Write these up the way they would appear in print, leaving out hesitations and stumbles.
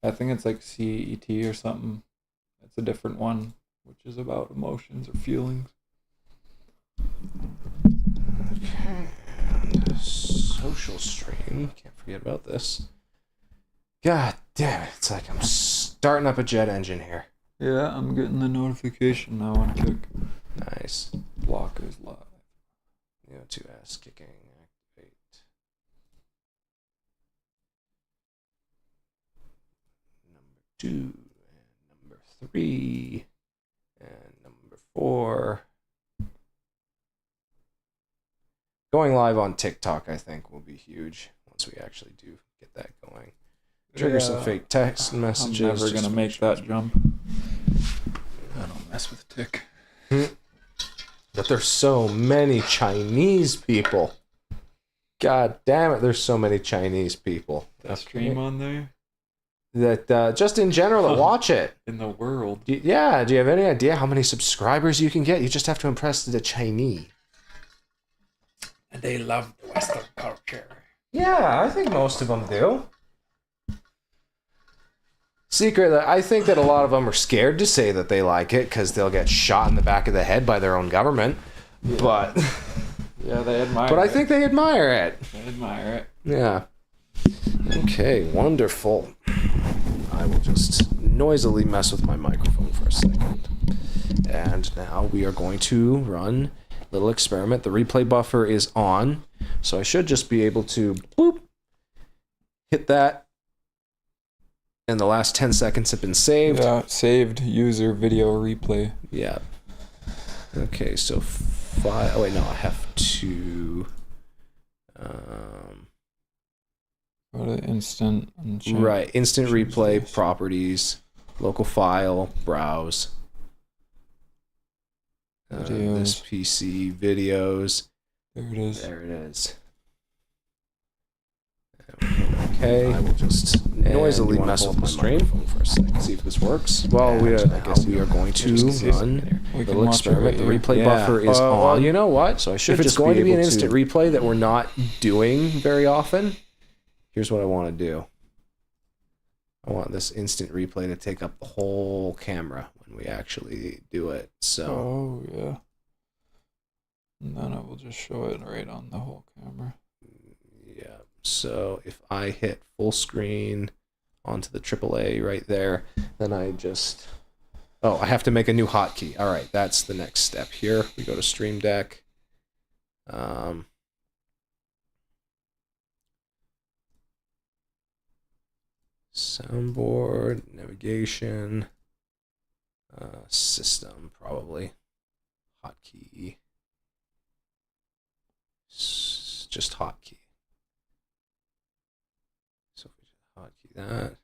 I think it's like CET or something. It's a different one, which is about emotions or feelings. Okay. And social stream. Can't forget about this. God damn it. It's like I'm starting up a jet engine here. Yeah, I'm getting the notification now on Kick. Nice. Block is live. Nioh 2S kicking. Activate. Number 2 and number 3 and number 4. Going live on TikTok, I think, will be huge once we actually do get that going. Trigger some fake text messages. I'm never gonna make that jump. I don't mess with Tick. But there's so many Chinese people. God damn it, there's so many Chinese people. That stream on there? That just in general that watch it. In the world. Yeah, do you have any idea how many subscribers you can get? You just have to impress the Chinese. And they love the Western culture. Yeah, I think most of them do. Secret, I think that a lot of them are scared to say that they like it because they'll get shot in the back of the head by their own government. Yeah. But yeah, they admire it. But I think they admire it. They admire it. Yeah. Okay, wonderful. I will just noisily mess with my microphone for a second. And now we are going to run a little experiment. The replay buffer is on, so I should just be able to boop, hit that. And the last 10 seconds have been saved. Yeah, saved user video replay. Yeah. Okay, so file. Oh, wait, no, I have to. Go to instant. Right, instant replay, properties, local file, browse. This PC, videos. There it is. There it is. Okay, I will just noisily mess with my stream for a second, see if this works. Well, I guess we are going to run a little experiment. The replay buffer is on. Well, you know what? So I should if it's going to be an instant replay that we're not doing very often, here's what I want to do. I want this instant replay to take up the whole camera when we actually do it. So. Oh, yeah. And then I will just show it right on the whole camera. Yeah. So if I hit full screen onto the AAA right there, then I just... Oh, I have to make a new hotkey. All right, that's the next step here. We go to Stream Deck. Soundboard, navigation, system, probably. Hotkey. Just hotkey. So if we just hotkey that.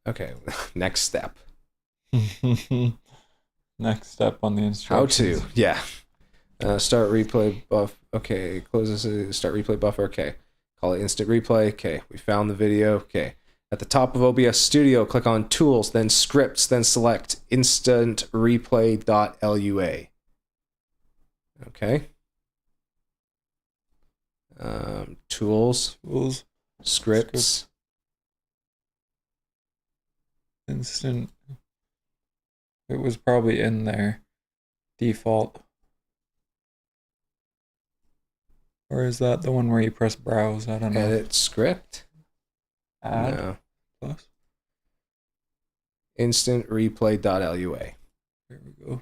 Okay, next step. Next step on the instructions. How to, yeah. Start replay buff. Okay, close this. Start replay buffer. Okay. Call it instant replay. Okay, we found the video. Okay. At the top of OBS Studio, click on Tools, then Scripts, then select Instant Replay.lua. Okay. Tools. Scripts. Instant. It was probably in there. Default. Or is that the one where you press browse? I don't know. Edit script. Add. No. Plus. Instant replay.lua. There we go.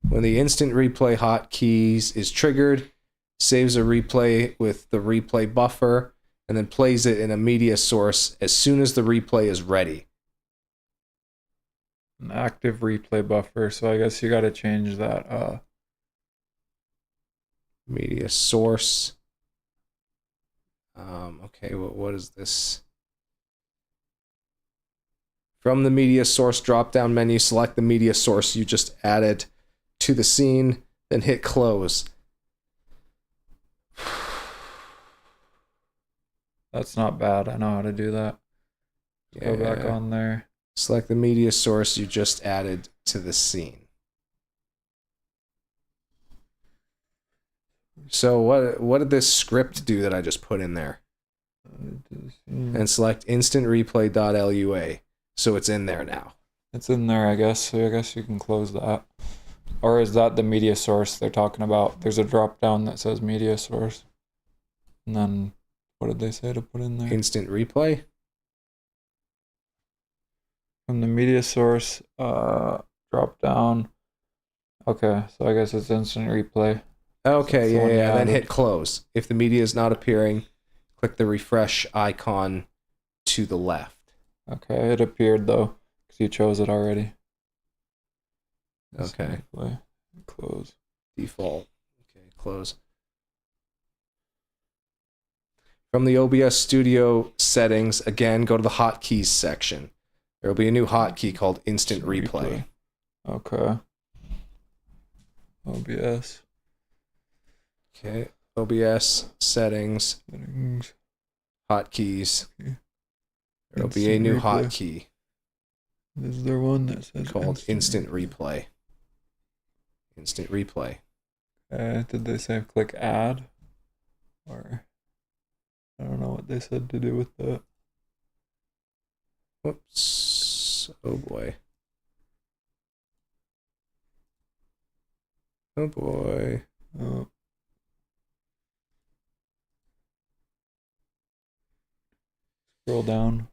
When the instant replay hotkeys is triggered, saves a replay with the replay buffer, and then plays it in a media source as soon as the replay is ready. An active replay buffer, so I guess you got to change that. Media source. Okay, what is this? From the media source drop-down menu, select the media source you just added to the scene, then hit close. That's not bad. I know how to do that. Go back on there. Select the media source you just added to the scene. So what did this script do that I just put in there? And select instant replay.lua. So it's in there now. It's in there, I guess. So I guess you can close that. Or is that the media source they're talking about? There's a drop down that says media source. And then what did they say to put in there? Instant replay. From the media source, drop down. Okay, so I guess it's instant replay. Okay, so yeah. Then hit close. If the media is not appearing, click the refresh icon to the left. Okay, it appeared though, because you chose it already. Okay. Replay. Close. Default. Okay, close. From the OBS Studio settings, again, go to the hotkeys section. There will be a new hotkey called Instant Replay. Okay. OBS. Okay. OBS settings. Hotkeys. Okay. There will be a new hotkey. Is there one that says called Instant Replay? Instant Replay. Did they say click add? Or I don't know what they said to do with that. Whoops. Oh boy. Oh boy. Oh. Scroll down.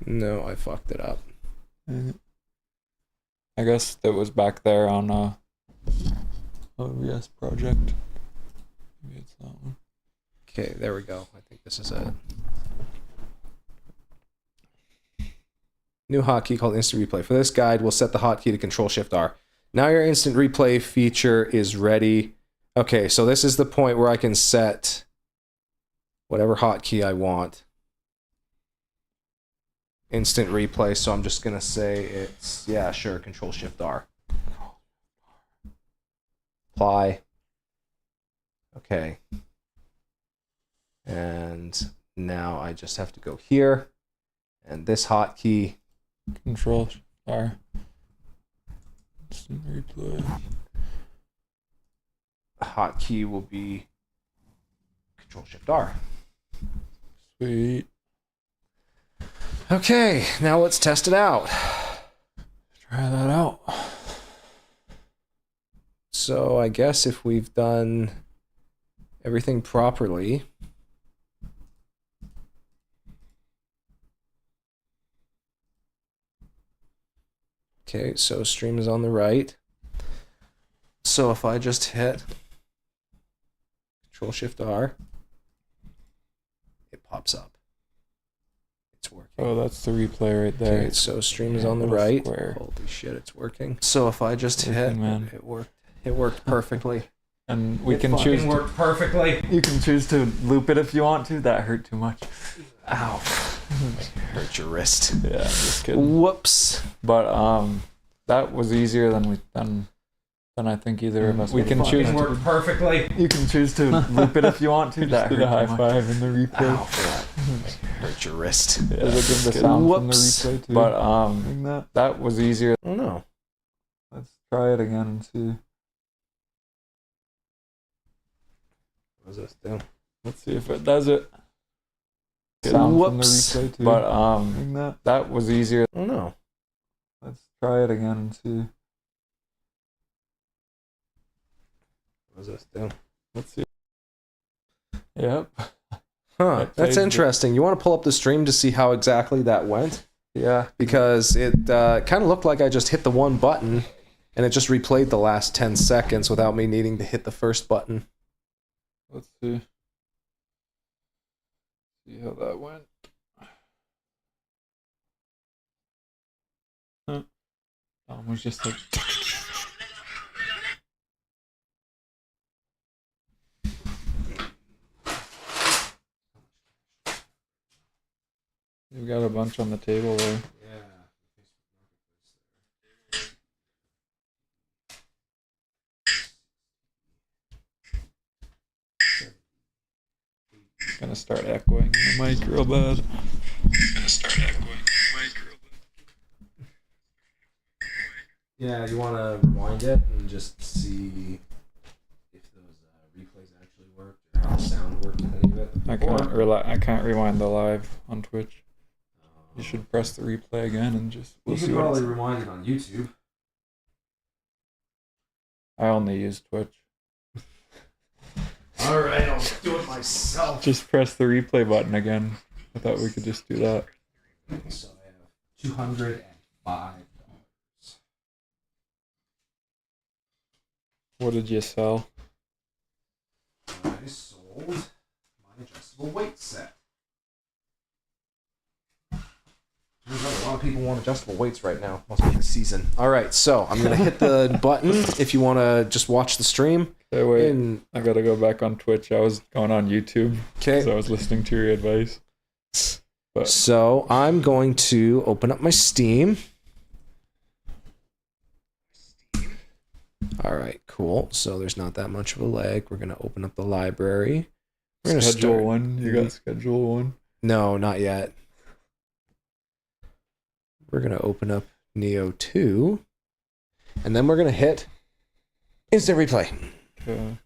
No, I fucked it up. I guess that was back there on OBS project. Maybe it's that one. Okay, there we go. I think this is it. New hotkey called Instant Replay. For this guide, we'll set the hotkey to Control-Shift-R. Now your Instant Replay feature is ready. Okay, so this is the point where I can set whatever hotkey I want. Instant Replay, so I'm just going to say it's, yeah, sure, Control-Shift-R. Apply. Okay. And now I just have to go here, and this hotkey. Control-R. Instant Replay. Hotkey will be Control-Shift-R. Sweet. Okay, now let's test it out. Try that out. So I guess if we've done everything properly. Okay, so stream is on the right. So if I just hit Control-Shift-R, it pops up. It's working. Oh, that's the replay right there. Okay, so stream is on the right. Square. Holy shit, it's working. So if I just hit, man. it worked. It worked perfectly. And we can choose. It worked perfectly. You can choose to loop it if you want to. That hurt too much. Ow. Hurt your wrist. Yeah, just kidding. Whoops. But that was easier than I think either of us. We can choose. It worked perfectly. You can choose to loop it if you want to. That hurt a high five in the replay. Ow. Hurt your wrist. Yeah, does it give the sound Whoops. from the replay too? But that was easier. I don't know. Let's try it again and see. What does this do? Let's see if it does it. Sound Whoops. from the replay too. But that was easier. I don't know. Let's try it again and see. What does this do? Let's see. Yep. Huh. That's interesting. You want to pull up the stream to see how exactly that went? Yeah. Because it kind of looked like I just hit the one button and it just replayed the last 10 seconds without me needing to hit the first button. Let's see. See how that went. Was just like. You've got a bunch on the table there. Gonna start echoing in the mic real bad. Yeah, you want to rewind it and just see if those I can't rewind the live on Twitch. You should press the replay again and just. You can probably rewind it on YouTube. I only use Twitch. Alright, I'll do it myself. Just press the replay button again. I thought we could just do that. So I have $205. What did you sell? I sold my adjustable weight set. Turns out a lot of people want adjustable weights right now. Must be the season. Alright, so I'm going to hit the button if you want to just watch the stream. Hey, wait. I got to go back on Twitch. I was going on YouTube. Okay. So I was listening to your advice. But. So I'm going to open up my Steam. Alright, cool. So there's not that much of a lag. We're going to open up the library. We're going to schedule one. You got schedule one? No, not yet. We're going to open up Nioh 2. And then we're going to hit instant replay. Okay.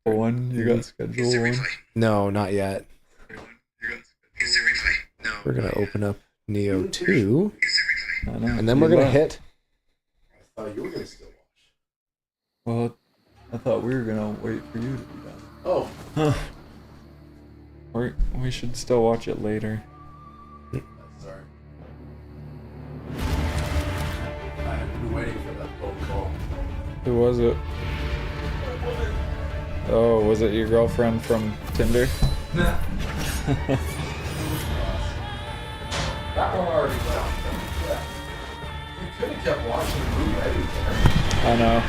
One, you got schedule one? No, not yet. We're going to open up Nioh 2. And then we're going to hit. I thought you were going to still watch. Well, I thought we were going to wait for you to be done. Oh. Huh. We should still watch it later. Sorry. I have been waiting for that phone call. Who was it? Oh, was it your girlfriend from Tinder? Nah. That one already went. Yeah. You could have kept watching the movie. I didn't care. I know.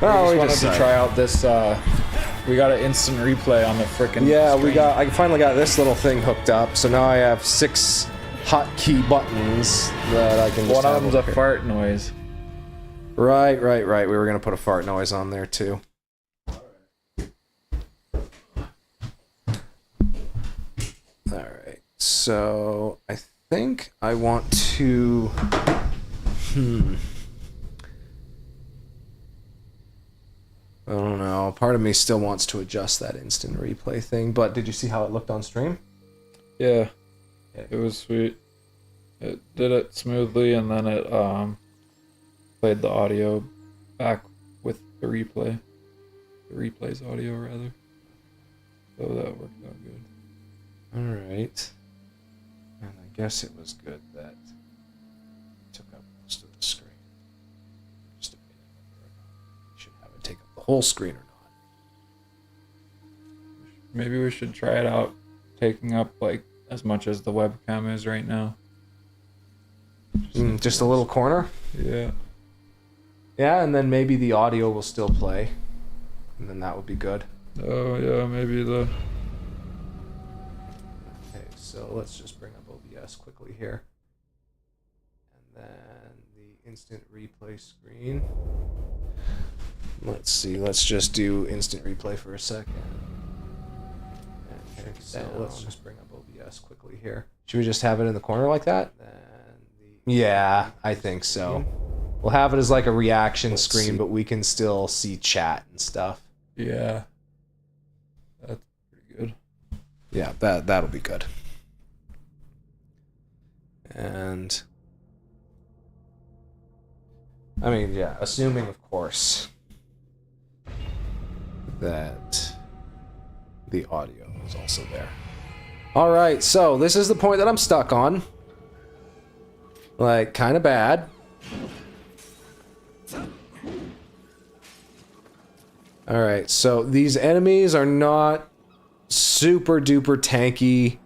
Well, we just wanted to try out this. We got an instant replay on the frickin' Yeah, screen. I finally got this little thing hooked up, so now I have 6 hotkey buttons that I can just One of them's a here. fart noise. Right. We were gonna put a fart noise on there too. Alright, so I think I want to... I don't know. Part of me still wants to adjust that instant replay thing, but did you see how it looked on stream? Yeah. It was sweet. It did it smoothly, and then it played the audio back with the replay. The replay's audio, rather. So that worked out good. Alright. And I guess it was good that it took up most of the screen. Just debating whether or not we should have it take up the whole screen or not. Maybe we should try it out, taking up like as much as the webcam is right now. Just a little corner? Yeah. Yeah, and then maybe the audio will still play. And then that would be good. Oh, yeah, maybe the... Okay, so let's just bring up OBS quickly here. And then the instant replay screen. Let's see, let's just do instant replay for a second. Okay, so let's just bring up OBS quickly here. Should we just have it in the corner like that? Yeah, I think so. We'll have it as like a reaction screen, but we can still see chat and stuff. Yeah. That's pretty good. Yeah, that'll be good. And I mean, yeah, assuming of course that the audio is also there. All right, so this is the point that I'm stuck on. Like, kind of bad. Alright, so these enemies are not super duper tanky.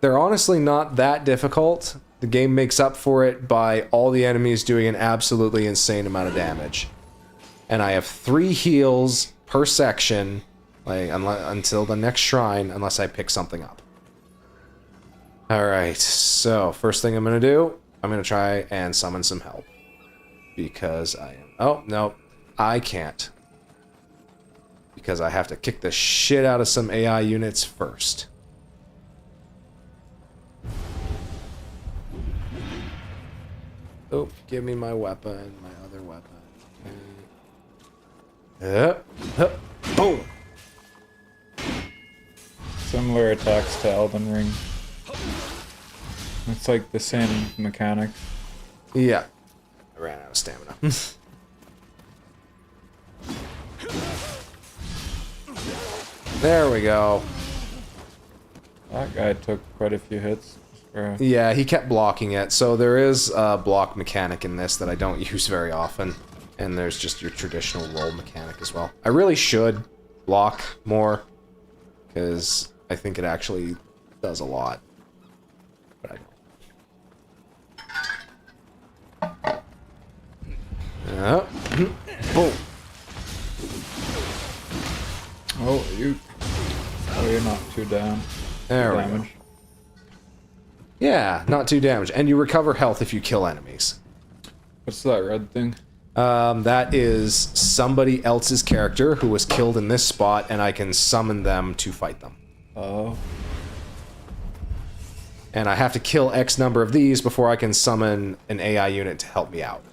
They're honestly not that difficult. The game makes up for it by all the enemies doing an absolutely insane amount of damage. And I have 3 heals per section, like until the next shrine, unless I pick something up. Alright, so first thing I'm gonna do, I'm gonna try and summon some help. Because I am... Oh, no. I can't. Because I have to kick the shit out of some AI units first. Oh, give me my weapon, my other weapon. Okay. Boom! Similar attacks to Elden Ring. It's like the same mechanic. Yeah. I ran out of stamina. There we go. That guy took quite a few hits. Yeah, he kept blocking it. So there is a block mechanic in this that I don't use very often. And there's just your traditional roll mechanic as well. I really should block more, because I think it actually does a lot. But I don't. Boom. Oh, you're not too down. There we go. Yeah, not too damaged. And you recover health if you kill enemies. What's that red thing? That is somebody else's character who was killed in this spot, and I can summon them to fight them. Oh. And I have to kill X number of these before I can summon an AI unit to help me out.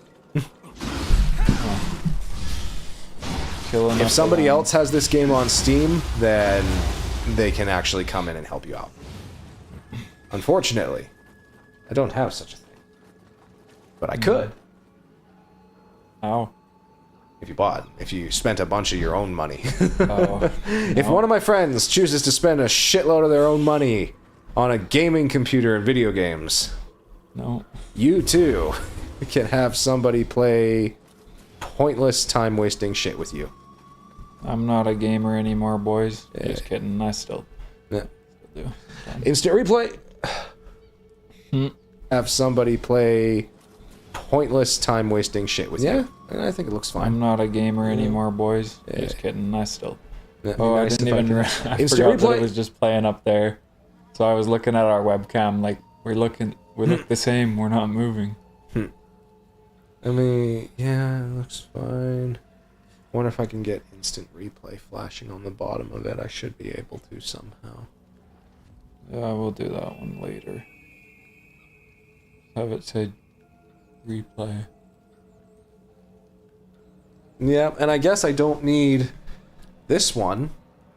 If somebody else has this game on Steam, then they can actually come in and help you out. Unfortunately, I don't have such a thing. But I could. How? If you spent a bunch of your own money. Oh, If one of my friends chooses to spend a shitload of their own money on a gaming computer and video games, no, you too can have somebody play pointless time-wasting shit with you. I'm not a gamer anymore, boys. Just kidding. I still do. Instant replay. Have somebody play pointless time-wasting shit with you. And I think it looks fine. I'm not a gamer anymore, boys. Just kidding. I still. Oh, I nice didn't even. I Instant forgot that replay? it was just playing up there. So I was looking at our webcam, like we look the same. We're not moving. I mean, yeah, it looks fine. Wonder if I can get instant replay flashing on the bottom of it. I should be able to somehow. Yeah, we'll do that one later. Have it say replay. Yeah, and I guess I don't need this one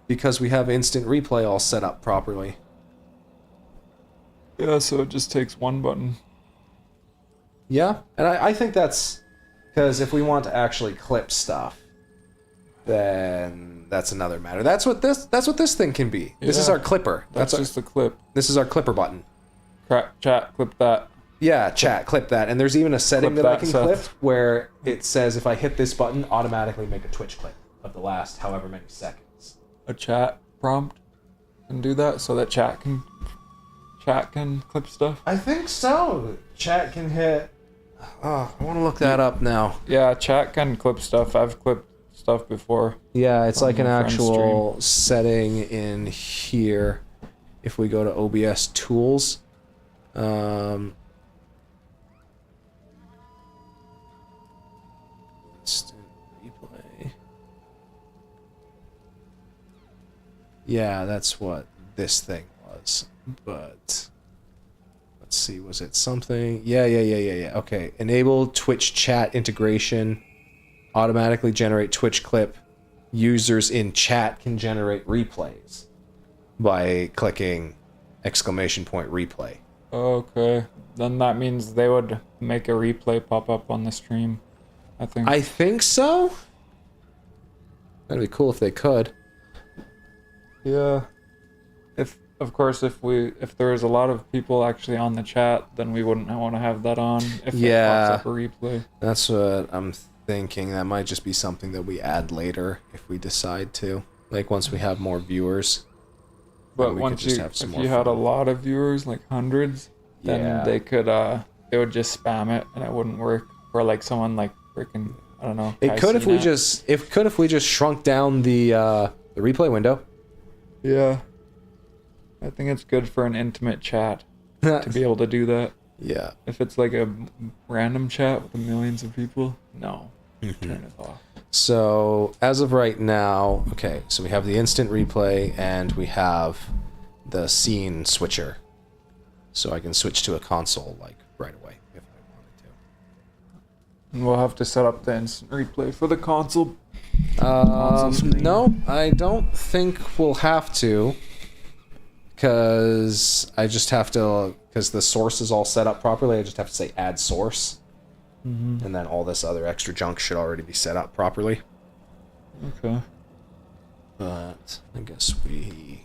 because we have instant replay all set up properly. Yeah, so it just takes one button. Yeah, and I think that's because if we want to actually clip stuff, then that's another matter. That's what this thing can be. This is our clipper. That's just a clip. This is our clipper button. Chat, clip that. Yeah, chat, clip that. And there's even a setting Clip that I that, can Seth. clip where it says if I hit this button, automatically make a Twitch clip of the last however many seconds. A chat prompt and do that so that chat can clip stuff. I think so. Chat can hit. Oh, I want to look that up now. Yeah, chat can clip stuff. I've clipped stuff before. Yeah, it's like an my friend's actual setting in here. If we go to OBS tools, instant replay. Yeah, that's what this thing was. But let's see, was it something? Yeah. Okay, enable Twitch chat integration. Automatically generate Twitch clip. Users in chat can generate replays by clicking !replay. Okay, then that means they would make a replay pop up on the stream. I Yeah. If there was a lot of people actually on the chat, then we wouldn't want to have that on. If it pops up a replay. That's what I'm thinking. That might just be something that we add later if we decide to. Like once we have more viewers. But once if you had a lot of viewers, like hundreds, then they would just spam it and it wouldn't work. Or like someone like freaking, I don't know. It could if we just shrunk down the replay window. Yeah. I think it's good for an intimate chat to be able to do that. Yeah. If it's like a random chat with millions of people, no. Turn it off. So, as of right now, okay, so we have the instant replay and we have the scene switcher. So I can switch to a console, like, right away if I wanted to. And we'll have to set up the instant replay for the console. No, I don't think we'll have to. because I just have to, because the source is all set up properly, I just have to say add source. Mm-hmm. And then all this other extra junk should already be set up properly. Okay. But I guess we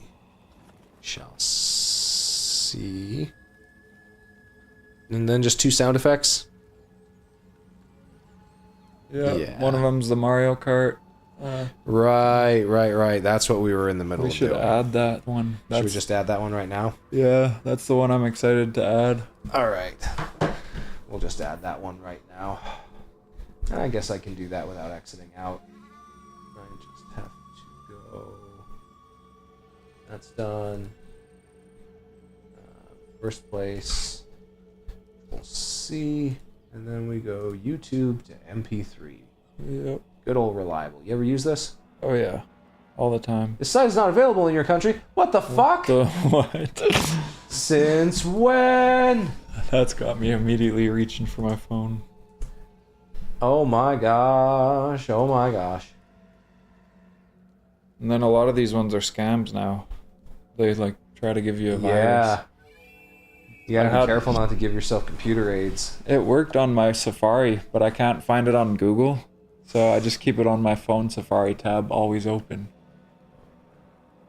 shall see. And then just 2 sound effects. Yeah. One of them's the Mario Kart. Right. That's what we were in the middle of doing. We should add that one. Should we just add that one right now? Yeah, that's the one I'm excited to add. Alright. We'll just add that one right now. And I guess I can do that without exiting out. I just have to go. That's done. First place. We'll see. And then we go YouTube to MP3. Yep. Good old reliable. You ever use this? Oh yeah. All the time. This site is not available in your country. What the fuck? What? Since when? That's got me immediately reaching for my phone. Oh my gosh. Oh my gosh. And then a lot of these ones are scams now. They like try to give you a virus. Yeah. You gotta be careful not to give yourself computer aids. It worked on my Safari, but I can't find it on Google. So I just keep it on my phone Safari tab, always open.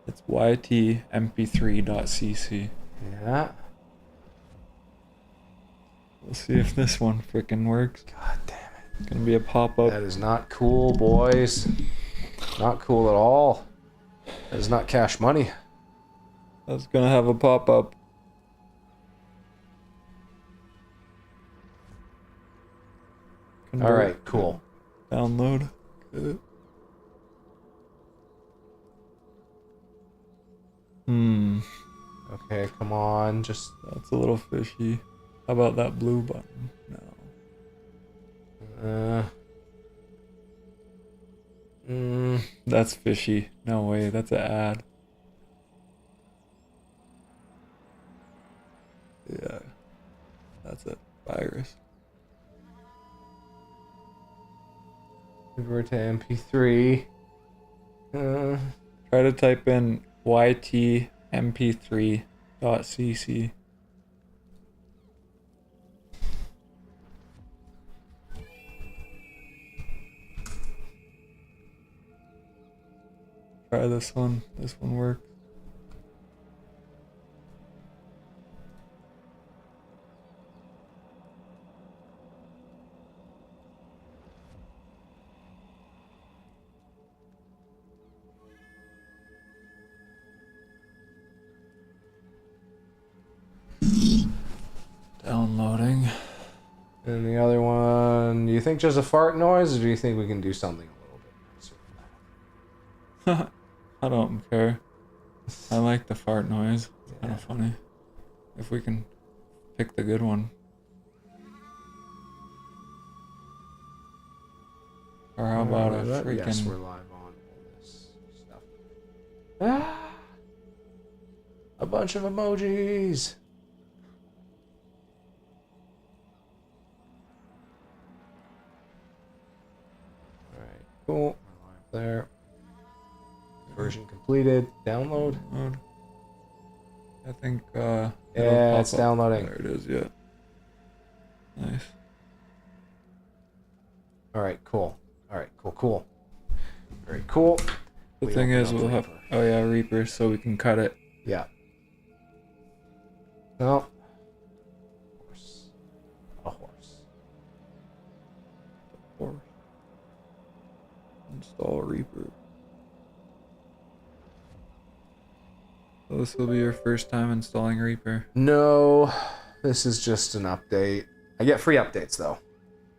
It's ytmp3.cc. Yeah. We'll see if this one frickin' works. God damn it. It's gonna be a pop-up. That is not cool, boys. Not cool at all. That is not cash money. That's gonna have a pop-up. Alright, cool. Download. Good. Okay, come on, just... That's a little fishy. How about that blue button? No. That's fishy. No way, that's an ad. Yeah. That's a virus. Over to MP3. Try to type in ytmp3.cc. Try this one. This one works. Downloading. And the other one, do you think just a fart noise, or do you think we can do something a little bit nicer? I don't care. I like the fart noise. It's kind of funny. If we can pick the good one. Or how about a freaking... Yes, we're live on all this stuff. Ah! A bunch of emojis! Alright, cool. We're live there. Version completed. Download. I think, yeah, it's downloading. There it is, yeah. Nice. Alright, cool. Alright, cool. Very cool. The thing is, we'll have... Oh yeah, Reaper, so we can cut it. Yeah. Well. Horse. A horse. Horse. Install Reaper. So this will be your first time installing Reaper. No, this is just an update. I get free updates though.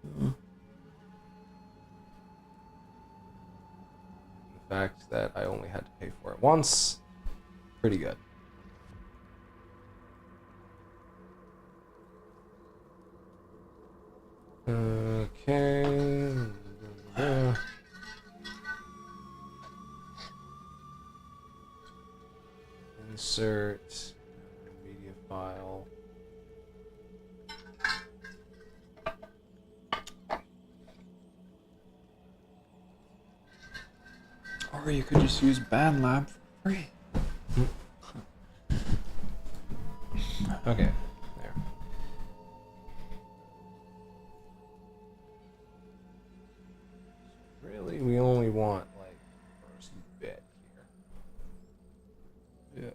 Mm-hmm. The fact that I only had to pay for it once, pretty good. Okay. Insert media file. Or you could just use BandLab for free. Okay. There. Really, we only want like the first bit here. Yeah.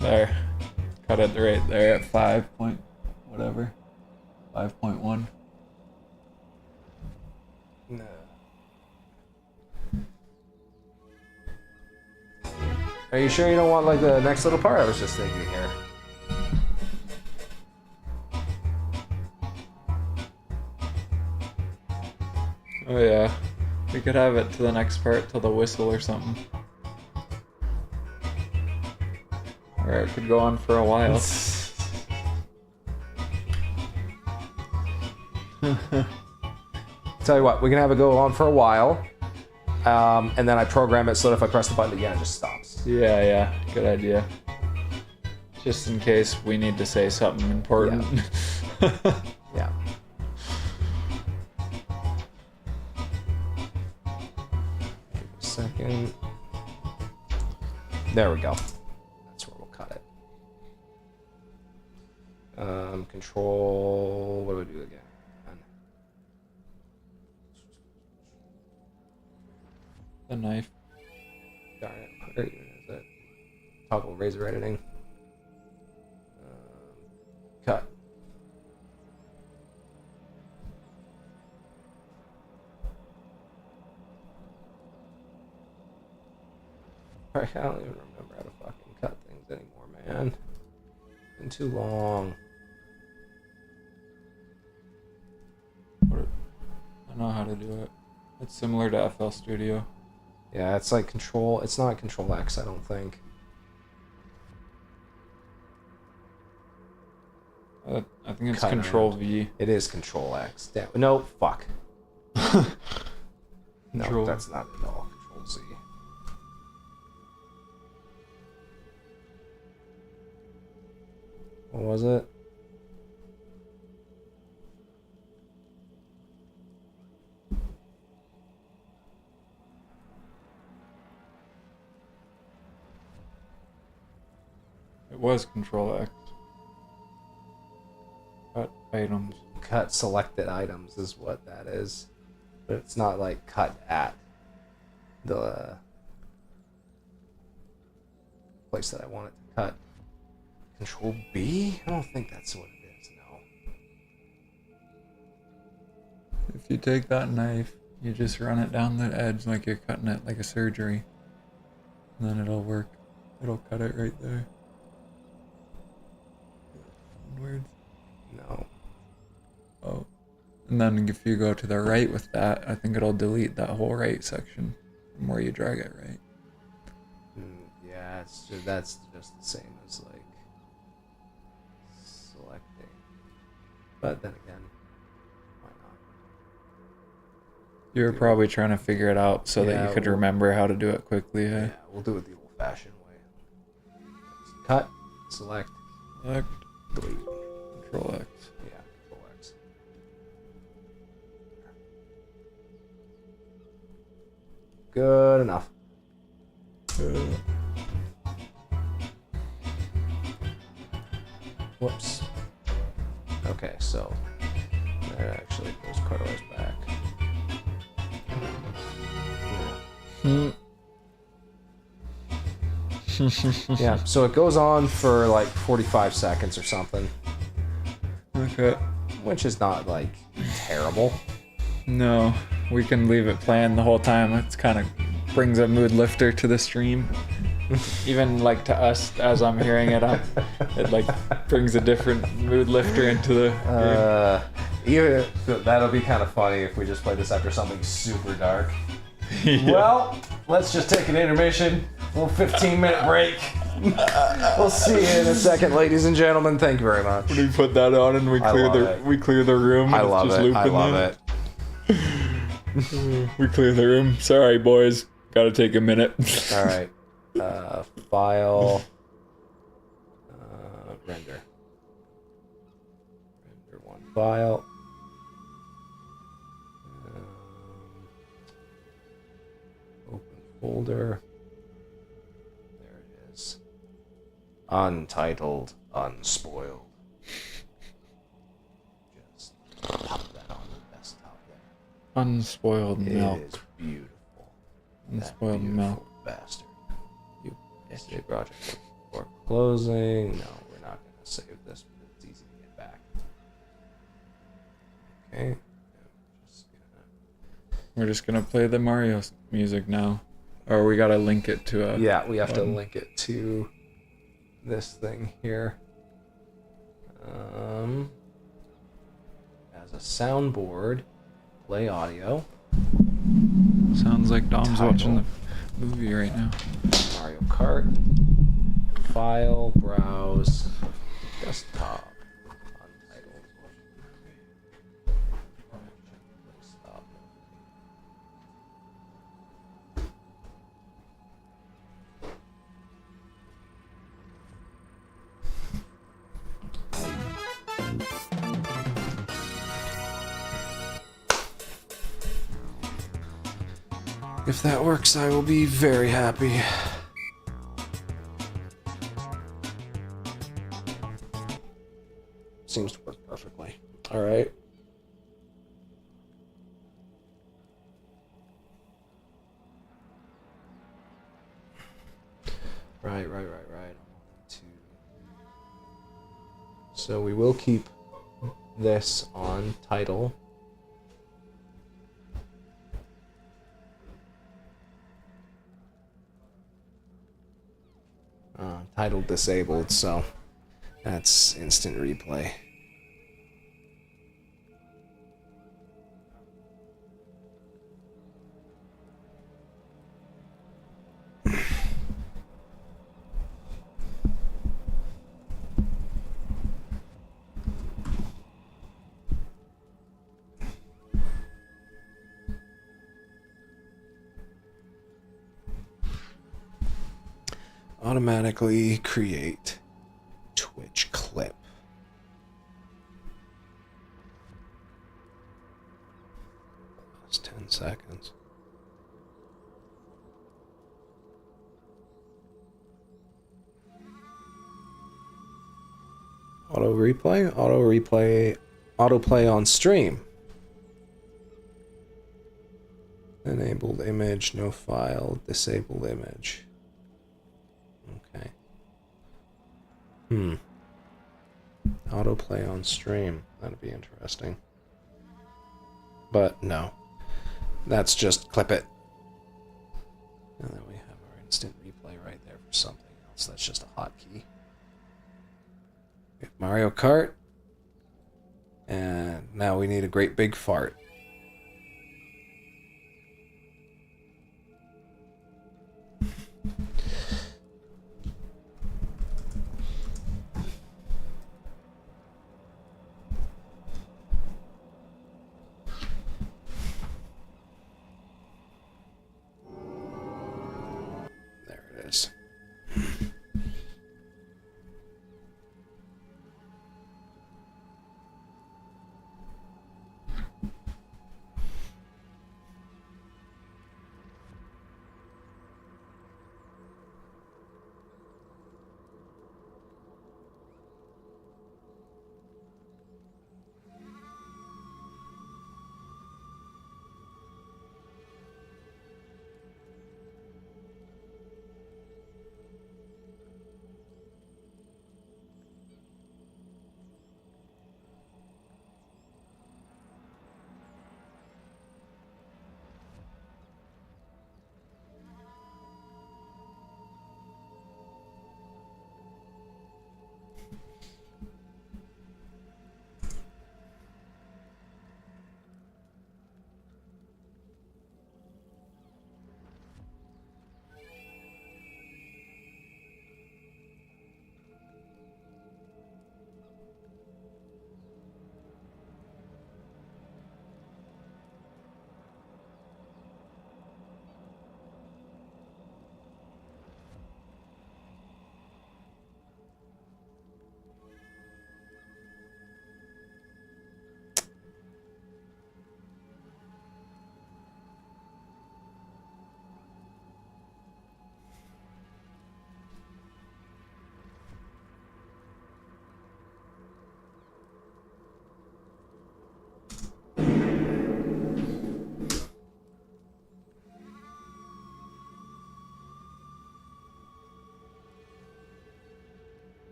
There. Cut it right there at 5 point whatever. 5.1. No. Are you sure you don't want like the next little part? I was just thinking here. Oh yeah. We could have it to the next part till the whistle or something. Or it could go on for a while. Tell you what, we can have it go on for a while. And then I program it so that if I press the button again, it just stops. Yeah, good idea. Just in case we need to say something important. Yeah. Yeah. Give it a second. There we go. That's where we'll cut it. Control. What do we do again? The knife. Darn it. Where even is it? Toggle razor editing. Cut. I don't even remember how to fucking cut things anymore, man. It's been too long. I know how to do it. It's similar to FL Studio. Yeah, it's like control. It's not Control X, I don't think. I think it's Cut Control around. V. It is Control X. Damn. No, fuck. No, Control. that's not at all. Control Z. What was it? It was Control X. Cut items. Cut selected items is what that is. But it's not like cut at the place that I want it to cut. Control B? I don't think that's what it is, no. If you take that knife, you just run it down the edge like you're cutting it like a surgery. And then it'll work. It'll cut it right there. Weird. No. Oh. And then if you go to the right with that, I think it'll delete that whole right section from where you drag it right. Yeah, that's just the same as like selecting. But then again, why not? You were probably trying to figure it out so that you could remember how to do it quickly. Hey? Yeah, we'll do it the old-fashioned way. Cut, select, delete. Control X. Yeah, Control X. Good enough. Whoops. Okay, so that actually goes Carlos back. Yeah, so it goes on for like 45 seconds or something. Okay. Which is not like terrible. No, we can leave it playing the whole time. It's kind of brings a mood lifter to the stream. Even like to us, as I'm hearing it, it like brings a different mood lifter into the game. Even that'll be kind of funny if we just play this after something super dark. Yeah. Well, let's just take an intermission. A little 15-minute break. We'll see you in a second, ladies and gentlemen. Thank you very much. We put that on and we clear the room. I love it. I love it. We clear the room. Sorry, boys. Gotta take a minute. All right. File. Render. Render one file. folder. There it is. Untitled, unspoiled. Just pop that on the desktop there. Unspoiled milk. It is beautiful. Unspoiled that milk. Bastard. You save project before closing. No, we're not going to save this, but it's easy to get back. Okay. We're just gonna play the Mario music now, or we gotta link it to a. Yeah, we have to link it to this thing here. As a soundboard, play audio. Sounds like Dom's watching the movie right now. Mario Kart. File, browse, desktop. If that works, I will be very happy. Seems to work perfectly. All right. Right. So we will keep this on title. Title disabled, so that's instant replay. Automatically create Twitch clip. That's 10 seconds. Autoplay on stream. Enabled image, no file, disabled image. Okay. Autoplay on stream. That'd be interesting. But no. That's just clip it. And then we have our instant replay right there for something else. That's just a hotkey. Mario Kart. And now we need a great big fart. There it is.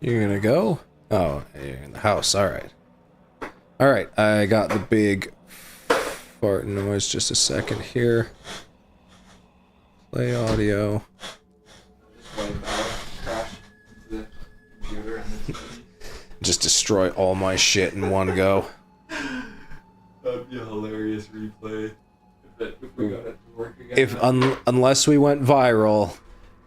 You're gonna go? Oh, you're in the house. Alright. Alright, I got the big fart noise. Just a second here. Play audio. Just destroy all my shit in one go. That'd be a hilarious replay if we got it to work again. Unless we went viral,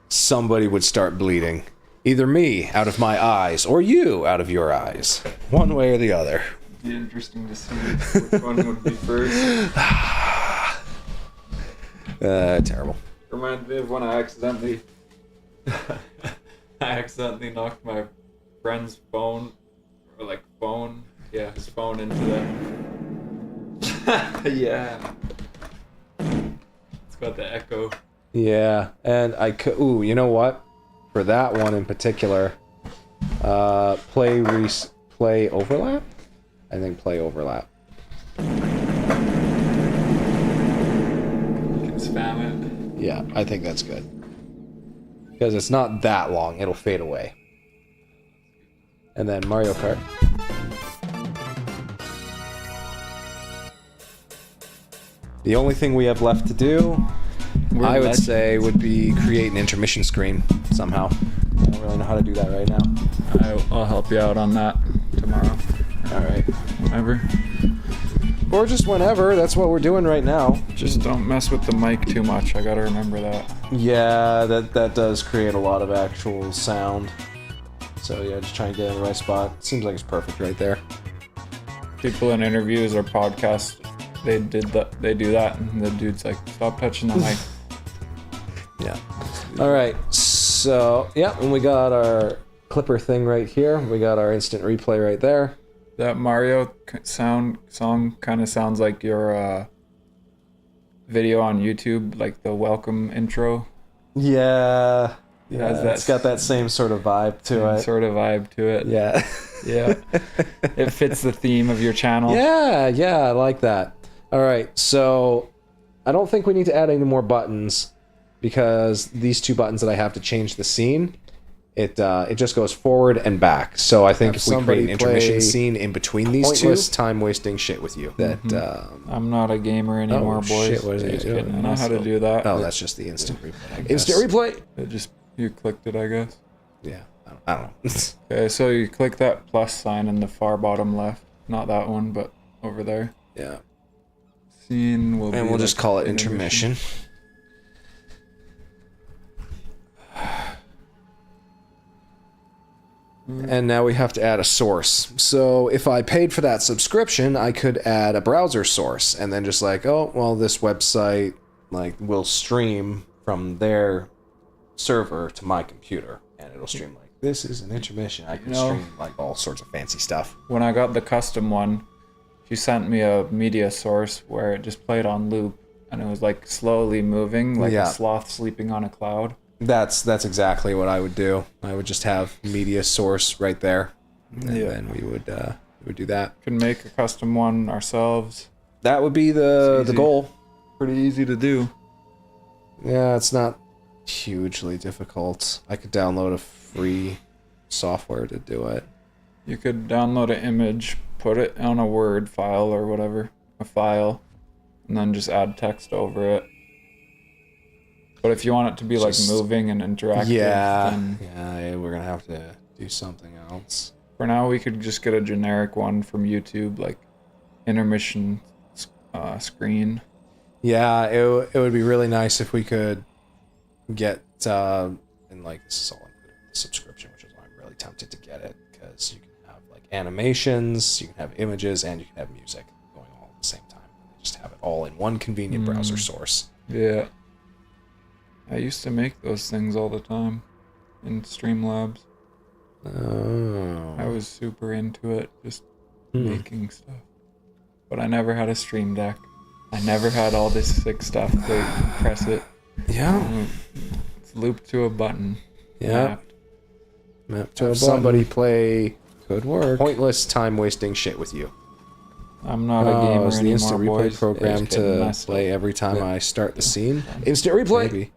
somebody would start bleeding. Either me out of my eyes or you out of your eyes. One way or the other. It'd be interesting to see which one would be first. Terrible. Reminds me of when I accidentally knocked my friend's phone, or like phone, yeah, his phone into the yeah. It's got the echo. Yeah, and I could. Ooh, you know what? For that one in particular, play overlap. I think play overlap. You can spam it. Yeah, I think that's good. Because it's not that long, it'll fade away. And then Mario Kart. The only thing we have left to do, I would say, would be create an intermission screen somehow. I don't really know how to do that right now. I'll help you out on that tomorrow. Alright. Whenever. Or just whenever, that's what we're doing right now. Just don't mess with the mic too much, I gotta remember that. Yeah, that does create a lot of actual sound. So yeah, just try and get in the right spot. Seems like it's perfect right there. People in interviews or podcasts, they do that, and the dude's like, stop touching the mic. Yeah. Kind of. So, yeah, and we got our clipper thing right here. We got our instant replay right there. That Mario song kind of sounds like your video on YouTube, like the welcome intro. Yeah. Yeah, it's got that same sort of vibe to it. Sort of vibe to it. Yeah. Yeah. It fits the theme of your channel. Yeah, I like that. All right, so I don't think we need to add any more buttons because these two buttons that I have to change the scene, it just goes forward and back. So I think if we create an intermission scene in between these two, time wasting shit with you. That I'm not a gamer anymore, boys. Shit, what is it doing? I know how to do that. Oh, that's just the instant replay. I guess. Instant replay. It just you clicked it, I guess. Yeah, I don't know. Okay, so you click that plus sign in the far bottom left. Not that one, but over there. Yeah. Scene will and we'll just call it intermission. And now we have to add a source. So if I paid for that subscription, I could add a browser source and then just like, oh, well, this website like will stream from their server to my computer, and it'll stream like this is an intermission. I can stream like all sorts of fancy stuff. When I got the custom one, she sent me a media source where it just played on loop, and it was like slowly moving, like a sloth sleeping on a cloud. That's exactly what I would do. I would just have media source right there, and then we would do that. Can make a custom one ourselves. That would be the goal. Pretty easy to do. Yeah, it's not hugely difficult. I could download a free software to do it. You could download an image, put it on a Word file or whatever, a file, and then just add text over it. But if you want it to be like moving and interactive, then we're gonna have to do something else. For now, we could just get a generic one from YouTube, like intermission screen. Yeah, it would be really nice if we could get and like this is all included with the subscription, which is why I'm really tempted to get it, because you can have like animations, you can have images, and you can have music going all at the same time. Just have it all in one convenient browser source. Yeah. I used to make those things all the time in Streamlabs. Oh. I was super into it, just making stuff. But I never had a Stream Deck. I never had all this sick stuff to press it. Yeah. It's looped to a button. Yeah. Mapped to a button. Somebody play pointless time wasting shit with you. I'm not a gamer is the anymore, instant replay boys. program to play every time I start the scene? Instant replay? Maybe.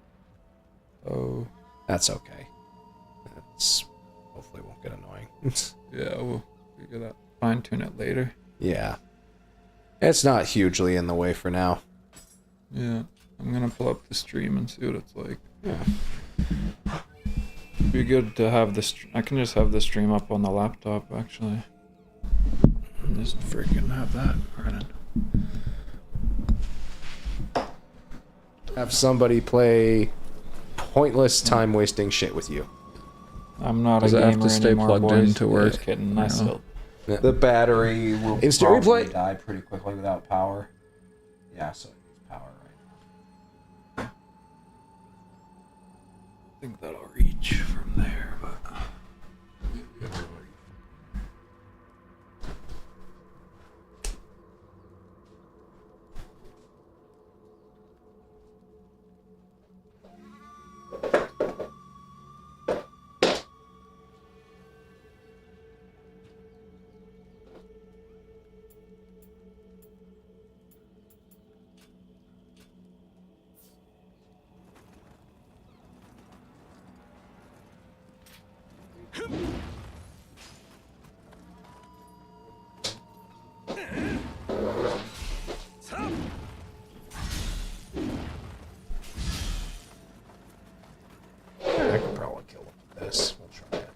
Oh. That's okay. That's hopefully won't get annoying. Yeah, we'll figure that. Fine tune it later. Yeah. It's not hugely in the way for now. Yeah. I'm gonna pull up the stream and see what it's like. Yeah. It'd be good to have this. I can just have the stream up on the laptop, actually. And just freaking have that running. Have somebody play pointless time-wasting shit with you. I'm not Does a it gamer have to stay anymore, plugged boys. in to work? Just kidding. I still. Yeah. The battery will Instant probably replay? die pretty quickly without power. Yeah, so it needs power, right? I think that'll reach from there, but. I could probably kill him with this. We'll try it.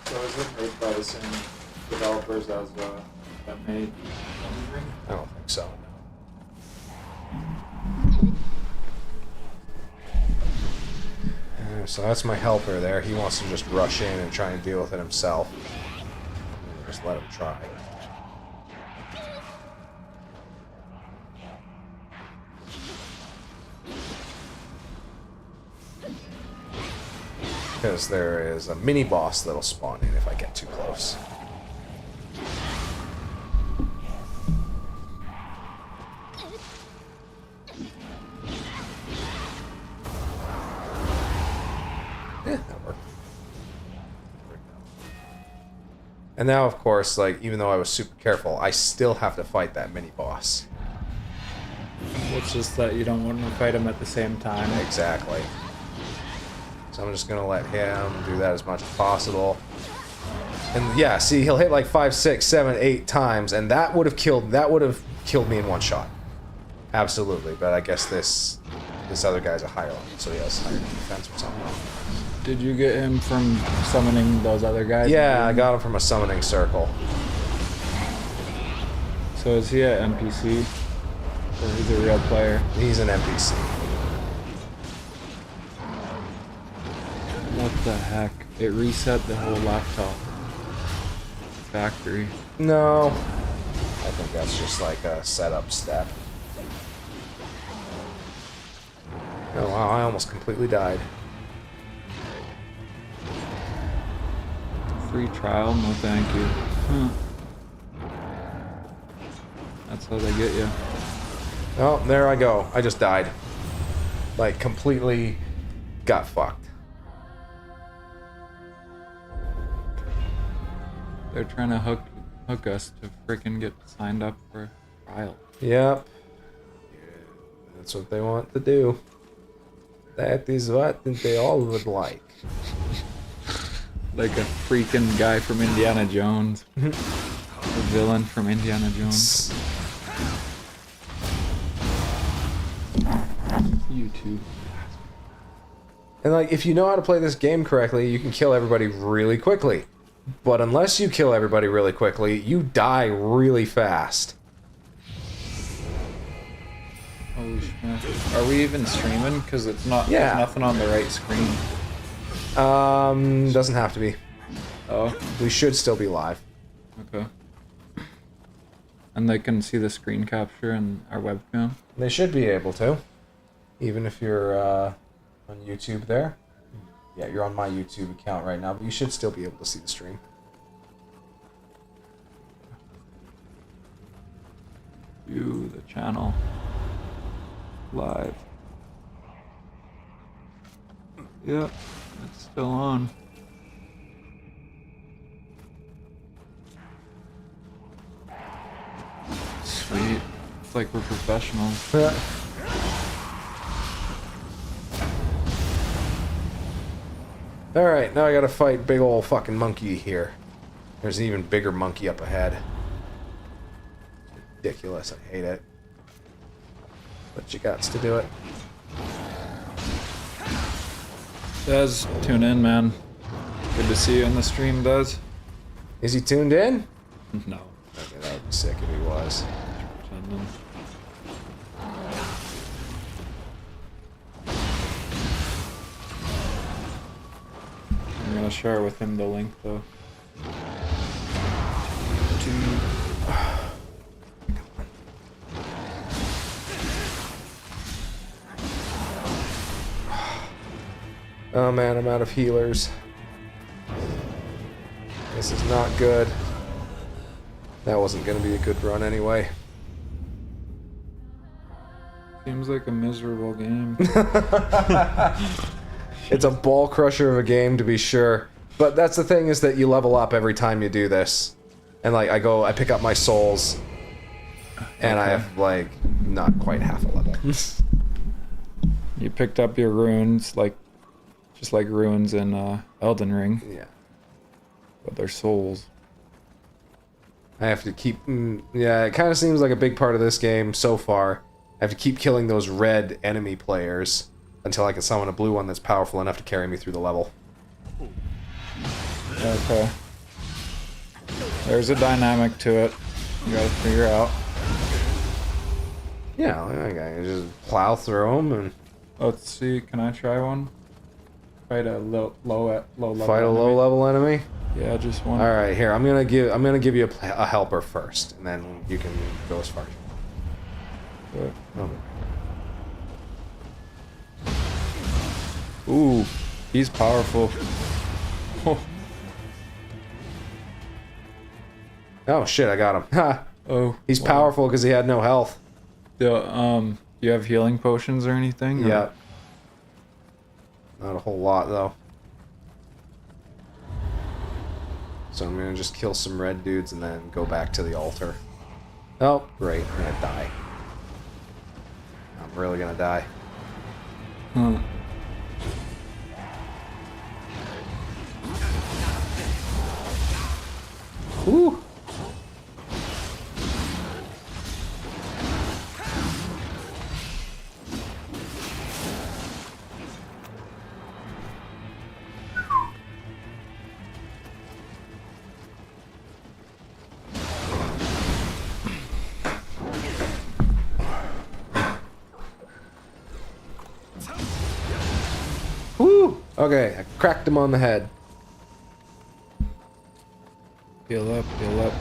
So is it made by the same developers as that made? I don't think so. So that's my helper there. He wants to just rush in and try and deal with it himself. Just let him try. Because there is a mini boss that'll spawn in if I get too close. That worked. And now, of course, like, even though I was super careful, I still have to fight that mini boss. It's just that you don't want to fight them at the same time. Exactly. So I'm just gonna let him do that as much as possible. And yeah, see, he'll hit like 5, 6, 7, 8 times, and that would have killed me in one shot. Absolutely, but I guess this other guy's a higher level, so he has higher defense or something. Did you get him from summoning those other guys? Yeah, I got him from a summoning circle. So is he an NPC? Or he's a real player? He's an NPC. What the heck? It reset the whole laptop. Factory. No. I think that's just like a setup step. Oh wow, I almost completely died. Free trial? No thank you. Huh. That's how they get you. Oh, there I go. I just died. Like, completely got fucked. They're trying to hook us to freaking get signed up for a trial. Yep. That's what they want to do. That is what they all would like. Like a freaking guy from Indiana Jones. The villain from Indiana Jones. YouTube. And like, if you know how to play this game correctly, you can kill everybody really quickly. But unless you kill everybody really quickly, you die really fast. Holy shit. Are we even streaming? Because it's not. Yeah. There's nothing on the right screen. Doesn't have to be. Oh. We should still be live. Okay. And they can see the screen capture and our webcam. They should be able to. Even if you're on YouTube there. Yeah, you're on my YouTube account right now, but you should still be able to see the stream. View the channel. Live. Yep, it's still on. sweet. It's like we're professionals. Alright, now I gotta fight big ol' fucking monkey here. There's an even bigger monkey up ahead. Ridiculous, I hate it. But you gots to do it. Des, tune in, man. Good to see you on the stream, Des. Is he tuned in? No. Okay, that would be sick if he was. Pretending. I'm gonna share with him the link, though. Oh man, I'm out of healers. This is not good. That wasn't gonna be a good run anyway. Seems like a miserable game. It's a ball crusher of a game, to be sure. But that's the thing, is that you level up every time you do this. And like, I pick up my souls, and I have like not quite half a level. You picked up your runes, like just like runes in Elden Ring, Yeah. but they're souls. I have to keep... yeah, it kind of seems like a big part of this game so far. I have to keep killing those red enemy players until I can summon a blue one that's powerful enough to carry me through the level. Okay. There's a dynamic to it. You gotta figure out. Yeah, I can just plow through them and... Let's see, can I try one? Fight a low level Fight a enemy? low level enemy? Yeah, just one. All right, here, I'm gonna give you a helper first, and then you can go as far as you Good. want. Ooh, he's powerful. Oh shit, I got him. Ha! Oh, He's wow. powerful because he had no health. Do you have healing potions or anything? or- Yeah. Not a whole lot, though. So I'm gonna just kill some red dudes and then go back to the altar. Oh, great, I'm gonna die. I'm really gonna die. Huh. Woo! Woo! Okay, I cracked him on the head. Heal up, heal up.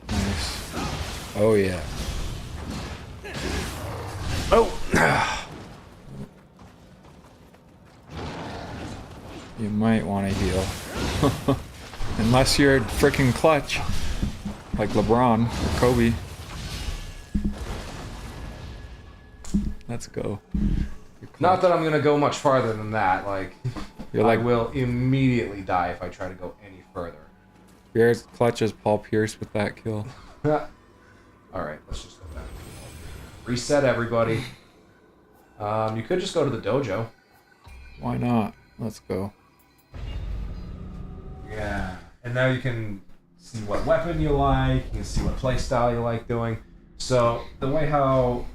Nice. Oh yeah. Oh! You might want to heal. Unless you're freaking clutch. Like LeBron or Kobe. Let's go. You're Not clutch. that I'm gonna go much farther than that, like... You're I like will immediately die if I try to go any further. you're as clutch as Paul Pierce with that kill. Alright, let's just go back. Reset everybody. You could just go to the dojo. Why not? Let's go. Yeah. And now you can see what weapon you like, you can see what playstyle you like doing. So, the way how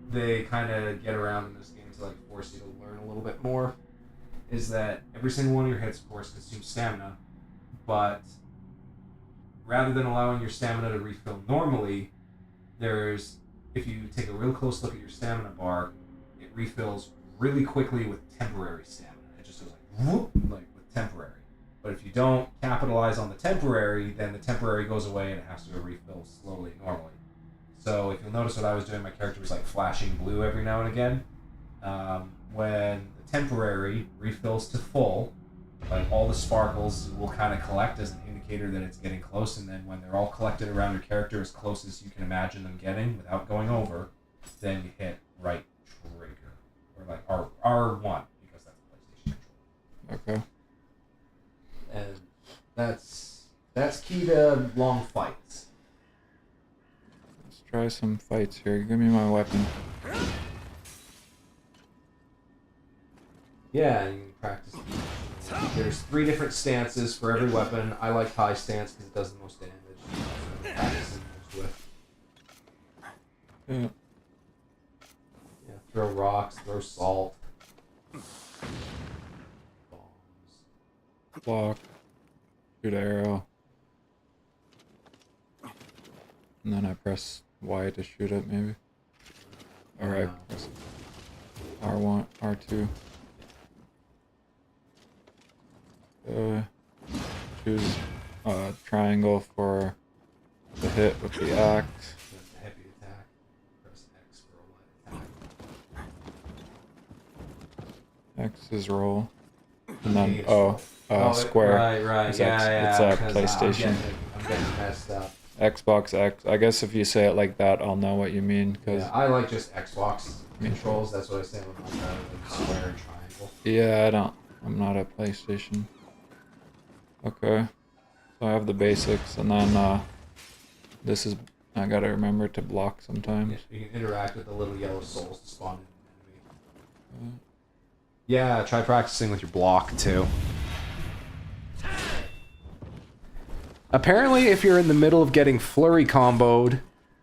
they kind of get around in this game to like force you to learn a little bit more is that every single one of your hits, of course, consumes stamina, but rather than allowing your stamina to refill normally, if you take a real close look at your stamina bar, it refills really quickly with temporary stamina. It just goes like, whoop, like with temporary. But if you don't capitalize on the temporary, then the temporary goes away and it has to refill slowly normally. So if you'll notice what I was doing, my character was like flashing blue every now and again. When the temporary refills to full, like all the sparkles will kind of collect as an indicator that it's getting close, and then when they're all collected around your character as close as you can imagine them getting without going over, then you hit right trigger. Or like R1, because that's a PlayStation controller. Okay. And that's key to long fights. Let's try some fights here. Give me my weapon. Yeah, and you can practice. There's 3 different stances for every weapon. I like high stance because it does the most damage. Practicing most with. Yeah. Yeah, throw rocks, throw salt. Bombs. Block. Shoot arrow. And then I press Y to shoot it, maybe. Alright, press R1, R2. Choose triangle for the hit with the axe. That's a heavy attack. Press X for a light attack. X is roll. And then, square. Right. It's Yeah. It's a PlayStation. I'm getting messed up. Xbox X. I guess if you say it like that, I'll know what you mean. Cause Yeah, I like just Xbox controls. That's what I say with my square and triangle. yeah, I'm not a PlayStation. Okay. So I have the basics, and then this is. I gotta remember to block sometimes. You can interact with the little yellow souls to spawn an enemy. Yeah, try practicing with your block too. Apparently, if you're in the middle of getting flurry comboed,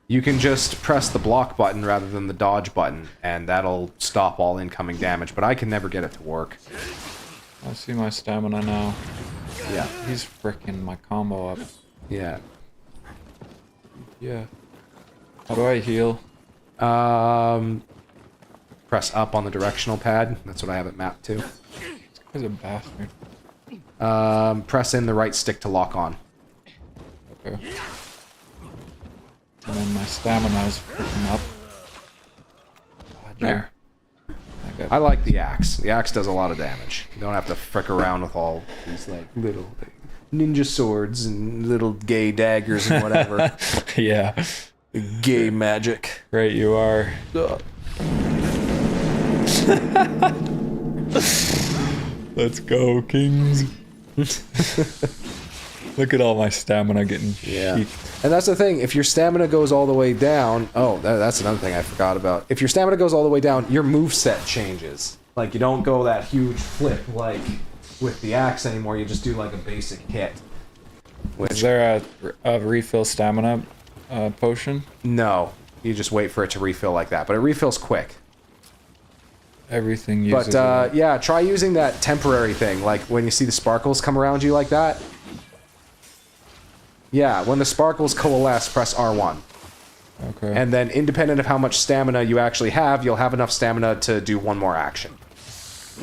you can just press the block button rather than the dodge button, and that'll stop all incoming damage, but I can never get it to work. I see my stamina now. Yeah. He's freaking my combo up. Yeah. Yeah. How do I heal? Press up on the directional pad. That's what I have it mapped to. This guy's a bastard. Press in the right stick to lock on. Okay. And then my stamina's freaking up. There. got I like the axe. The axe does a lot of damage. You don't have to frick around with all these like little ninja swords and little gay daggers and whatever. Yeah. Gay magic. Right, you are. Let's go, kings. Look at all my stamina getting sheathed. And that's the thing, if your stamina goes all the way down... Oh, that's another thing I forgot about. If your stamina goes all the way down, your moveset changes. Like, you don't go that huge flip like with the axe anymore, you just do like a basic hit. Is there a refill stamina potion? No. You just wait for it to refill like that, but it refills quick. Everything uses But, yeah, try using that temporary thing, like when you see the sparkles come around you like that. Yeah, when the sparkles coalesce, press R1. Okay. And then, independent of how much stamina you actually have, you'll have enough stamina to do one more action.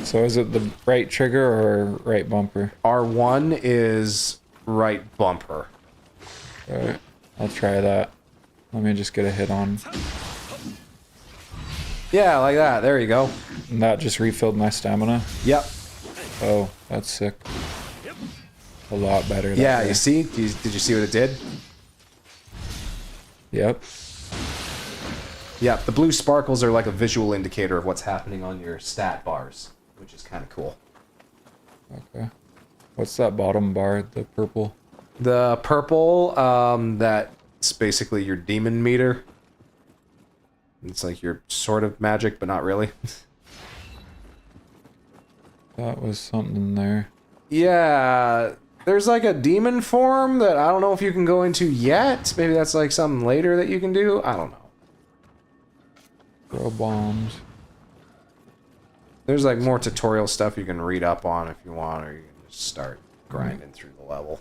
So is it the right trigger or right bumper? R1 is right bumper. Alright, I'll try that. Let me just get a hit on. Yeah, like that. There you go. And that just refilled my stamina? Yep. Oh, that's sick. A lot better. Yeah, way. you see? Did you see what it did? Yep. Yep, the blue sparkles are like a visual indicator of what's happening on your stat bars, which is kind of cool. Okay. What's that bottom bar? The purple? The purple, that's basically your demon meter. It's like your sort of magic, but not really. That was something there. Yeah, there's like a demon form that I don't know if you can go into yet. Maybe that's like something later that you can do. I don't know. Throw bombs. There's like more tutorial stuff you can read up on if you want, or you can just start grinding through the level.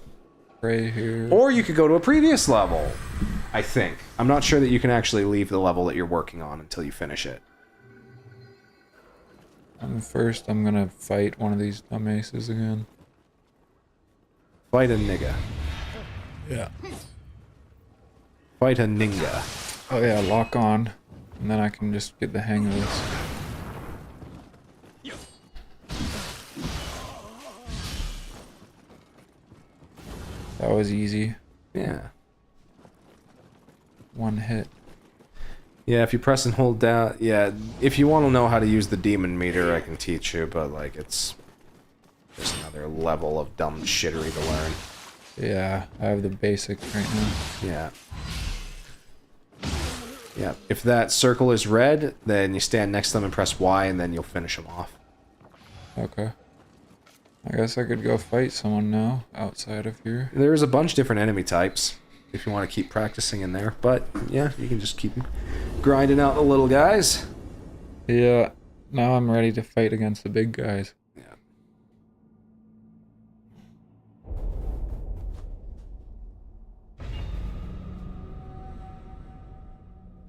Right here. Or you could go to a previous level, I think. I'm not sure that you can actually leave the level that you're working on until you finish it. First, I'm gonna fight one of these dumbasses again. Fight a nigga. Yeah. Fight a ninja. Oh yeah, lock on. And then I can just get the hang of this. That was easy. Yeah. One hit. Yeah, if you press and hold down... Yeah, if you want to know how to use the demon meter, I can teach you, but, like, it's... There's another level of dumb shittery to learn. Yeah, I have the basics right now. Yeah. Yeah, if that circle is red, then you stand next to them and press Y, and then you'll finish them off. Okay. I guess I could go fight someone now, outside of here. There's a bunch of different enemy types, if you want to keep practicing in there. But, yeah, you can just keep grinding out the little guys. Yeah, now I'm ready to fight against the big guys. Yeah.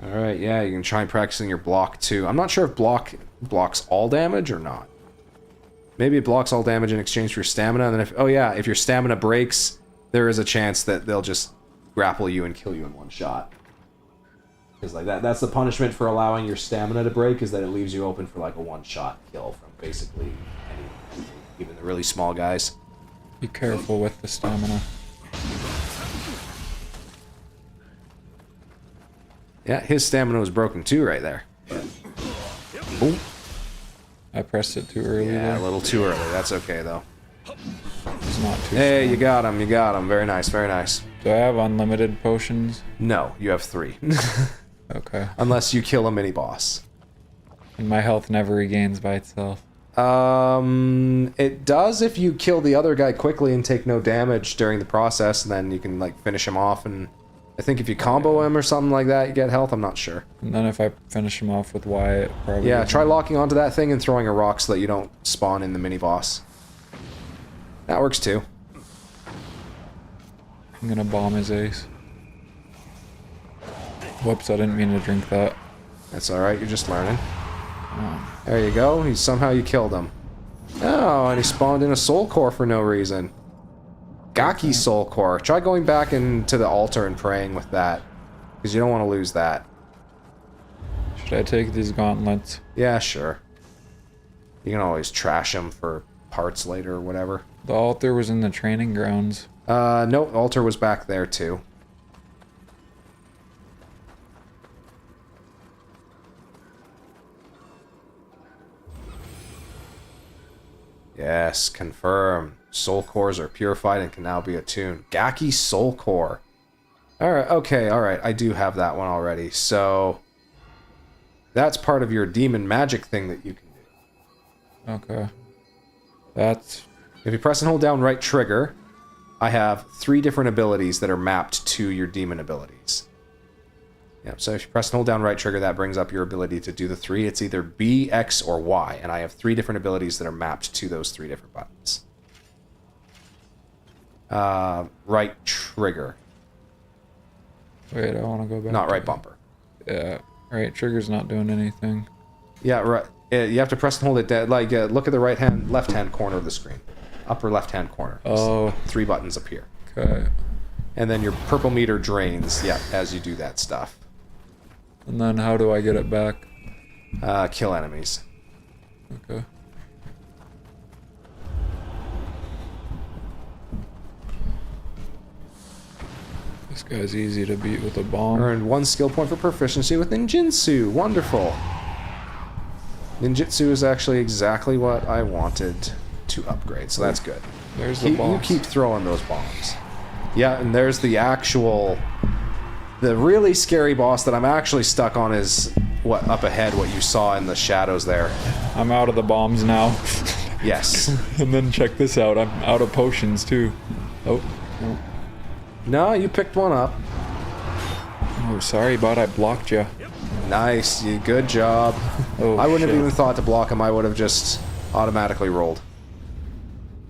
Alright, yeah, you can try practicing your block, too. I'm not sure if block blocks all damage or not. Maybe it blocks all damage in exchange for your stamina, and then if... Oh, yeah, if your stamina breaks, there is a chance that they'll just grapple you and kill you in one shot. Because, like, that's the punishment for allowing your stamina to break, is that it leaves you open for, like, a one-shot kill from basically anyone, even the really small guys. Be careful with the stamina. Yeah, his stamina was broken too right there. Boom. I pressed it too early. Yeah, there. a little too early. That's okay, though. It's not too Hey, strong. you got him, you got him. Very nice, very nice. Do I have unlimited potions? No, you have 3. Okay. Unless you kill a mini-boss. And my health never regains by itself. It does if you kill the other guy quickly and take no damage during the process, and then you can, like, finish him off, and I think if you combo him or something like that, you get health. I'm not sure. And then if I finish him off with Y, it probably... Yeah, try locking onto that thing and throwing a rock so that you don't spawn in the mini-boss. That works too. I'm gonna bomb his ace. Whoops, I didn't mean to drink that. That's alright, you're just learning. There you go, somehow you killed him. Oh, and he spawned in a soul core for no reason. Gaki soul core. Try going back into the altar and praying with that. Because you don't want to lose that. Should I take these gauntlets? Yeah, sure. You can always trash them for parts later or whatever. The altar was in the training grounds. No, altar was back there too. Yes, confirm. Soul cores are purified and can now be attuned. Gaki soul core. Alright, okay, alright. I do have that one already. So, that's part of your demon magic thing that you can do. Okay. That's... If you press and hold down right trigger, I have 3 different abilities that are mapped to your demon abilities. Yeah, so if you press and hold down right trigger, that brings up your ability to do the 3. It's either B, X, or Y, and I have 3 different abilities that are mapped to those 3 different buttons. Right trigger. Wait, I want to go back. Not right bumper. Yeah, right trigger's not doing anything. Yeah, right. You have to press and hold it down. Like, look at the left hand corner of the screen. Upper left hand corner. Oh. 3 buttons appear. Okay. And then your purple meter drains, yeah, as you do that stuff. And then how do I get it back? Kill enemies. Okay. This guy's easy to beat with a bomb. Earned 1 skill point for proficiency with ninjutsu. Wonderful. Ninjutsu is actually exactly what I wanted to upgrade, so that's good. There's the boss. You keep throwing those bombs. Yeah, and there's the actual... The really scary boss that I'm actually stuck on is what up ahead, what you saw in the shadows there. I'm out of the bombs now. Yes. And then check this out. I'm out of potions too. Oh. Oh, No, you picked one up. oh sorry, bud. I blocked you. Nice. Good job. Oh, I wouldn't shit. have even thought to block him. I would have just automatically rolled.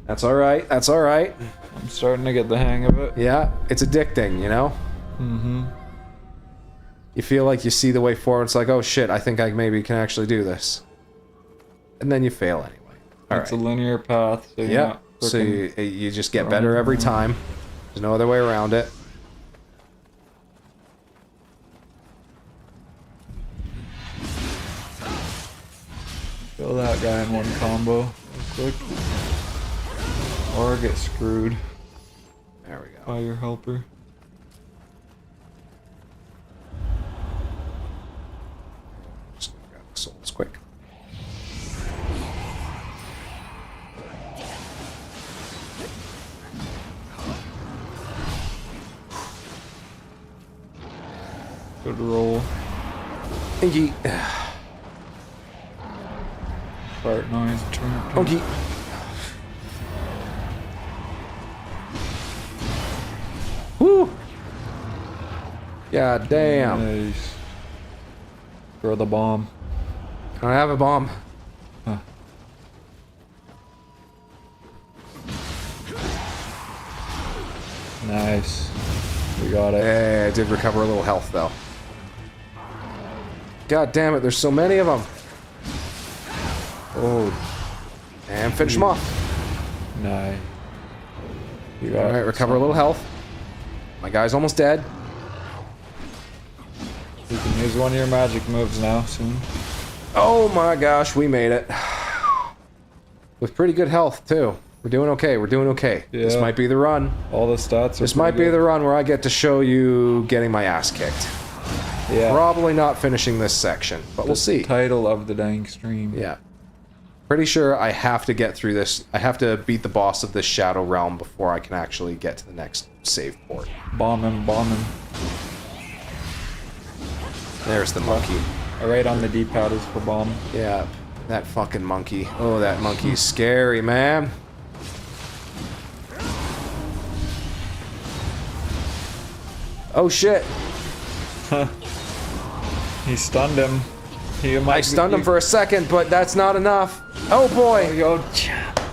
That's alright. That's alright. I'm starting to get the hang of it. Yeah, it's addicting, you know? Mm-hmm. You feel like you see the way forward. It's like, oh shit, I think I maybe can actually do this. And then you fail anyway. It's a linear path. So Yeah, so you just get better every time. There's no other way around it. Kill that guy in one combo real quick. Or get screwed There we go. by your helper. Good roll. Inky. Fart noise. Turn. Inky. Woo! God damn. Nice. Throw the bomb. I have a bomb. Huh. Nice. We got it. Hey, I did recover a little health though. God damn it, there's so many of them. Oh. And finish them off. Nice. You got Alright, recover a little health. My guy's almost dead. You can use one of your magic moves now, soon. Oh my gosh, we made it. With pretty good health, too. We're doing okay, we're doing okay. Yeah. This might be the run. All the stats are This might be good. the run where I get to show you getting my ass kicked. Yeah. Probably not finishing this section, but we'll see. Title of the dang stream. Yeah. Pretty sure I have to get through this. I have to beat the boss of this Shadow Realm before I can actually get to the next save port. Bomb him, bomb him. There's the monkey. Right on the D-pad is for bomb. Yeah, that fucking monkey. Oh, that monkey's scary, man. Oh shit. He stunned him. I stunned him for a second, but that's not enough. Oh boy. Yo,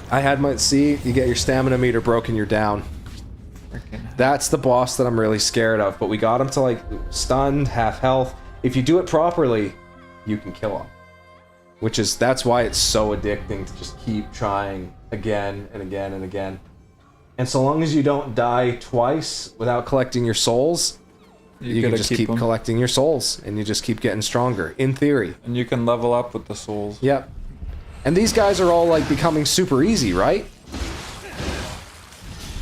I had my... See, you get your stamina meter broken, you're down. That's the boss that I'm really scared of, but we got him to like stunned, half health. If you do it properly, you can kill him. That's why it's so addicting to just keep trying again and again and again. And so long as you don't die twice without collecting your souls, you can just keep collecting your souls, and you just keep getting stronger, in theory. And you can level up with the souls. Yep. And these guys are all like becoming super easy, right?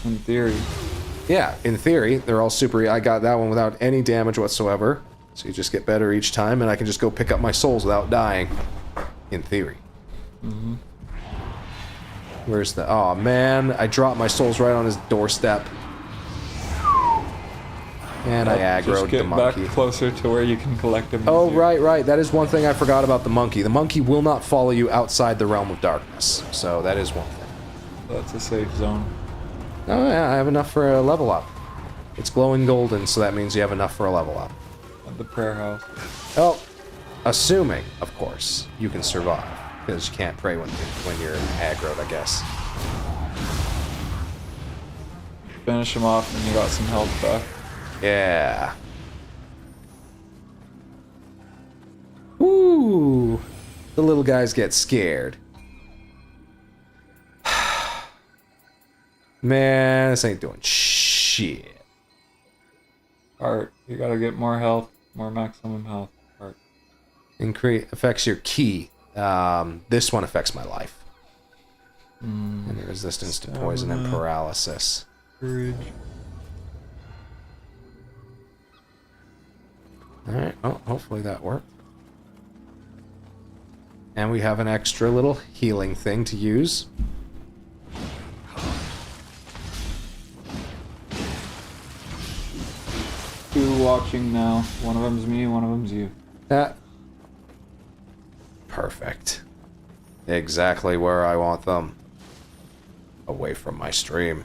In theory. Yeah, in theory, they're all super... I got that one without any damage whatsoever. So you just get better each time, and I can just go pick up my souls without dying. In theory. Mm-hmm. Where's the... Oh, man. I dropped my souls right on his doorstep. And I aggroed the monkey. Just get back closer to where you can collect them. Oh, right. That is one thing I forgot about the monkey. The monkey will not follow you outside the realm of darkness. So that is one thing. That's a safe zone. Oh, yeah, I have enough for a level up. It's glowing golden, so that means you have enough for a level up. At the prayer house. Oh, assuming, of course, you can survive. Because you can't pray when you're aggroed, I guess. Finish him off and you got some health back. Yeah. Woo! The little guys get scared. Man, this ain't doing shit. Art, you gotta get more health, more maximum health. Art. Affects your ki. This one affects my life. And the resistance to poison and paralysis. Courage. Alright, well, hopefully that worked. And we have an extra little healing thing to use. Two watching now. One of them's me, one of them's you. Perfect. Exactly where I want them. Away from my stream.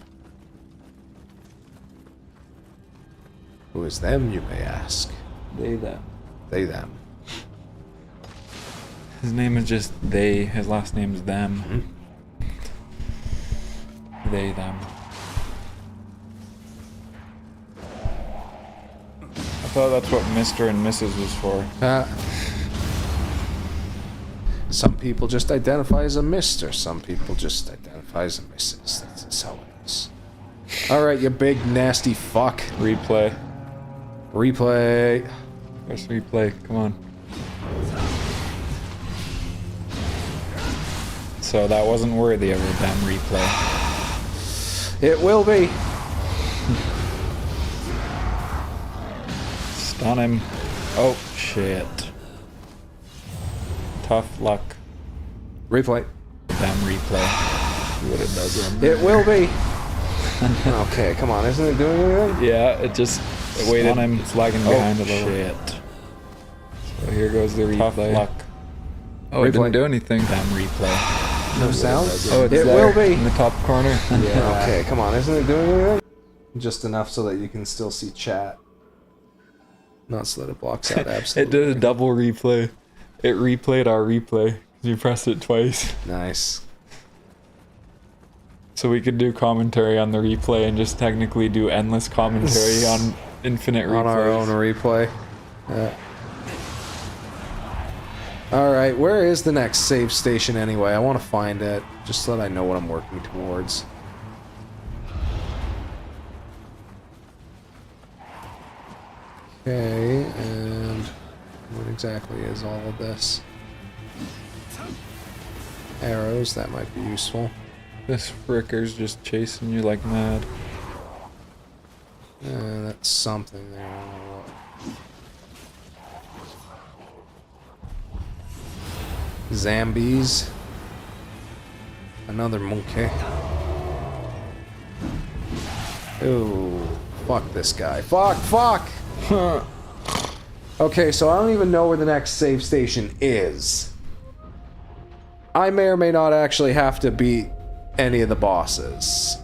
Who is them, you may ask? They, them. They, them. His name is just they, his last name's them. They, them. I thought that's what Mr. and Mrs. was for. Some people just identify as a Mr. Some people just identify as a Mrs. That's how it is. Alright, you big nasty fuck. Replay. Replay. Where's replay? Come on. So that wasn't worthy of a damn replay. It will be. Stun him. Oh, shit. Tough luck. Replay. Damn replay. See what it does on It will be. Okay, come on. Isn't it doing anything? Yeah, it just waited on him. It's lagging behind a little. Shit. So here goes the replay. Tough luck. Oh, it didn't do anything. Damn replay. No sound? Oh, it's it there will be. in the top corner. Yeah. Okay, come on. Isn't it doing anything? Just enough so that you can still see chat. Not so that it blocks out absolutely. It did a double replay. It replayed our replay. You pressed it twice. Nice. So we could do commentary on the replay and just technically do endless commentary on infinite replays. On our own replay. Yeah. Alright, where is the next save station anyway? I want to find it, just so that I know what I'm working towards. Okay, and what exactly is all of this? Arrows, that might be useful. This fricker's just chasing you like mad. That's something there. I don't know what. Zambies. Another monkey. Ooh, fuck this guy. Fuck! Okay, so I don't even know where the next save station is. I may or may not actually have to beat any of the bosses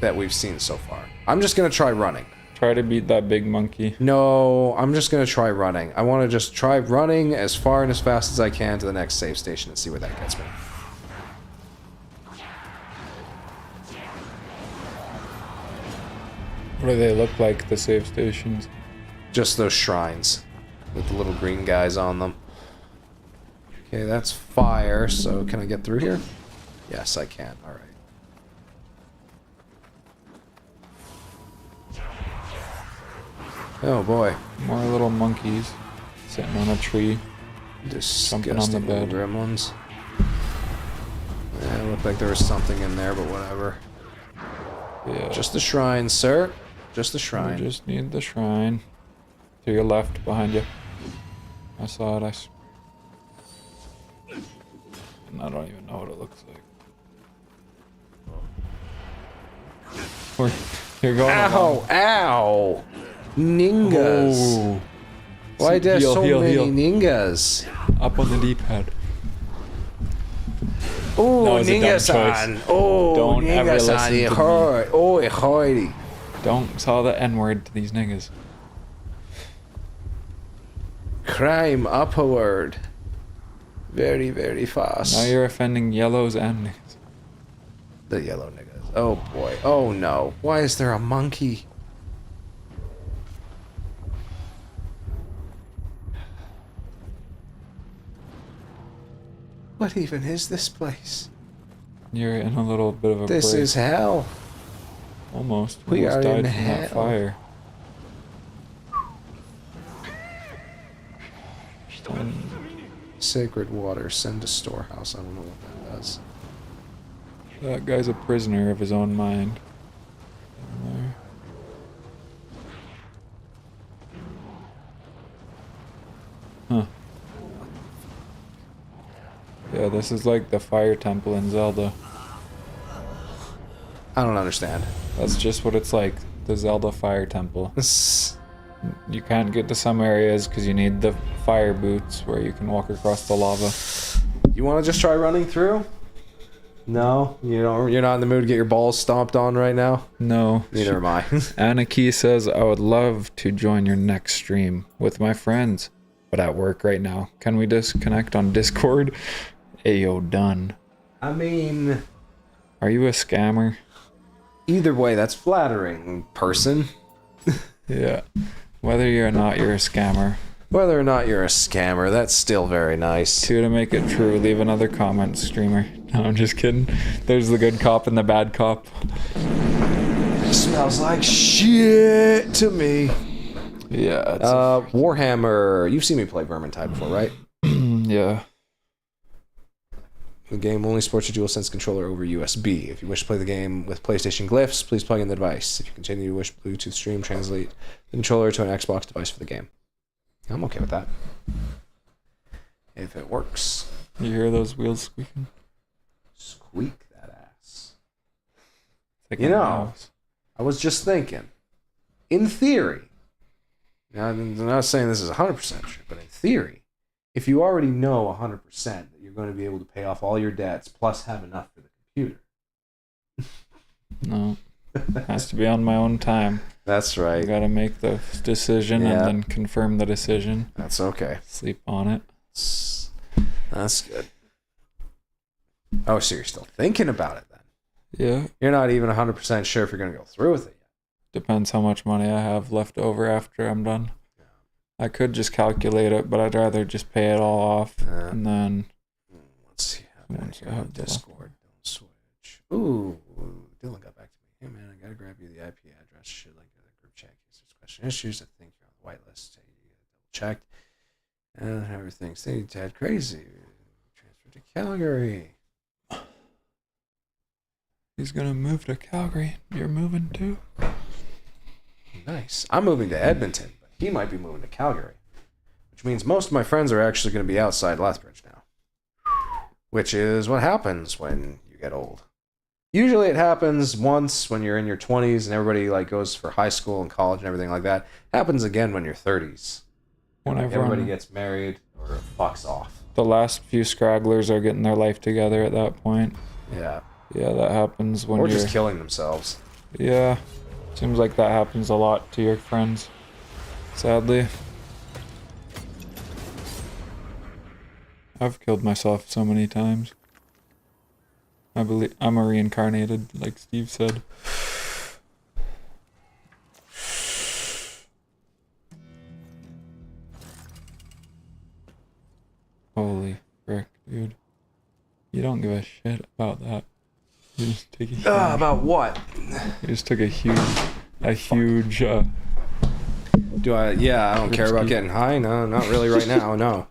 that we've seen so far. I'm just gonna try running. Try to beat that big monkey. No, I'm just gonna try running. I want to just try running as far and as fast as I can to the next save station and see where that gets me. What do they look like, the save stations? Just those shrines with the little green guys on them. Okay, that's fire, so can I get through here? Yes, I can. Alright. Oh boy. More little monkeys sitting on a tree. Disgusting on the bed. gremlins. Yeah, it looked like there was something in there, but whatever. Yeah. Just the shrine, sir. Just the shrine. You just need the shrine. To your left, behind you. I saw it. And I don't even know what it looks like. You're going Ow! along. Ow! Ningas. Oh. Why there Heal, so heal, many heal. ningas? Up on the D-pad. Oh, That was a dumb Ninga-san. choice. Oh, Don't ever Ninga-san. listen It to hurt. Oh, it hurty. Don't saw the N-word to these niggas. Crime upward. Very, very fast. Now you're offending yellows and niggas. The yellow niggas. Oh boy. Oh no. Why is there a monkey? What even is this place? You're in a little bit of a This break. is hell. Almost. We Almost are died in from that hell. fire. Sacred water. Send to storehouse. I don't know what that does. That guy's a prisoner of his own mind. Down there. Huh. Yeah, this is like the fire temple in Zelda. I don't understand. That's just what it's like. The Zelda fire temple. You can't get to some areas because you need the fire boots where you can walk across the lava. You want to just try running through? No, you don't. You're not in the mood to get your balls stomped on right now. No. Neither am I. Anaki says, I would love to join your next stream with my friends, but at work right now. Can we disconnect on Discord? Ayo, done. I mean, Are you a scammer? either way, that's flattering, person. Yeah. Whether you're not, you're a scammer. Whether or not you're a scammer, that's still very nice. Two, to make it true, leave another comment, streamer. No, I'm just kidding. There's the good cop and the bad cop. It smells like shit to me. Yeah. It's Warhammer. You've seen me play Vermintide before, right? yeah. The game only supports a DualSense controller over USB. If you wish to play the game with PlayStation glyphs, please plug in the device. If you continue to wish Bluetooth stream, translate the controller to an Xbox device for the game. I'm okay with that. If it works. You hear those wheels squeaking? Squeak that ass. It's like You a know, mouse. I was just thinking. In theory, Now, I'm not saying this is 100% true, but in theory, if you already know 100% that you're going to be able to pay off all your debts plus have enough for the computer. No. Has to be on my own time. That's right. I gotta make the decision and then confirm the decision. That's okay. Sleep on it. That's good. Oh, so you're still thinking about it then? Yeah. You're not even 100% sure if you're going to go through with it yet. Depends how much money I have left over after I'm done. Yeah. I could just calculate it, but I'd rather just pay it all off. And then... Let's see. Once I have Discord. Don't switch. Ooh. Dylan got back to me. Hey, man, I got to grab you the IP address. Should like the group chat case there's question issues. I think you're on the whitelist. You get double checked. And everything's tad crazy. Transfer to Calgary. He's gonna move to Calgary. You're moving too? Nice. I'm moving to Edmonton, but he might be moving to Calgary. Which means most of my friends are actually going to be outside Lethbridge now. Which is what happens when you get old. Usually it happens once when you're in your 20s and everybody like goes for high school and college and everything like that. It happens again when you're 30s. When everybody gets married or fucks off. The last few scragglers are getting their life together at that point. Yeah. Yeah, that happens when or you're... just killing themselves. Yeah. Seems like that happens a lot to your friends. Sadly. I've killed myself so many times. I believe I'm a reincarnated, like Steve said. Holy frick, dude. You don't give a shit about that. You just take a huge... about what? You just took a huge... Do I... Yeah, I don't care about getting high. No, not really right now, no.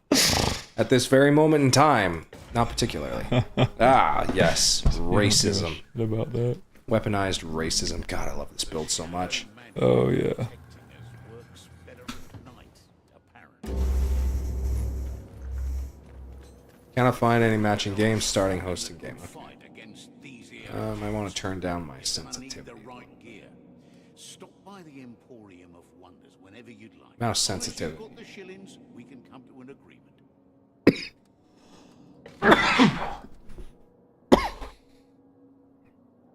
At this very moment in time, not particularly. Yes. Racism. Shit about that. Weaponized racism. God, I love this build so much. Oh, yeah. Cannot find any matching games starting hosting game. Okay. I want to turn down my sensitivity. Stop by the Emporium of Wonders whenever you'd like. Mouse sensitivity. Got the shillings, we can come to an agreement.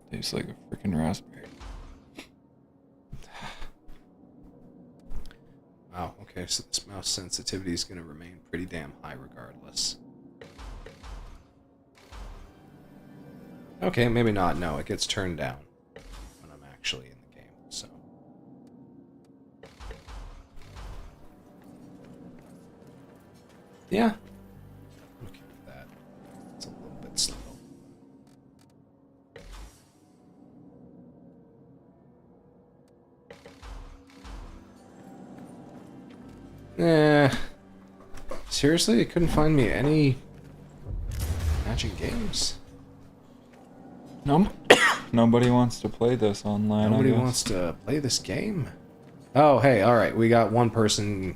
Tastes like a freaking raspberry. Wow, okay, so this mouse sensitivity is going to remain pretty damn high regardless. Okay, maybe not. No, it gets turned down when I'm actually in the game, so. Yeah. I'm okay with that. It's a little bit slow. Seriously? It couldn't find me any matching games? No, nobody wants to play this online. Nobody wants to play this game? Oh, hey, alright, we got one person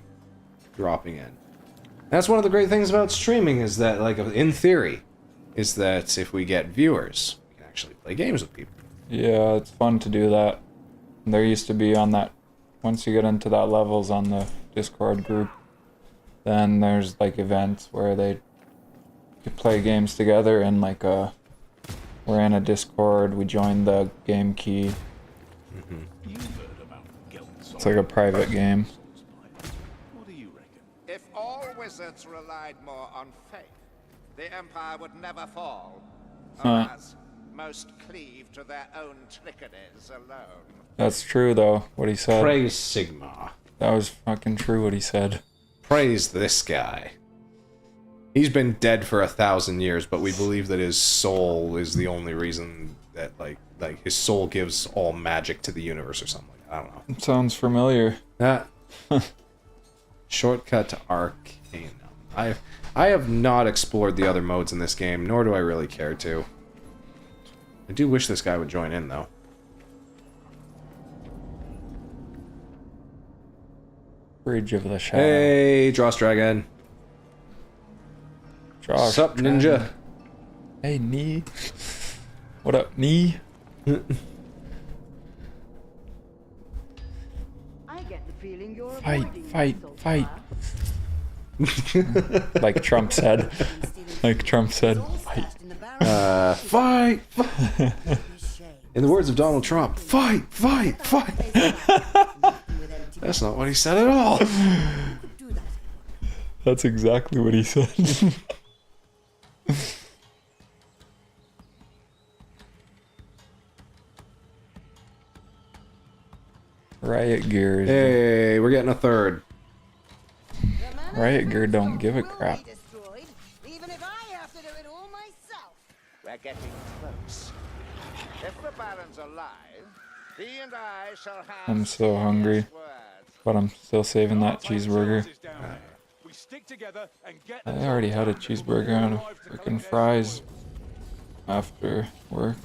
dropping in. That's one of the great things about streaming is that, like, in theory, is that if we get viewers, we can actually play games with people. Yeah, it's fun to do that. There used to be on that, once you get into that levels on the Discord group, then there's, like, events where they play games together and, like, we're in a Discord, we join the game key. It's like a private game. What do you reckon? If all wizards relied more on faith, the Empire would never fall. Alas, most cleave to their own trickeries alone. That's true, though, what he said. Praise Sigma. That was fucking true what he said. Praise this guy. He's been dead for 1,000 years, but we believe that his soul is the only reason that, like his soul gives all magic to the universe or something like that. I don't know. It sounds familiar. That shortcut to Arcanum. I have not explored the other modes in this game, nor do I really care to. I do wish this guy would join in, though. Bridge of the Shadow. Hey, Dross Dragon. Josh. Sup, ninja? Hey, knee. What up, knee? I get the feeling Fight. Like Trump said. Fight. Fight. In the words of Donald Trump, fight. That's not what he said at all. That's exactly what he said. Riot gear. Hey, we're getting a third. Riot gear don't give a crap. Even if I have to do it all myself. We're getting close. If the Baron's alive, he and I shall have. I'm so hungry, but I'm still saving that cheeseburger. I already had a cheeseburger and freaking fries after work.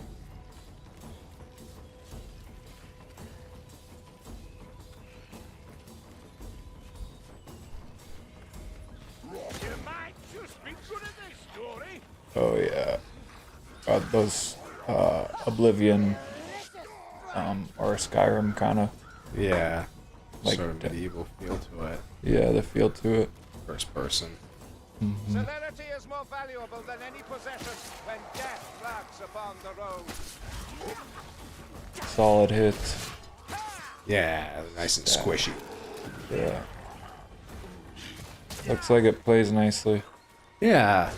Oh yeah, those Oblivion or Skyrim kind of. Yeah, like sort of medieval feel to it. Yeah, the feel to it. First person. Mm-hmm. Celerity is more valuable than any possession when death lurks upon the road. Solid hits. Yeah, nice and squishy. Yeah. Looks like it plays nicely. Yeah.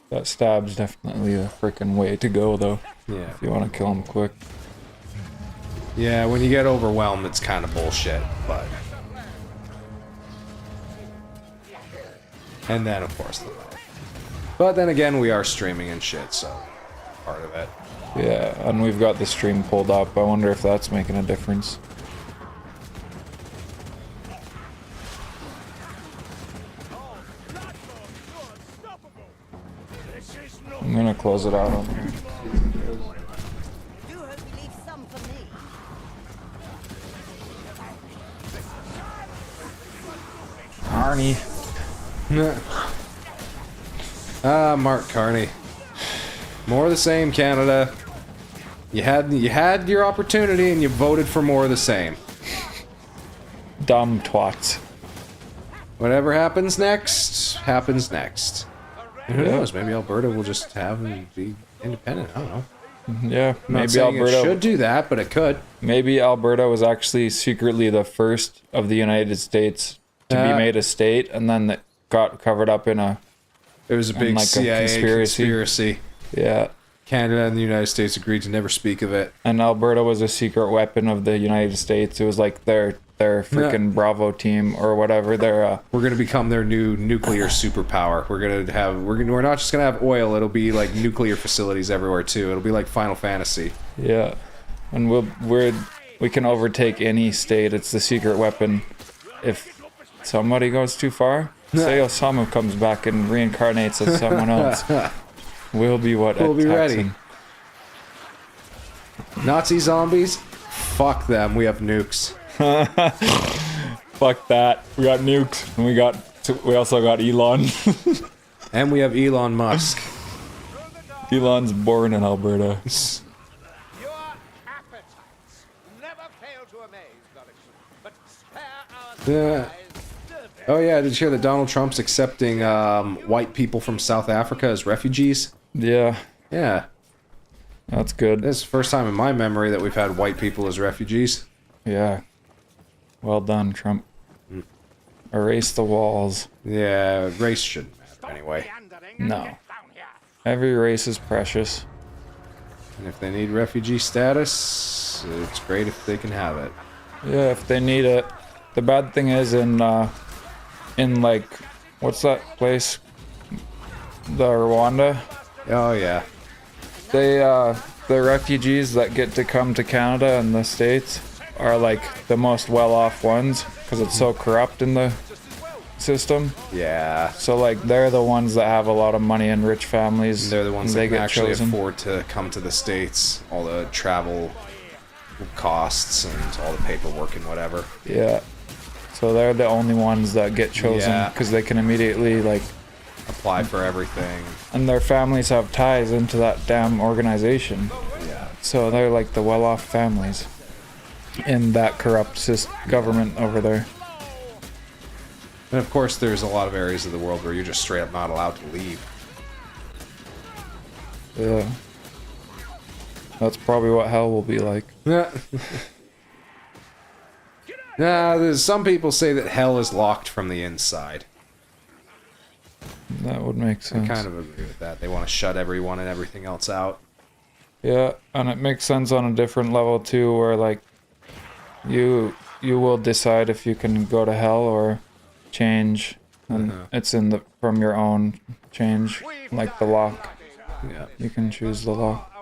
That stab's definitely a freaking way to go, though. Yeah. If you want to kill him quick. Yeah, when you get overwhelmed, it's kind of bullshit, but... And then, of course, the light. But then again, we are streaming and shit, so... Part of it. Yeah, and we've got the stream pulled up. I wonder if that's making a difference. I'm gonna close it out on here. Carney. Mark Carney. More of the same, Canada. You had your opportunity and you voted for more of the same. Dumb twats. Whatever happens next, happens next. Who knows? Maybe Alberta will just have and be independent. I don't know. Yeah, I'm not saying it should do that, but it could. Maybe Alberta was actually secretly the first of the United States to be made a state, and then it got covered up in a... It was a big like CIA conspiracy. Yeah. Canada and the United States agreed to never speak of it. And Alberta was a secret weapon of the United States. It was like their freaking Bravo team or whatever. We're gonna become their new nuclear superpower. We're not just gonna have oil. It'll be like nuclear facilities everywhere too. It'll be like Final Fantasy. Yeah, and we can overtake any state. It's the secret weapon. If somebody goes too far, say Osama comes back and reincarnates as someone else. We'll be ready. Him. Nazi zombies? Fuck them. We have nukes. Fuck that. We got nukes. And we also got Elon. And we have Elon Musk. Elon's born in Alberta. Your appetites never fail to amaze, Galaxy, but spare our Yeah. Oh yeah, did you hear that Donald Trump's accepting white people from South Africa as refugees? Yeah. Yeah. That's good. This is the first time in my memory that we've had white people as refugees. Yeah. Well done, Trump. Erase the walls. Yeah, race shouldn't matter anyway. No. Every race is precious. And if they need refugee status, it's great if they can have it. Yeah, if they need it. The bad thing is in like, what's that place? The Rwanda? Oh yeah. They, the refugees that get to come to Canada and the States are like the most well-off ones because it's so corrupt in the system. Yeah. So like they're the ones that have a lot of money and rich families. They're the ones that can actually afford to come to the States. All the travel costs and all the paperwork and whatever. Yeah. So they're the only ones that get chosen because they can immediately like apply for everything. And their families have ties into that damn organization. Yeah. So they're like the well-off families in that corrupt government over there. And of course, there's a lot of areas of the world where you're just straight up not allowed to leave. Yeah. That's probably what hell will be like. Yeah. There's some people say that hell is locked from the inside. That would make sense. I kind of agree with that. They want to shut everyone and everything else out. Yeah, and it makes sense on a different level too, where like you will decide if you can go to hell or change, and it's from your own change, like the lock. Yeah. You can choose the lock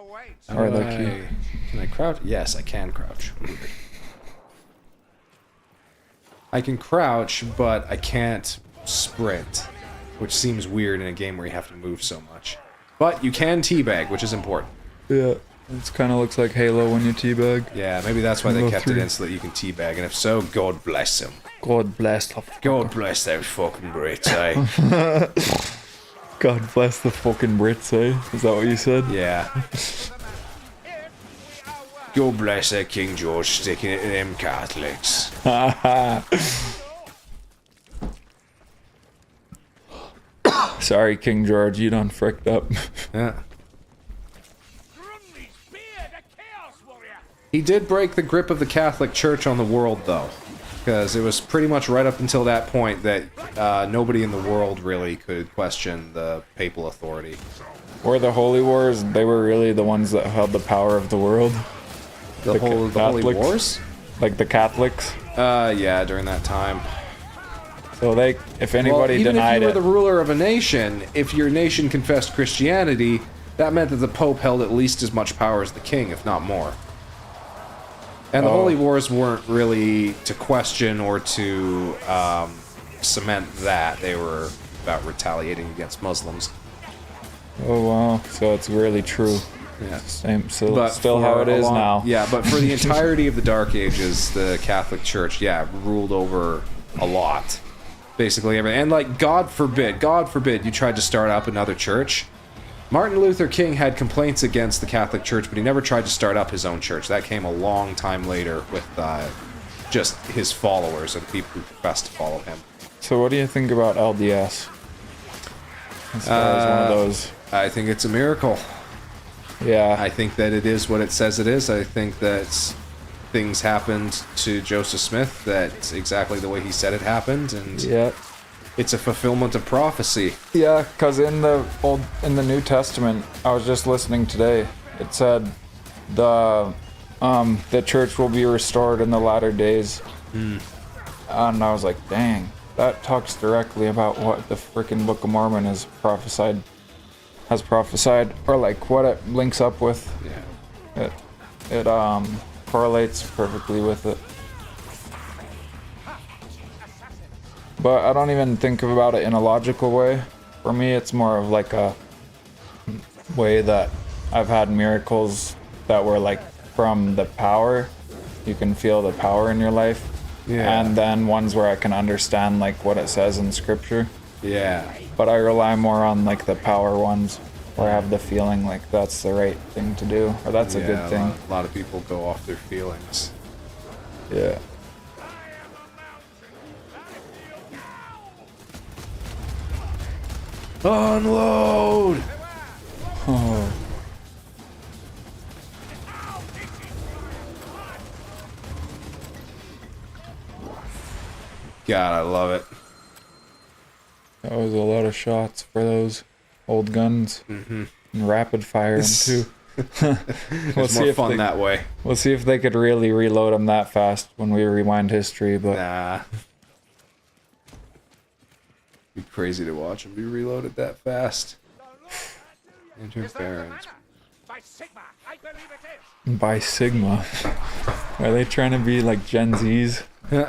or the key. Can I crouch? Yes, I can crouch. I can crouch, but I can't sprint, which seems weird in a game where you have to move so much. But you can teabag, which is important. Yeah, it kind of looks like Halo when you teabag. Yeah, maybe that's why they Halo kept 3. it in so that you can teabag, and if so, God bless them. God bless the God bless those fucking Brits, eh? God bless the fucking Brits, eh? Is that what you said? Yeah. God bless that King George sticking it to them Catholics. Sorry, King George, you done fricked up. Yeah. He did break the grip of the Catholic Church on the world, though. Because it was pretty much right up until that point that nobody in the world really could question the papal authority. Or the Holy Wars, they were really the ones that held the power of the world. The Holy Catholics. Wars? Like the Catholics. Yeah, during that time. So they, if anybody even denied if you were it, the ruler of a nation, if your nation confessed Christianity, that meant that the Pope held at least as much power as the king, if not more. And the Holy Wars weren't really to question or to cement that. They were about retaliating against Muslims. oh wow, so it's really true. Yeah. Same, so But still for how it a is long- now. Yeah, but for the entirety of the Dark Ages, the Catholic Church, ruled over a lot. Basically everything. And like, God forbid you tried to start up another church. Martin Luther King had complaints against the Catholic Church, but he never tried to start up his own church. That came a long time later with just his followers and people who professed to follow him. So what do you think about LDS? As far as one of those. I think it's a miracle. Yeah. I think that it is what it says it is. I think that things happened to Joseph Smith that's exactly the way he said it happened, and yeah. it's a fulfillment of prophecy. Yeah, because in the New Testament, I was just listening today. It said the church will be restored in the latter days, and I was like, dang, that talks directly about what the freaking Book of Mormon has prophesied, or like what it links up with. Yeah. It correlates perfectly with it. But I don't even think about it in a logical way. For me, it's more of like a way that I've had miracles that were like from the power. You can feel the power in your life. Yeah. And then ones where I can understand like what it says in scripture. Yeah. But I rely more on like the power ones where I have the feeling like that's the right thing to do, or that's a good thing. A lot of people go off their feelings. Yeah. Unload! Oh. God, I love it. That was a lot of shots for those old guns. Mm-hmm. And rapid fire them too. It's more fun that way. We'll see if they could really reload them that fast when we rewind history, but Nah. Be crazy to watch them be reloaded that fast. Interference. By Sigma, I believe it is. by Sigma. Are they trying to be like Gen Zs? Well,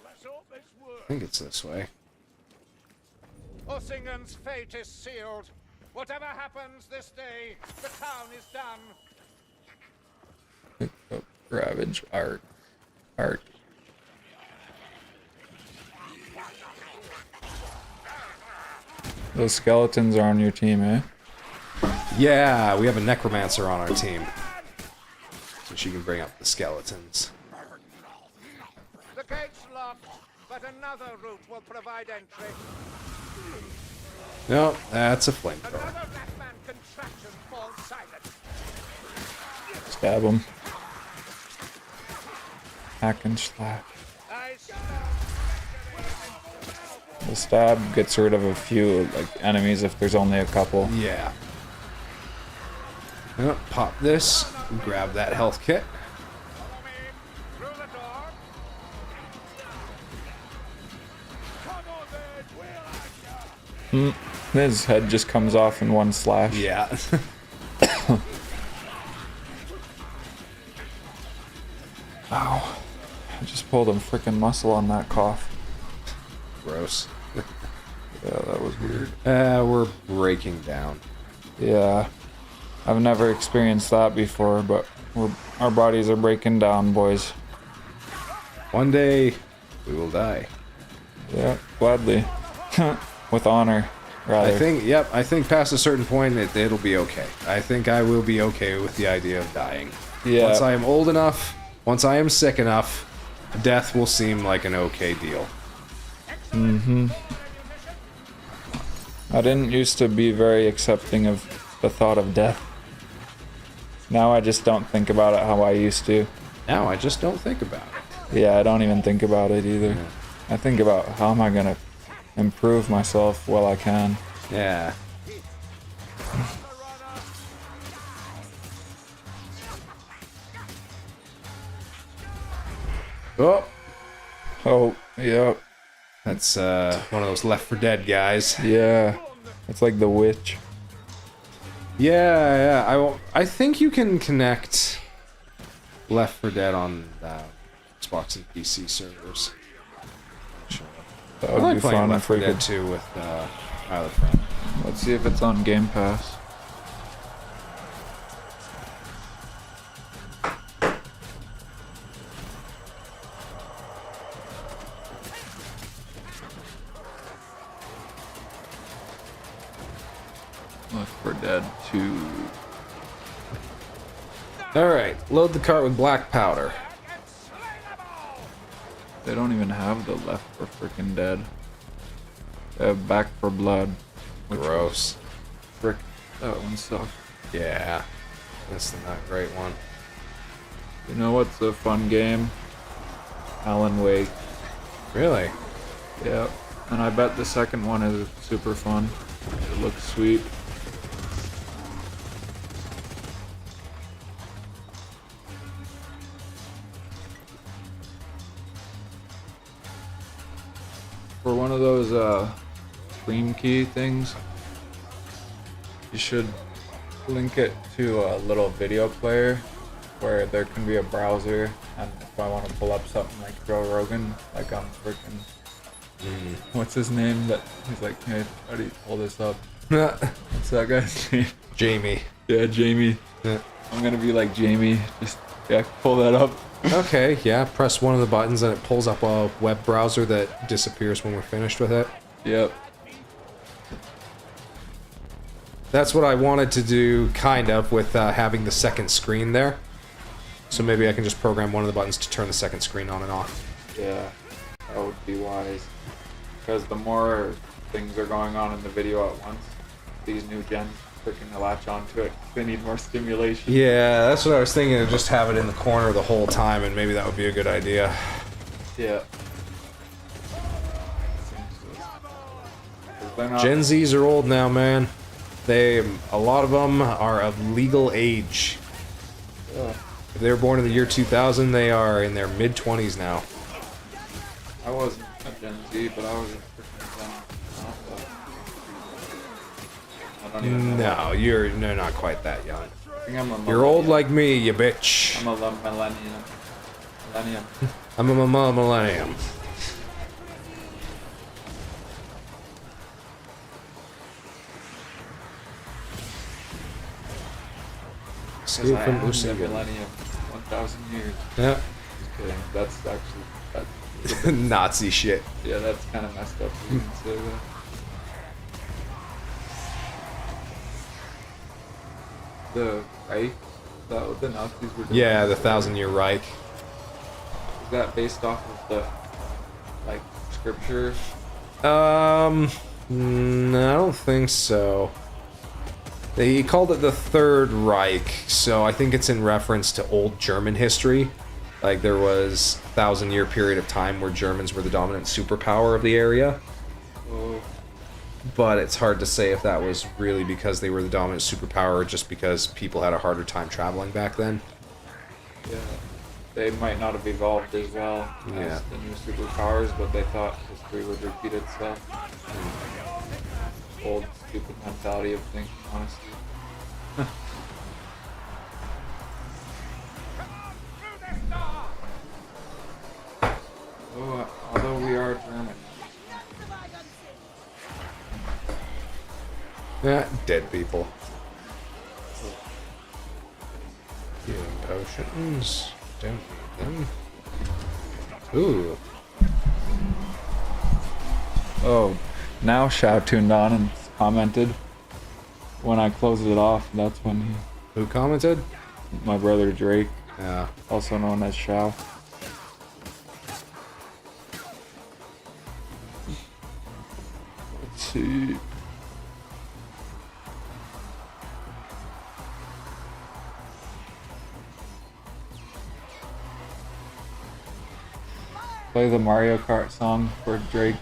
let's hope this works. I think it's this way. Ussingen's fate is sealed. Whatever happens this day, the town is done. Pick up Ravage Art. Those skeletons are on your team, eh? Yeah, we have a necromancer on our team. So she can bring up the skeletons. The gate's locked, but another route will provide entry. No, that's a flamethrower. Another Batman contraption falls silent. Stab him. Hack and slap. I The stab gets rid of a few like enemies if there's only a couple. Yeah. Yep, pop this, grab that health kit. follow me through the door. Come on, then, His head just comes off in one slash. Yeah. Ow. I just pulled a freaking muscle on that cough. Gross. Yeah, that was weird. We're breaking down. Yeah. I've never experienced that before, but our bodies are breaking down, boys. One day, we will die. Yeah, gladly. With honor, rather. I think past a certain point, it'll be okay. I think I will be okay with the idea of dying. Yeah. Once I am old enough, once I am sick enough, death will seem like an okay deal. I didn't used to be very accepting of the thought of death. Now I just don't think about it how I used to. Now I just don't think about it. Yeah, I don't even think about it either. I think about how am I gonna improve myself while I can. Yeah. Oh, Oh, yeah, that's one of those Left 4 Dead guys. yeah. It's like the witch. Yeah. I think you can connect Left 4 Dead on Xbox and PC servers. That I would like be playing fun Left if 4 we Dead could. 2 with my other friend. Let's see if it's on Game Pass. Left 4 Dead 2. Alright, load the cart with black powder. They don't even have the Left 4 freaking Dead. They have Back 4 Blood. Which Gross. Frick, that one sucked. Yeah. That's not a great one. You know what's a fun game? Alan Wake. Really? Yeah. And I bet the second one is super fun. It looks sweet. For one of those Stream Key things, you should link it to a little video player where there can be a browser, and if I want to pull up something like Joe Rogan, like I'm freaking what's his name, that he's like, hey, how do you pull this up? What's that guy's name? Jamie. Yeah, Jamie. Yeah. I'm gonna be like Jamie, just pull that up. Okay, yeah, press one of the buttons and it pulls up a web browser that disappears when we're finished with it. Yep. That's what I wanted to do, kind of, with having the second screen there. So maybe I can just program one of the buttons to turn the second screen on and off. Yeah, that would be wise. Because the more things are going on in the video at once, these new gens freaking latch onto it. They need more stimulation. Yeah, that's what I was thinking, to just have it in the corner the whole time, and maybe that would be a good idea. Yeah. Gen Zs are old now, man. A lot of them are of legal age. Yeah. If they were born in the year 2000, they are in their mid-20s now. I wasn't a Gen Z, but I was a freaking Gen Alpha. I don't even know. No, you're not quite that young. I think I'm a You're old millennial. like me, you bitch. I'm a millennium. Millennium. I'm a millennium. Because I am the Lucy. millennium. 1,000 years. Yeah. Just kidding. That's actually... That's, Nazi shit. yeah, that's kind of messed up. You can say that. The Reich? Is that what the Nazis were doing? Yeah, the 1,000-Year Reich. Is that based off of the, like, scripture? No, I don't think so. He called it the Third Reich, so I think it's in reference to old German history. Like, there was a 1,000-year period of time where Germans were the dominant superpower of the area. Oh. But it's hard to say if that was really because they were the dominant superpower or just because people had a harder time traveling back then. Yeah. They might not have evolved as well as the new superpowers, but they thought history would repeat itself. Old, stupid mentality of thinking, honestly. Oh, although we are German. Yeah, dead people. Healing potions. Don't need them. Ooh. Oh, now Shao tuned on and commented. When I closed it off, that's when Who commented? my brother Drake, Yeah. also known as Shao. Let's see. Play the Mario Kart song for Drake.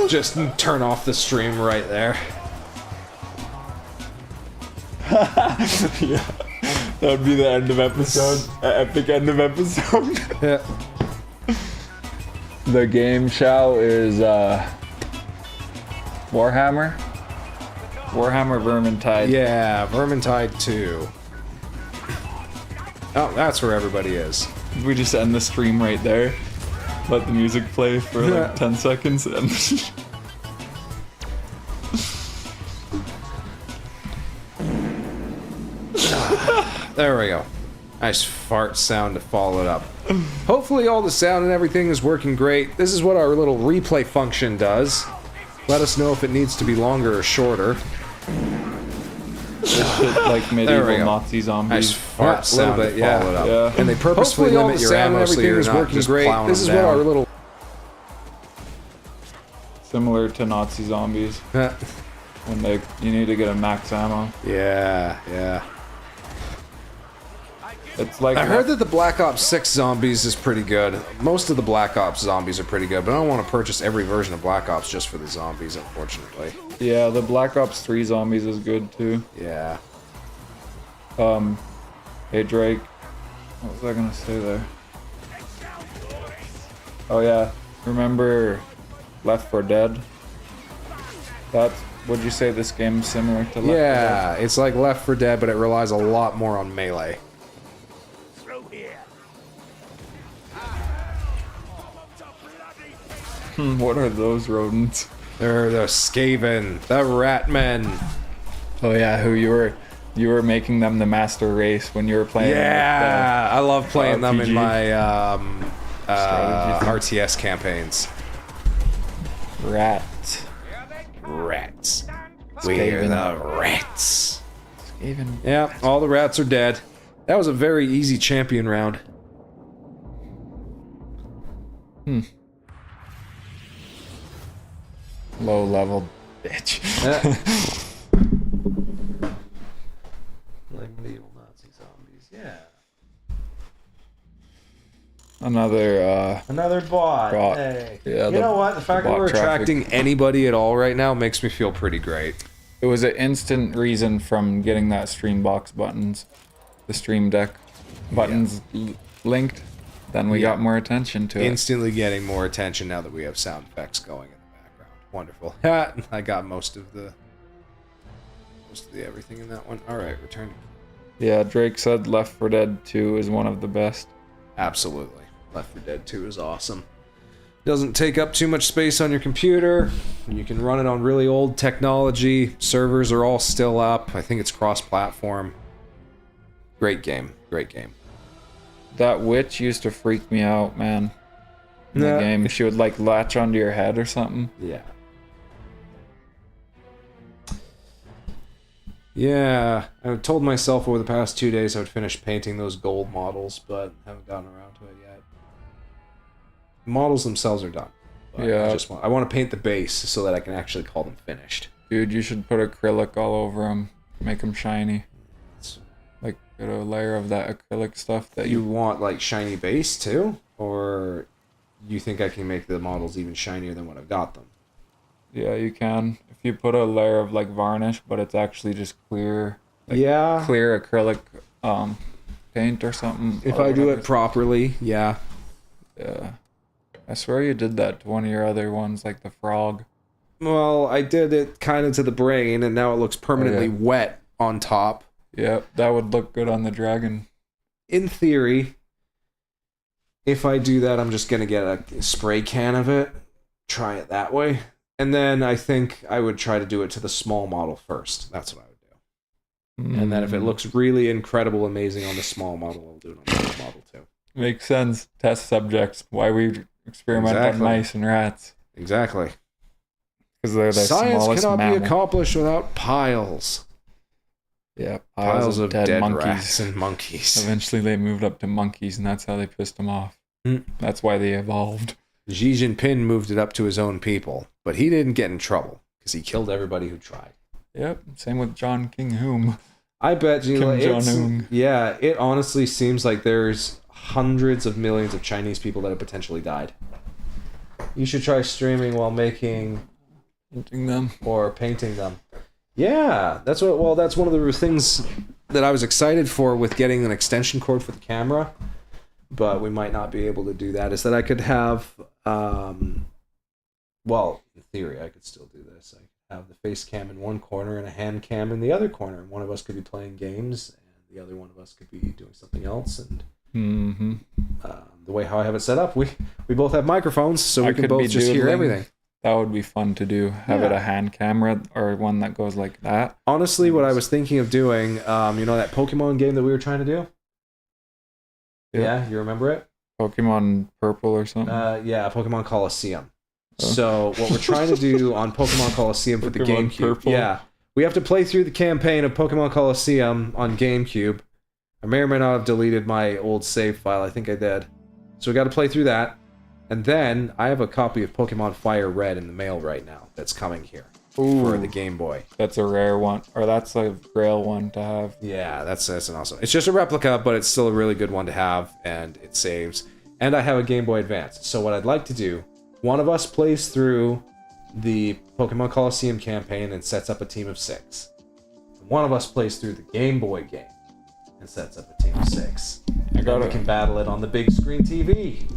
Just turn off the stream right there. Yeah, that would be the end of episode. Epic end of episode. Yeah. The game Shao is Warhammer. Warhammer Vermintide. Yeah, Vermintide 2. Oh, that's where everybody is. We just end the stream right there. Let the music play for like 10 seconds and There we go. Nice fart sound to follow it up. Hopefully all the sound and everything is working great. This is what our little replay function does. Let us know if it needs to be longer or shorter. like medieval Nazi zombies. Nice fart sound to follow it up. Yeah. And they purposefully Hopefully all limit the your sound and ammo so everything you're is not working just great. plowing This them is what down. our little similar to Nazi zombies. When you need to get a max ammo. Yeah, yeah. It's like I heard that the Black Ops 6 zombies is pretty good. Most of the Black Ops zombies are pretty good, but I don't want to purchase every version of Black Ops just for the zombies, unfortunately. Yeah, the Black Ops 3 zombies is good too. Yeah. Hey Drake, what was I gonna say there? Oh yeah, remember Left 4 Dead? Would you say this game's similar to Left 4 Dead? Yeah, it's like Left 4 Dead, but it relies a lot more on melee. What are those rodents? They're the Skaven, the Ratmen. Oh yeah, who you were making them the master race when you were playing. Yeah, I love playing them in RPG. my RTS campaigns. Rats. Rats. We're the rats. Skaven. Yeah, all the rats are dead. That was a very easy champion round. Low level bitch. Like medieval Nazi zombies, yeah. Another bot. bot. Hey. Yeah, You know what? The fact that bot we're traffic. attracting anybody at all right now makes me feel pretty great. It was an instant reason from getting that stream box buttons, the stream deck buttons linked. Then we got more attention to it. Instantly getting more attention now that we have sound effects going in the background. Wonderful. Ha! I got most of the everything in that one. All right, return. Yeah, Drake said Left 4 Dead 2 is one of the best. Absolutely. Left 4 Dead 2 is awesome. Doesn't take up too much space on your computer. You can run it on really old technology. Servers are all still up. I think it's cross-platform. Great game. Great game. That witch used to freak me out, man. In the game, she would like latch onto your head or something. Yeah. Yeah, I told myself over the past 2 days I would finish painting those gold models, but haven't gotten around to it yet. The models themselves are done. Yeah. I want to paint the base so that I can actually call them finished. Dude, you should put acrylic all over them. Make them shiny. Like, get a layer of that acrylic stuff that You want, like, shiny base, too? Or you think I can make the models even shinier than what I've got them? Yeah, you can. If you put a layer of, like, varnish, but it's actually just clear... Like, yeah. Clear acrylic paint or something. If I do it properly, yeah. Yeah. I swear you did that to one of your other ones, like the frog. Well, I did it kind of to the brain, and now it looks permanently wet on top. Yep, that would look good on the dragon. In theory, if I do that, I'm just going to get a spray can of it, try it that way, and then I think I would try to do it to the small model first. That's what I would do. And then if it looks really incredible, amazing on the small model, I'll do it on the big model too. Makes sense. Test subjects. Why we experiment on mice and rats. Exactly. Because they're the Science smallest cannot mammal. be accomplished without piles. Yeah, Piles of dead monkeys. rats and monkeys. Eventually they moved up to monkeys, and that's how they pissed them off. That's why they evolved. Xi Jinping moved it up to his own people, but he didn't get in trouble, because he killed everybody who tried. Yep, same with John King Hoom. I bet you, Kim Jong-un. Yeah, it honestly seems like there's hundreds of millions of Chinese people that have potentially died. You should try streaming while making... Painting them. Or painting them. Yeah, that's one of the things that I was excited for with getting an extension cord for the camera, but we might not be able to do that, is that I could have, well, in theory, I could still do this. I could have the face cam in one corner and a hand cam in the other corner, and one of us could be playing games, and the other one of us could be doing something else, and the way how I have it set up, we both have microphones, so we can both just hear everything. That would be fun to do. Have it a hand camera or one that goes like that. Honestly, what I was thinking of doing, you know that Pokemon game that we were trying to do? Yeah, you remember it? Pokemon Purple or something? Yeah, Pokemon Coliseum. So what we're trying to do on Pokemon Coliseum for the Pokemon GameCube, Purple. we have to play through the campaign of Pokemon Coliseum on GameCube. I may or may not have deleted my old save file. I think I did. So we got to play through that. And then I have a copy of Pokemon Fire Red in the mail right now that's coming here for the Game Boy. That's a rare one, or that's a grail one to have. Yeah, that's an awesome. It's just a replica, but it's still a really good one to have, and it saves. And I have a Game Boy Advance. So what I'd like to do, one of us plays through the Pokemon Coliseum campaign and sets up a team of 6. One of us plays through the Game Boy game and sets up a team of 6. We can battle it on the big screen TV.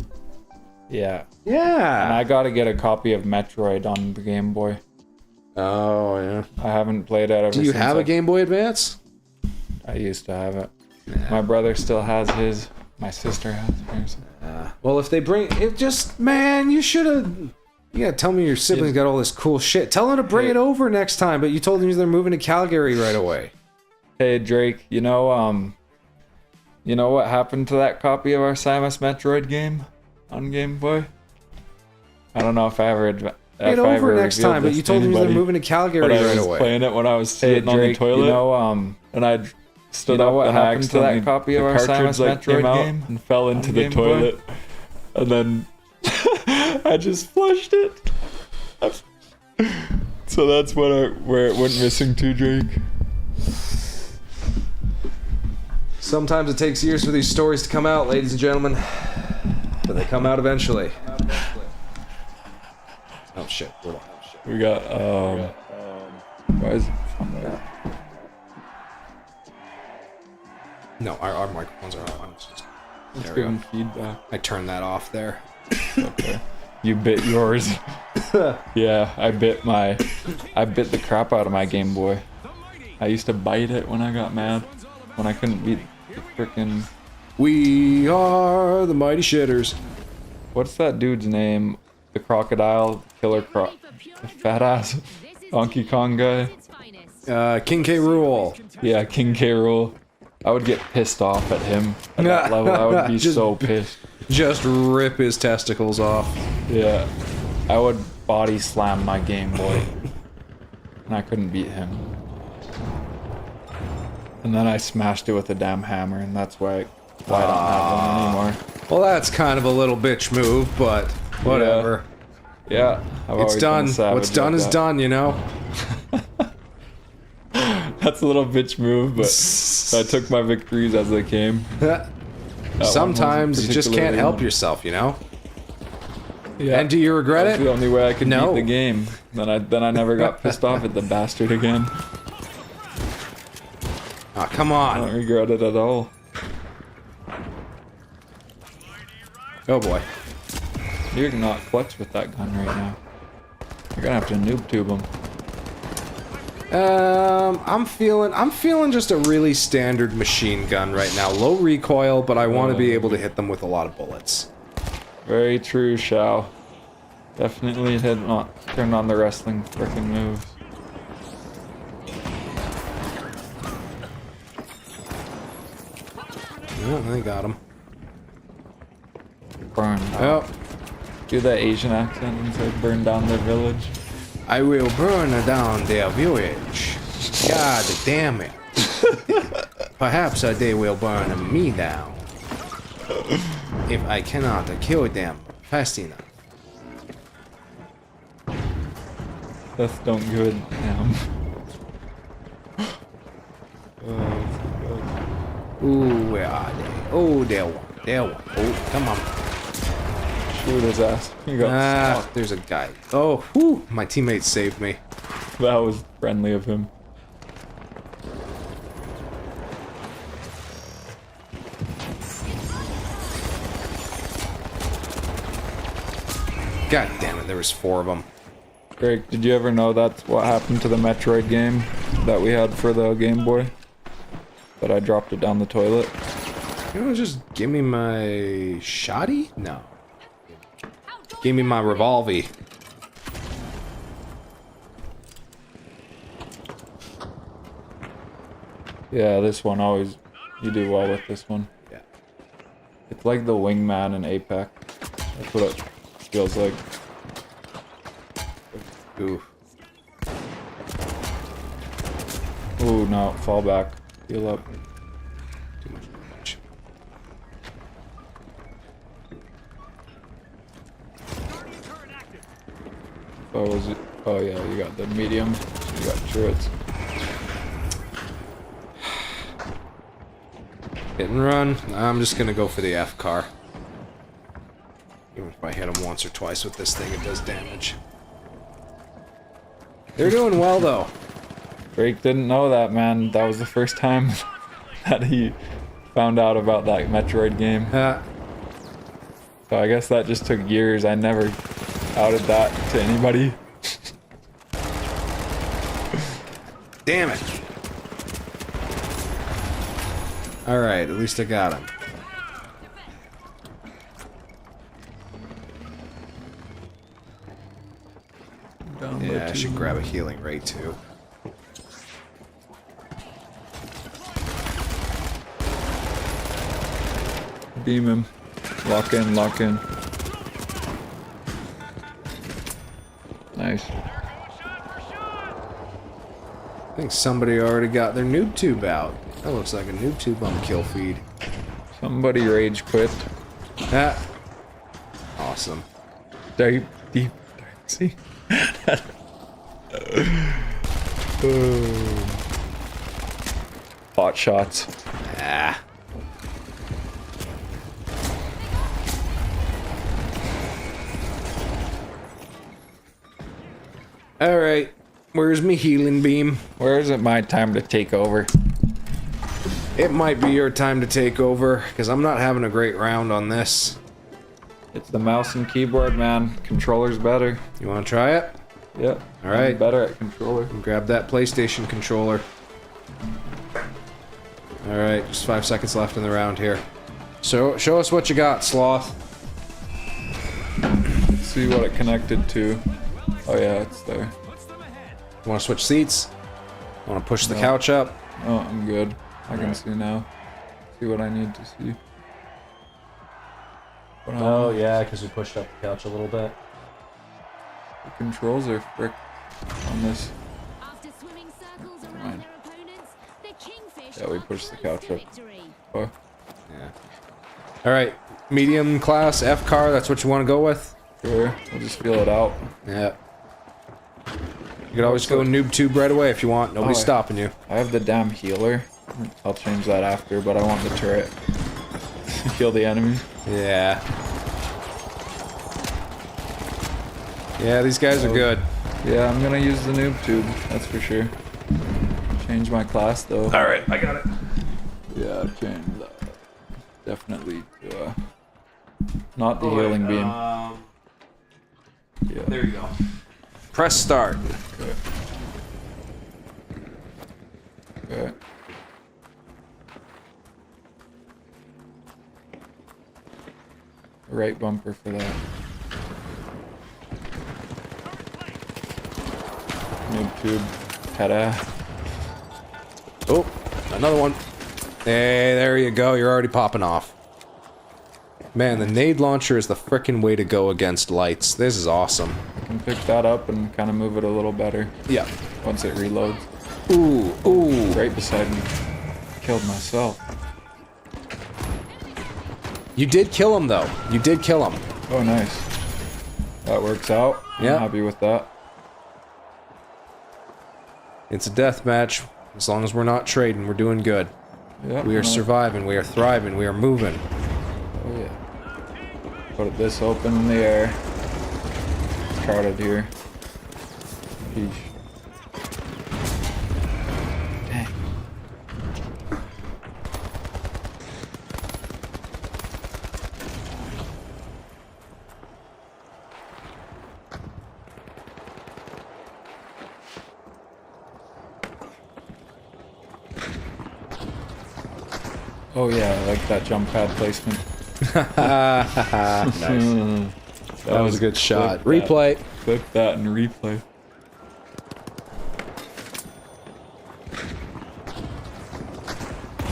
Yeah. Yeah. And I gotta get a copy of Metroid on the Game Boy. Oh, yeah. I haven't played it ever Do you have a Game Boy Advance? I used to have it. My brother still has his. My sister has hers. Well, if they bring it, just man, you should have. You gotta tell me your siblings got all this cool shit. Tell them to bring it over next time. But you told them they're moving to Calgary right away. Hey Drake, you know what happened to that copy of our Samus Metroid game on Game Boy? I don't know if I ever. Bring it over next time. But you told them they're moving to Calgary right away. I was playing it when I was sitting on the toilet. And I stood up and happened to that copy of our Samus Metroid game and fell into the toilet, and then I just flushed it. So that's where it went missing to, Drake. Sometimes it takes years for these stories to come out, ladies and gentlemen, but they come out eventually. Oh shit! We got why is it? No, our microphones are on. It's giving feedback. I turned that off there. Okay. You bit yours. Yeah, I bit the crap out of my Game Boy. I used to bite it when I got mad. When I couldn't beat the frickin'... We are the Mighty Shitters. What's that dude's name? The crocodile, the fat ass Donkey Kong guy? King K. Rool. Yeah, King K. Rool. I would get pissed off at him at that level. I would be so pissed. Just rip his testicles off. Yeah. I would body slam my Game Boy. And I couldn't beat him. And then I smashed it with a damn hammer, and that's why I don't have one anymore. Well, that's kind of a little bitch move, but whatever. Yeah. It's done. What's done is done, you know? That's a little bitch move, but I took my victories as they came. Sometimes you just can't help yourself, you know? Yeah. And do you regret That's it? the only way I could beat the game. Then I never got pissed off at the bastard again. Oh, come I on. don't regret it at all. Oh boy. You're not clutch with that gun right now. You're gonna have to noob tube him. I'm feeling just a really standard machine gun right now. Low recoil, but I want to be able to hit them with a lot of bullets. Very true, Shao. Definitely turn on the wrestling frickin' moves. Oh, they got him. Burn. Oh. Do that Asian accent and say burn down their village. I will burn down their village. God damn it. Perhaps they will burn me down. If I cannot kill them fast enough. That's don't good. Damn. Ooh, where are they? Oh, there one. There one. Oh, come on. Shoot his ass. You got stuck. There's a guy. Oh, whew. My teammate saved me. That was friendly of him. God damn it, there was 4 of them. Greg, did you ever know that's what happened to the Metroid game that we had for the Game Boy? That I dropped it down the toilet? You know, just give me my shotty? No. Give me my revolver. Yeah, this one always, you do well with this one. Yeah. It's like the wingman in Apex. That's what it feels like. Ooh. Ooh, no, fall back. Heal up. Too much damage. Oh, was it? Oh yeah, you got the medium. You got turrets. Hit and run. I'm just gonna go for the F car. Even if I hit him once or twice with this thing, it does damage. They're doing well, though. Drake didn't know that, man. That was the first time that he found out about that Metroid game. So I guess that just took years. I never outed that to anybody. Damn it. Alright, at least I got him. Yeah, I should grab a healing ray too. Beam him. Lock in, lock in. Nice. I think somebody already got their noob tube out. That looks like a noob tube on the kill feed. Somebody rage quit. Ah. Awesome. Deep. See? Hot shots. Ah. Alright. Where's me healing beam? Where is it my time to take over? It might be your time to take over, because I'm not having a great round on this. It's the mouse and keyboard, man. Controller's better. You want to try it? Yeah. Alright. I'm better at controller. Grab that PlayStation controller. Alright, just 5 seconds left in the round here. So, show us what you got, Sloth. Let's see what it connected to. Oh yeah, it's there. Want to switch seats? Want to push the couch up? Oh, I'm good. I can see now. See what I need to see. Oh yeah, because we pushed up the couch a little bit. The controls are frick on this. After swimming circles around their opponents, the kingfish Yeah, we pushed the couch up. Oh, Yeah. All right, medium class F car. That's what you want to go with. sure. We'll just feel it out. Yeah. You could always go noob tube right away if you want. Nobody's stopping you. I have the damn healer. I'll change that after, but I want the turret. Kill the enemy. Yeah. Yeah, these guys are good. Yeah, I'm gonna use the noob tube. That's for sure. Change my class though. All right, I got it. Yeah, change that. Definitely. Not the healing beam. Yeah. There you go. Press start. Okay. Okay. Right bumper for that. Noob tube. Ta-da. Oh, another one. Hey, there you go. You're already popping off. Man, the nade launcher is the frickin' way to go against lights. This is awesome. I can pick that up and kind of move it a little better Yeah. once it reloads. Ooh, ooh. Right beside me. Killed myself. You did kill him, though. You did kill him. Oh, nice. That works out. Yeah. I'm happy with that. It's a death match. As long as we're not trading, we're doing good. Yeah. We are surviving. We are thriving. We are moving. Oh, yeah. Put this open in the air. It's crowded here. Sheesh. Dang. Oh yeah, I like that jump pad placement. Nice. That was a good shot. Replay. Clip that and replay.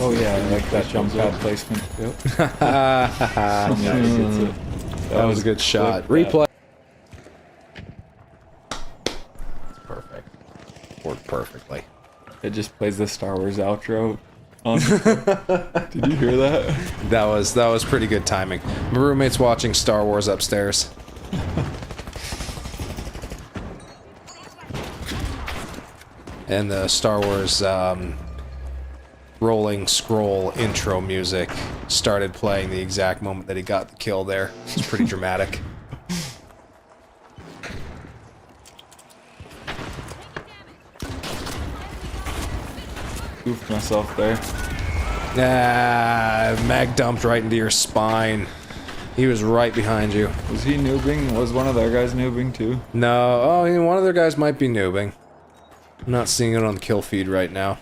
Oh yeah, I like that jump pad placement. Yep. That was a good shot. Replay. It's perfect. Worked perfectly. It just plays the Star Wars outro. Did you hear that? That was pretty good timing. My roommate's watching Star Wars upstairs. And the Star Wars rolling scroll intro music started playing the exact moment that he got the kill there. It's pretty dramatic. Goofed myself there. Ah, mag dumped right into your spine. He was right behind you. Was he noobing? Was one of their guys noobing too? No, oh, one of their guys might be noobing. I'm not seeing it on the kill feed right now.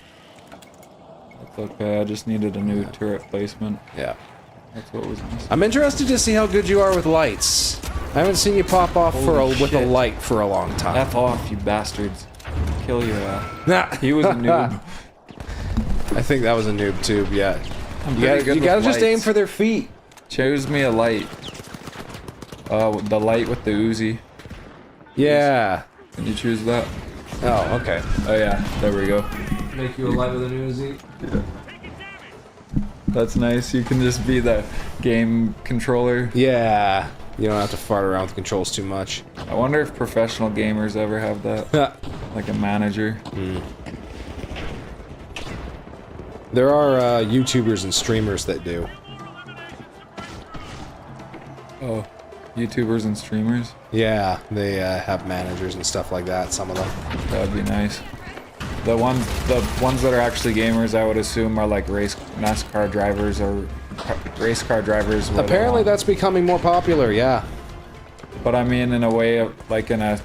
That's okay, I just needed a new turret placement. Yeah. That's what was missing. I'm interested to see how good you are with lights. I haven't seen you pop off with a shit. light for a long time. F off, you bastards. Kill your ass. Nah. He was a noob. I think that was a noob tube, yeah. I'm You pretty good gotta with just aim lights. for their feet. Choose me a light. The light with the Uzi. Yeah. Can you choose that? Oh, okay. Oh yeah, there we go. Make you a light with an Uzi? Yeah. That's nice. You can just be the game controller. Yeah. You don't have to fart around with the controls too much. I wonder if professional gamers ever have that. Like a manager. There are YouTubers and streamers that do. Oh, YouTubers and streamers? Yeah, they have managers and stuff like that, some of them. That'd be nice. The ones that are actually gamers, I would assume, are like NASCAR drivers or race car drivers. Apparently that's becoming more popular, yeah. But I mean in a way, like in a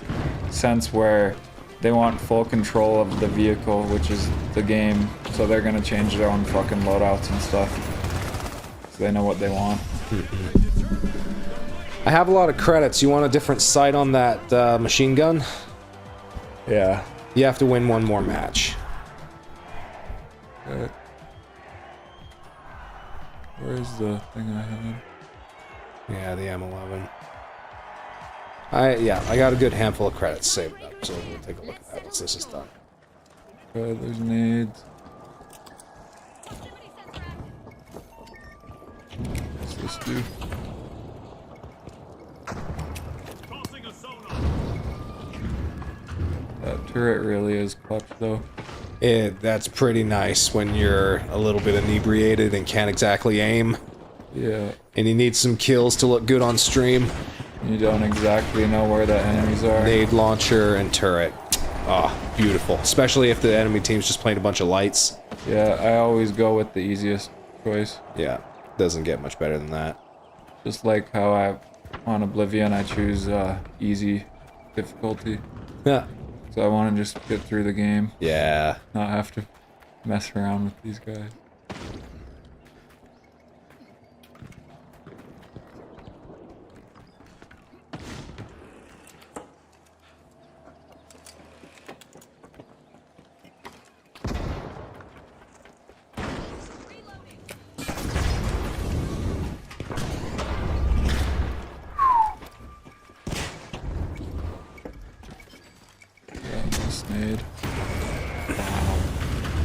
sense where they want full control of the vehicle, which is the game, so they're gonna change their own fucking loadouts and stuff. So they know what they want. I have a lot of credits. You want a different sight on that machine gun? Yeah. You have to win one more match. Where's the thing I had? Yeah, the M11. I got a good handful of credits saved up, so we'll take a look at that once this is done. Okay, there's nades. Just do. That turret really is clutch though. That's pretty nice when you're a little bit inebriated and can't exactly aim. Yeah. And you need some kills to look good on stream. You don't exactly know where the enemies are. Nade launcher and turret. Ah, oh, beautiful. Especially if the enemy team's just playing a bunch of lights. Yeah, I always go with the easiest choice. Yeah, doesn't get much better than that. Just like how on Oblivion I choose easy difficulty. Yeah. So I want to just get through the game. Yeah. Not have to mess around with these guys.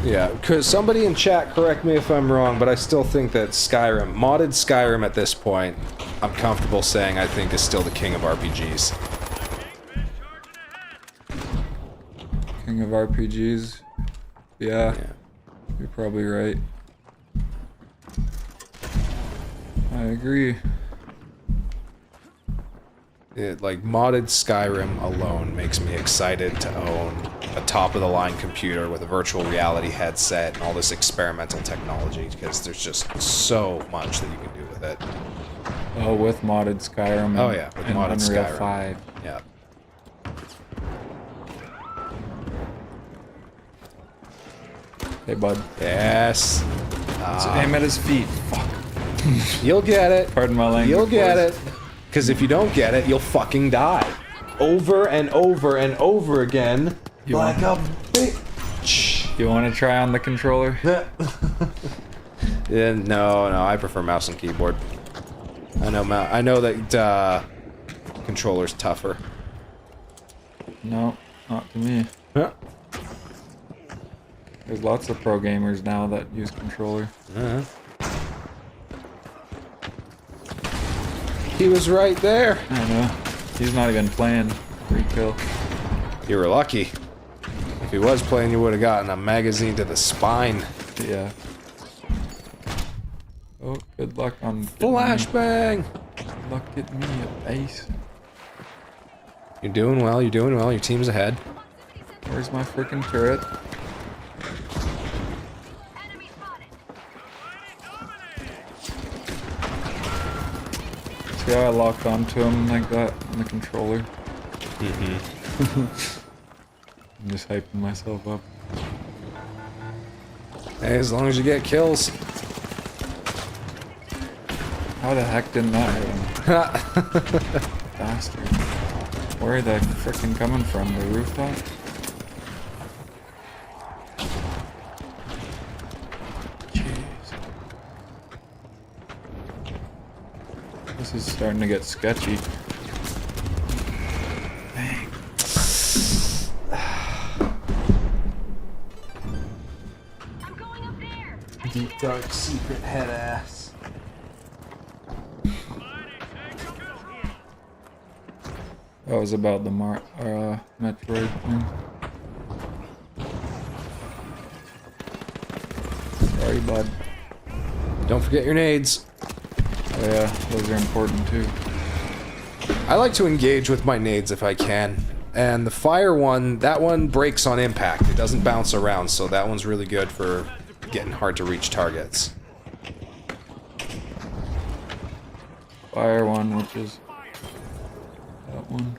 Yeah, because somebody in chat, correct me if I'm wrong, but I still think that Skyrim, modded Skyrim at this point, I'm comfortable saying I think is still the king of RPGs. King of RPGs? Yeah. You're probably right. I agree. Like, modded Skyrim alone makes me excited to own a top-of-the-line computer with a virtual reality headset and all this experimental technology, because there's just so much that you can do with it. Oh, with modded Skyrim. Oh yeah, with and modded Unreal Skyrim. 5. Yeah. Hey, bud. Yes. Aim at his feet. Fuck. You'll get it. Pardon my language. You'll get it. Because if you don't get it, you'll fucking die. Over and over and over again. Like a bitch. You want to try on the controller? Yeah, no, I prefer mouse and keyboard. I know that controller's tougher. No, not to me. Yeah. There's lots of pro gamers now that use controller. He was right there. I know. He's not even playing. Free kill. You were lucky. If he was playing, you would have gotten a magazine to the spine. Yeah. Oh, good luck on Flashbang! Good luck getting me a base. You're doing well, your team's ahead. Where's my freaking turret? See how I locked onto him like that on the controller? I'm just hyping myself up. Hey, as long as you get kills. How the heck didn't that hit him? Bastard. Where are they frickin' coming from? The rooftop? Jeez. This is starting to get sketchy. Dang. Deep dark secret head ass. That was about the Metroid thing. Sorry, bud. Don't forget your nades. Oh yeah, those are important too. I like to engage with my nades if I can. And the fire one, that one breaks on impact. It doesn't bounce around, so that one's really good for getting hard to reach targets. Fire one, which is that one.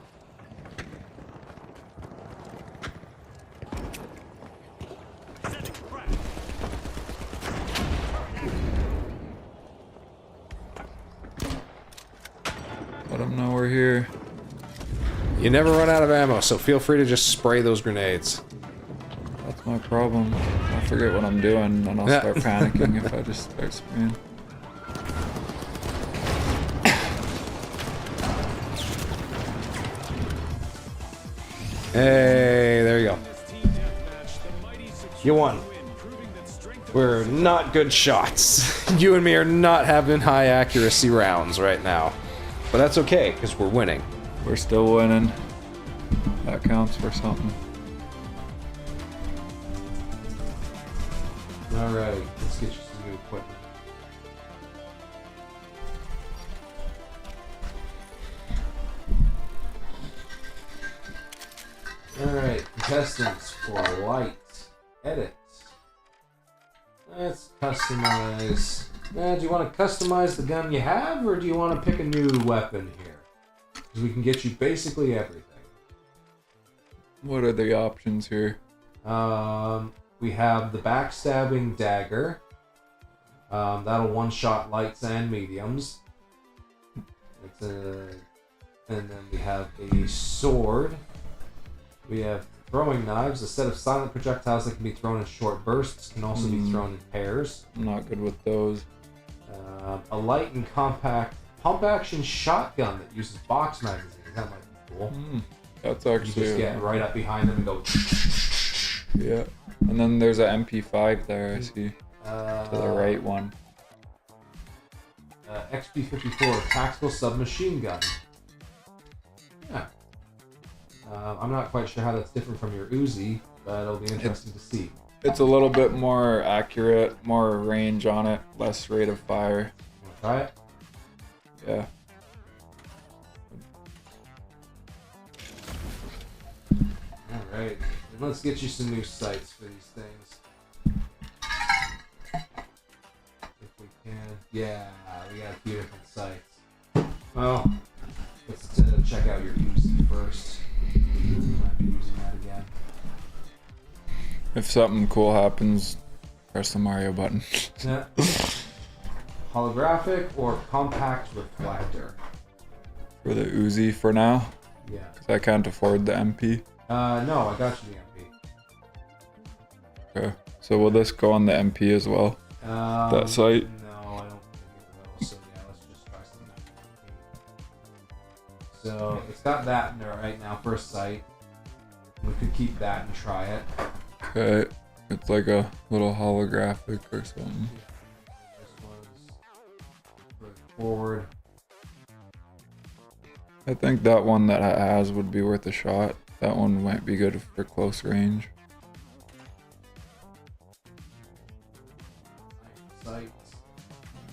Let them know we're here. You never run out of ammo, so feel free to just spray those grenades. That's my problem. I forget what I'm doing, and I'll start panicking if I just start spraying. Hey, there you go. You won. We're not good shots. You and me are not having high accuracy rounds right now. But that's okay, because we're winning. We're still winning. That counts for something. Alright, let's get you some new equipment. Alright, contestants for light. Edit. Let's customize. Do you want to customize the gun you have, or do you want to pick a new weapon here? Because we can get you basically everything. What are the options here? We have the backstabbing dagger. That'll one-shot lights and mediums. And then we have a sword. We have throwing knives, a set of silent projectiles that can be thrown in short bursts, can also be thrown in pairs. I'm not good with those. A light and compact pump-action shotgun that uses box magazines. That might be cool. That's You actually... just get right up behind them and go... Yeah. And then there's an MP5 there, I see. To the right one. XP-54 tactical submachine gun. Yeah. I'm not quite sure how that's different from your Uzi, but it'll be interesting to see. It's a little bit more accurate, more range on it, less rate of fire. Wanna try it? Yeah. Alright. And let's get you some new sights for these things. If we can. Yeah, we got a few different sights. Well, let's check out your Uzi first. Might be using that again. If something cool happens, press the Mario button. Yeah. Holographic or compact reflector? For the Uzi for now, Yeah. 'cause I can't afford the MP. No, I got you the MP. Okay. So will this go on the MP as well? That sight? No, I don't think it will. So yeah, let's just try something. So it's got that in there right now, first sight. We could keep that and try it. Okay. It's like a little holographic or something. This one's further forward. I think that one that it has would be worth a shot. That one might be good for close range. Sights.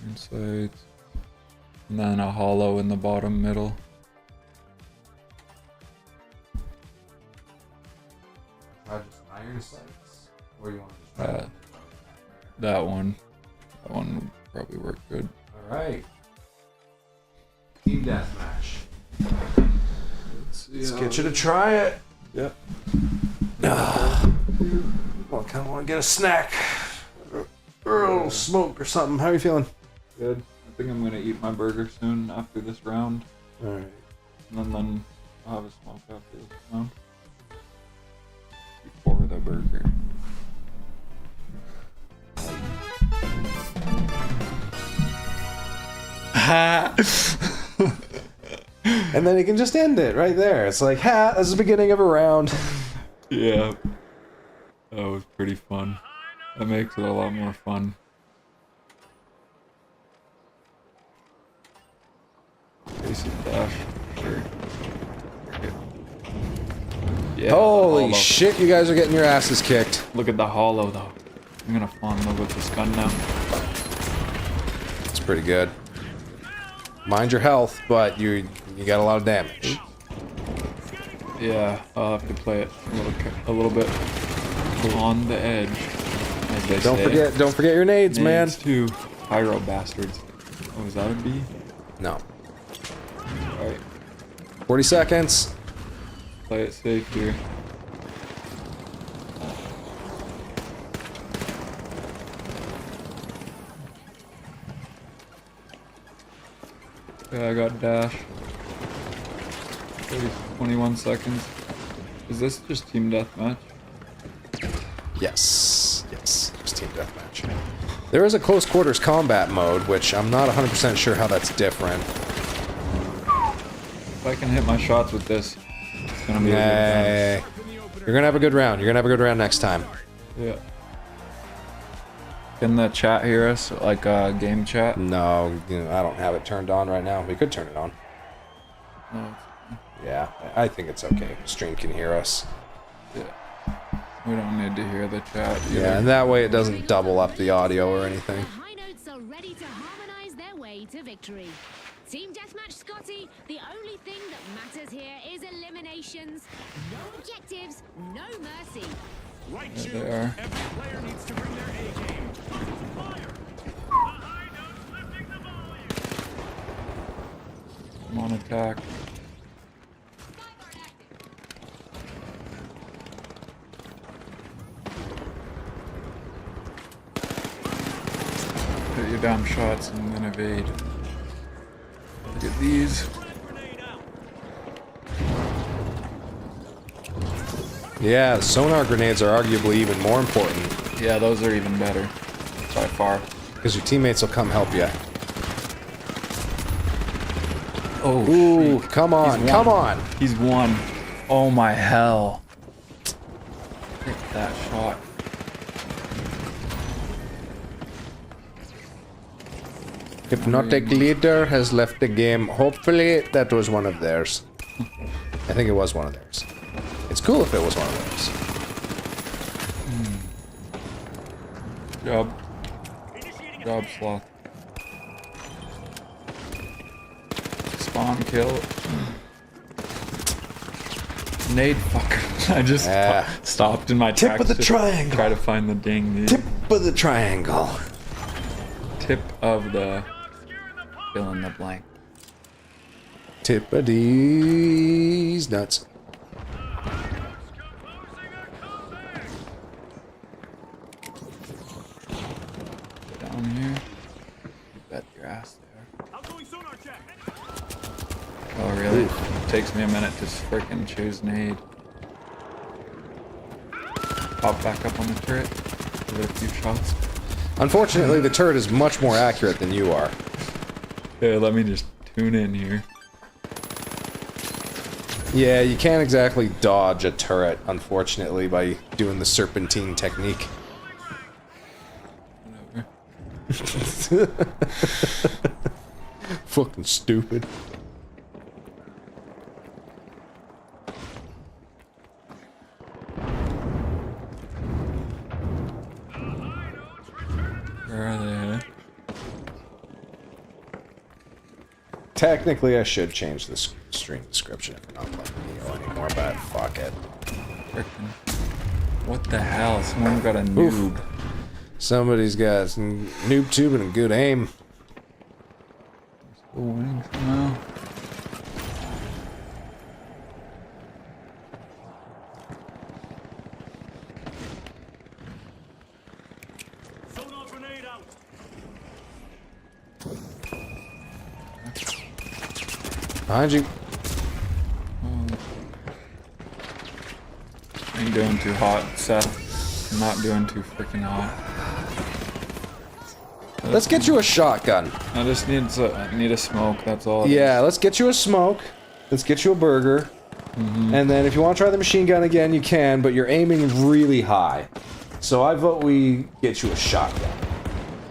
Insight. And then a hollow in the bottom middle. Try just iron sights, or you want to just try it? That one. That one would probably work good. All right. Team deathmatch. Let's get you to try it. Yep. Well, I kind of want to get a snack. Or a little smoke or something. How are you feeling? Good. I think I'm gonna eat my burger soon after this round. Alright. And then I'll have a smoke after this round. Before the burger. And then you can just end it right there. It's like, ha, that's the beginning of a round. Yeah. That was pretty fun. That makes it a lot more fun. Basic dash. Sure. Yeah, Holy hollow. shit, you guys are getting your asses kicked. Look at the hollow though. I'm gonna fall in love with this gun now. It's pretty good. Mind your health, but you got a lot of damage. Yeah, I'll have to play it a little bit on the edge. As they say. Don't forget your nades, man. Nades too. Pyro bastards. Oh, is that a B? No. Alright, 40 seconds. play it safe here. Okay, I got dash. 21 seconds. Is this just team deathmatch? Yes. Yes. Just team deathmatch. There is a close quarters combat mode, which I'm not 100% sure how that's different. If I can hit my shots with this, it's gonna be a You're gonna have a good round. You're gonna have a good round next time. good round. Yeah. Can the chat hear us? Like game chat? No, you know, I don't have it turned on right now. We could turn it on. Oh, Yeah, I think it's okay. Stream can hear us. yeah. We don't need to hear the chat either. Yeah, and that way it doesn't double up the audio or anything. The high notes are ready to harmonize their way to victory. Team Deathmatch Scotty, the only thing that matters here is eliminations. No objectives, no mercy. Right, There they are. Every player needs to bring their A game. Fire! The high notes lifting the volume. I'm on attack. Hit your damn shots and then evade. Look at these. Yeah, sonar grenades are arguably even more important. Yeah, those are even better. By far. Because your teammates will come help you. Oh, Ooh, shit. come on, He's come won. on! He's won. Oh my hell. Hit that shot. Hypnotic leader has left the game. Hopefully that was one of theirs. I think it was one of theirs. It's cool if it was one of theirs. Job. Job sloth. Spawn kill. Nade fucker. I just stopped in my Tip tracks of the to triangle. Try to find the ding, dude. Tip of the triangle. Tip of the fill in the blank. Tip of these nuts. Down here. Bet your ass there. Oh really? It takes me a minute to frickin' choose nade. Pop back up on the turret. Give it a few shots. Unfortunately, the turret is much more accurate than you are. Hey, let me just tune in here. Yeah, you can't exactly dodge a turret, unfortunately, by doing the serpentine technique. Whatever. Fucking stupid. Where are they? Technically, I should change the stream description if I'm not playing Nioh anymore, but fuck it. Frickin'. What the hell? Someone got a noob. Somebody's got some noob tubing and good aim. Still winning somehow. Behind you. Ain't doing too hot, Seth. I'm not doing too freaking hot. Let's get you a shotgun. I just need a smoke. That's all. it Yeah, is. let's get you a smoke. Let's get you a burger. And then if you want to try the machine gun again, you can, but you're aiming really high. So I vote we get you a shotgun.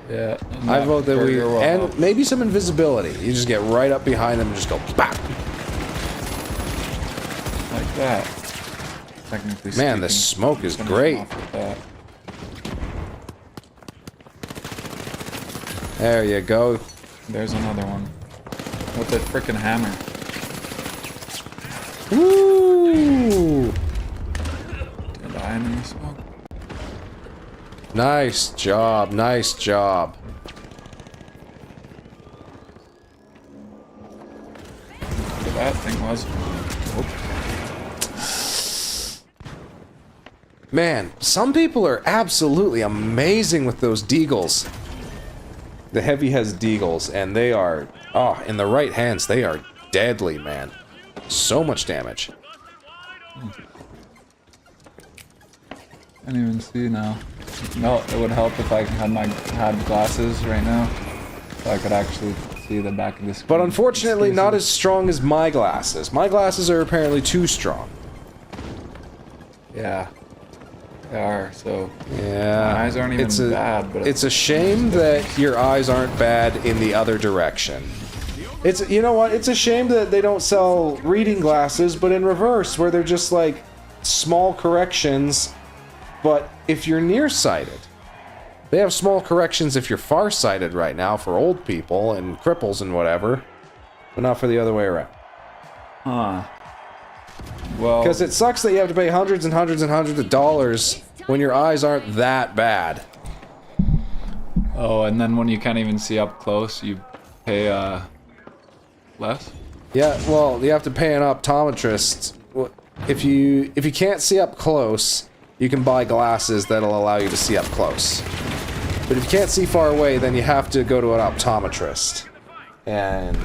Yeah. I vote that we... burger will And help. maybe some invisibility. You just get right up behind them and just go BAP! Like that. Technically Man, the speaking, smoke is finish great. off with that. There you go. There's another one. With the freaking hammer. Woo! Did I in the smoke? Nice job, nice job. What that thing was. Man, some people are absolutely amazing with those deagles. The heavy has deagles, and they are... Oh, in the right hands, they are deadly, man. So much damage. Can't even see now. No, it would help if I had glasses right now, so I could actually see the back of the screen. But unfortunately, not as strong as my glasses. My glasses are apparently too strong. Yeah. They are, so Yeah. my eyes aren't even bad, but it's a shame that your eyes aren't bad in the other direction. It's, you know what? It's a shame that they don't sell reading glasses, but in reverse, where they're just like small corrections. But if you're nearsighted, they have small corrections if you're farsighted right now for old people and cripples and whatever, but not for the other way around. Huh. Well, Because it sucks that you have to pay hundreds and hundreds and hundreds of dollars when your eyes aren't that bad. oh, and then when you can't even see up close, you pay less. Yeah, well, you have to pay an optometrist. If you can't see up close, you can buy glasses that'll allow you to see up close. But if you can't see far away, then you have to go to an optometrist. And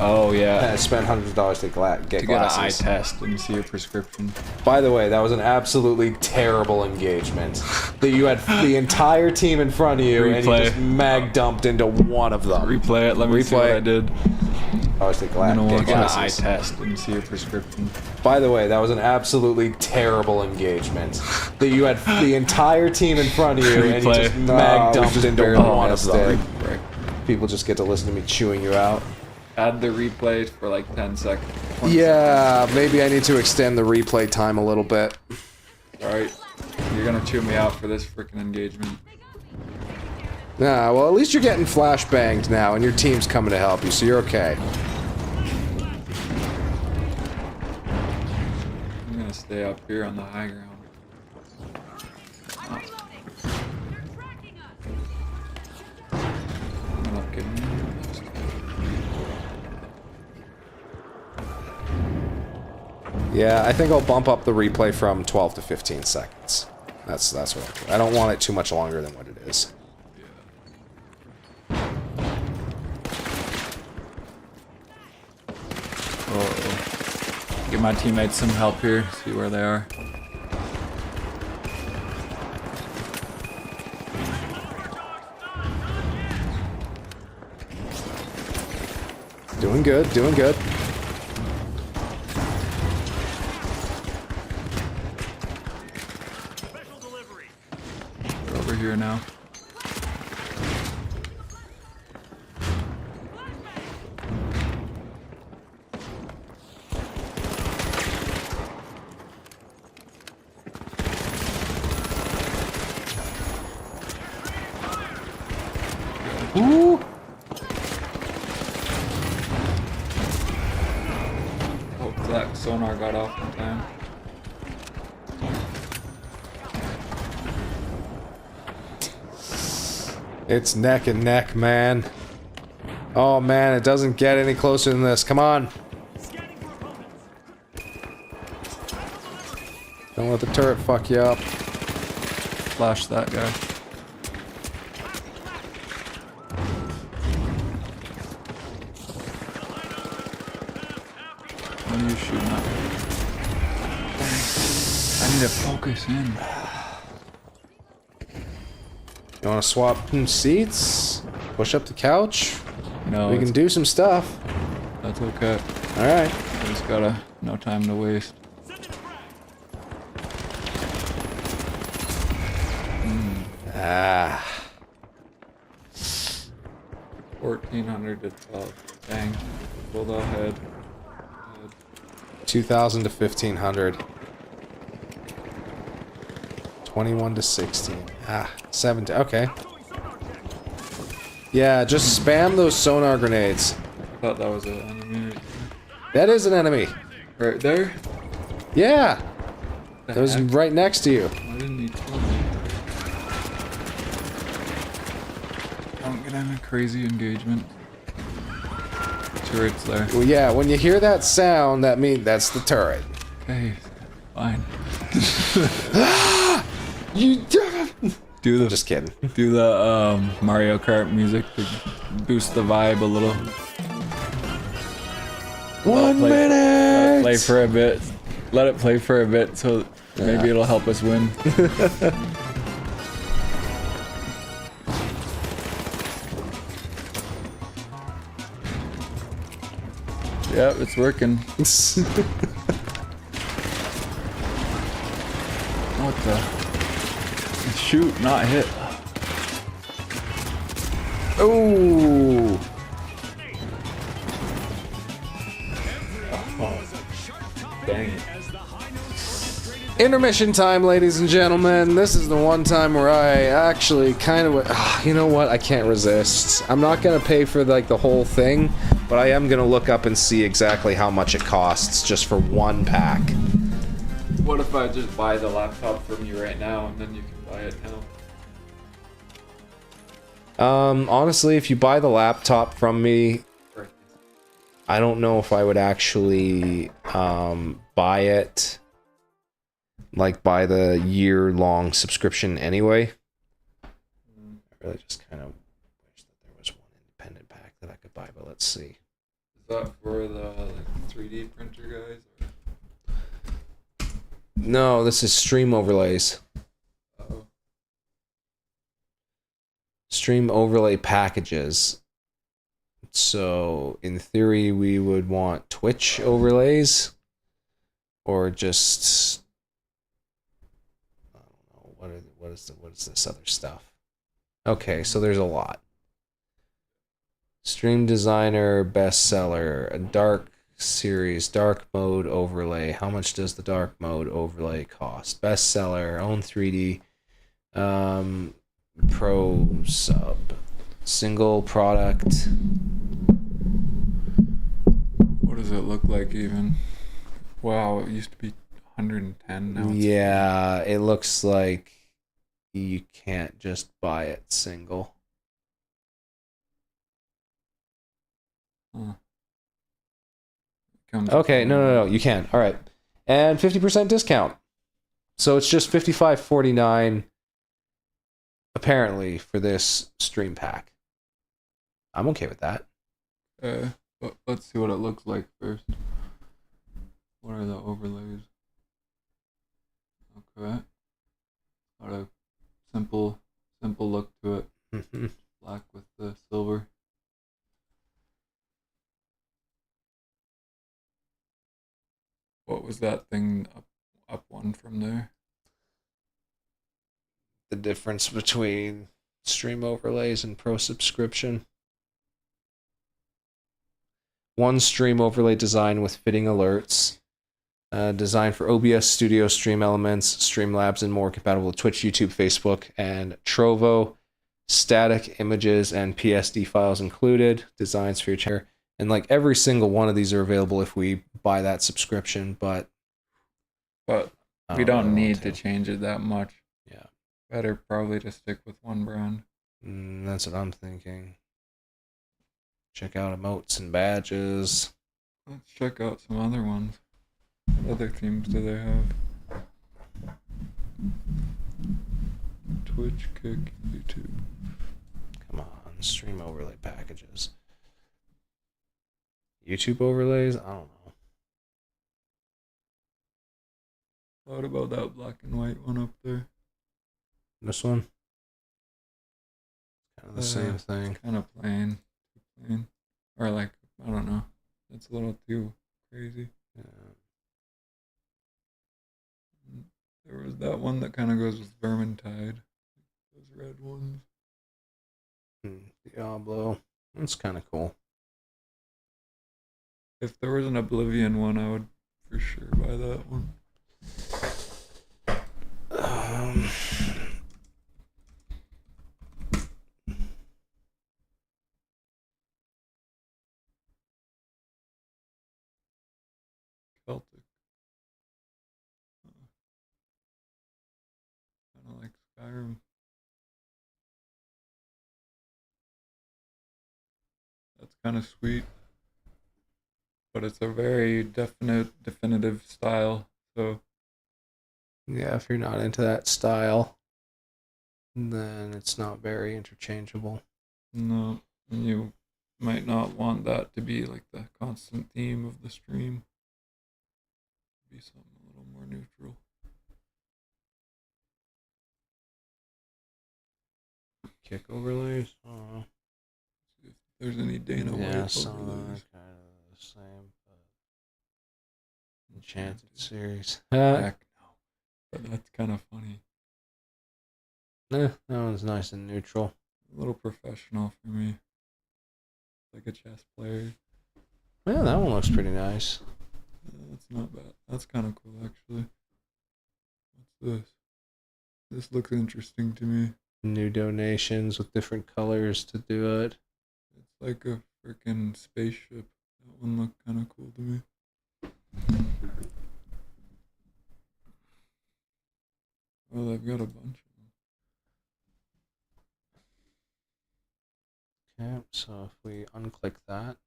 Oh yeah. spend hundreds of dollars to get To get glasses. an eye test and see your prescription. By the way, that was an absolutely terrible engagement. That you had the entire team in front of you, and you Replay. just mag dumped into one of them. Replay it. Let me see what Replay. I did. Always take I'm gonna get get an eye glasses. test and see your prescription. By the way, that was an absolutely terrible engagement. That you had the entire team in front of you, and you Replay. just mag we dumped just into barely one of missed them. it. Right. People just get to listen to me chewing you out. Add the replay for like 10 seconds. 20 Yeah, maybe I need to extend the replay time a little bit. Alright. You're gonna chew me out for this freaking engagement. Nah, well, at least you're getting flashbanged now, and your team's coming to help you, so you're okay. I'm gonna stay up here on the high ground. Oh. I'm not kidding you. Yeah, I think I'll bump up the replay from 12 to 15 seconds. That's what I'll do. I don't want it too much longer than what it is. Uh-oh. Give my teammates some help here, see where they are. Doing good, doing good. They're over here now. Ooh! Hope that sonar got off in time. It's neck and neck, man. Oh man, it doesn't get any closer than this. Come on. Don't let the turret fuck you up. Flash that guy. What are you shooting at? I need to focus in. You wanna swap seats? Push up the couch? No, We can do some stuff. that's okay. Alright. I just gotta, no time to waste. Ah. 1400 to 12. Dang. Pulled ahead. 2,000 to 1,500. 21 to 16. Ah, 17. Okay. Yeah, just spam those sonar grenades. I thought that was an enemy. That is an enemy. Right there? Yeah. The That was heck? right next to you. Why didn't he tell me? Don't get in a crazy engagement. Turret's there. Well, yeah, when you hear that sound, that means that's the turret. Okay, fine. You Do the Just kidding. do the Mario Kart music to boost the vibe a little. 1 Let it minute. play for a bit. Let it play for a bit, so maybe it'll help us win. Yep, it's working. What the? Shoot, not hit. Oh! Dang it. Intermission time, ladies and gentlemen. This is the one time where I actually kind of... you know what? I can't resist. I'm not going to pay for, like, the whole thing, but I am going to look up and see exactly how much it costs just for one pack. What if I just buy the laptop from you right now and then you can buy it now? Honestly, if you buy the laptop from me, I don't know if I would actually, buy it, like, buy the year-long subscription anyway. I really just kind of wish that there was one independent pack that I could buy, but let's see. Is that for the 3D printer guys? Or? No, this is Stream Overlays. Oh. Stream Overlay packages. So, in theory, we would want Twitch overlays, or just, I don't know, what is this other stuff? Okay, so there's a lot. Stream Designer, Bestseller, a Dark Series, Dark Mode overlay. How much does the Dark Mode overlay cost? Bestseller, Own 3D, Pro Sub, Single Product. What does it look like even? Wow, it used to be 110 now. Yeah, it looks like you can't just buy it single. Huh. Okay, no, you can. All right. And 50% discount. So it's just $55.49 apparently for this stream pack. I'm okay with that. But let's see what it looks like first. What are the overlays? Okay. Got a simple look to it. Black with the silver. What was that thing up one from there? The difference between stream overlays and pro subscription. One stream overlay design with fitting alerts. Designed for OBS Studio, Stream Elements, Streamlabs, and more, compatible with Twitch, YouTube, Facebook, and Trovo. Static images and PSD files included. Designs for your chair. And like every single one of these are available if we buy that subscription, but we don't need to change it that much. Yeah. Better probably to stick with one brand. That's what I'm thinking. Check out emotes and badges. Let's check out some other ones. What other themes do they have? Twitch, Kick, YouTube. Come on, stream overlay packages. YouTube overlays? I don't know. What about that black and white one up there? This one? Kind of the same thing. Kind of plain. Or like, I don't know. That's a little too crazy. Yeah. There was that one that kind of goes with Vermintide. Those red ones. Diablo. That's kind of cool. If there was an Oblivion one, I would for sure buy that one. Celtic. Kind of like Skyrim. That's kind of sweet. But it's a very definitive style, so... Yeah, if you're not into that style, then it's not very interchangeable. No, and you might not want that to be like the constant theme of the stream. Be something a little more neutral. Kick overlays? Oh. See if there's any Dana White some overlays. kind of the same, but Enchanted series. Heck no. But that's kind of funny. That one's nice and neutral. A little professional for me. Like a chess player. Yeah, that one looks pretty nice. That's not bad. That's kind of cool, actually. What's this? This looks interesting to me. New donations with different colors to do it. It's like a freaking spaceship. That one looked kind of cool to me. Oh, they've got a bunch of them. Okay, so if we unclick that,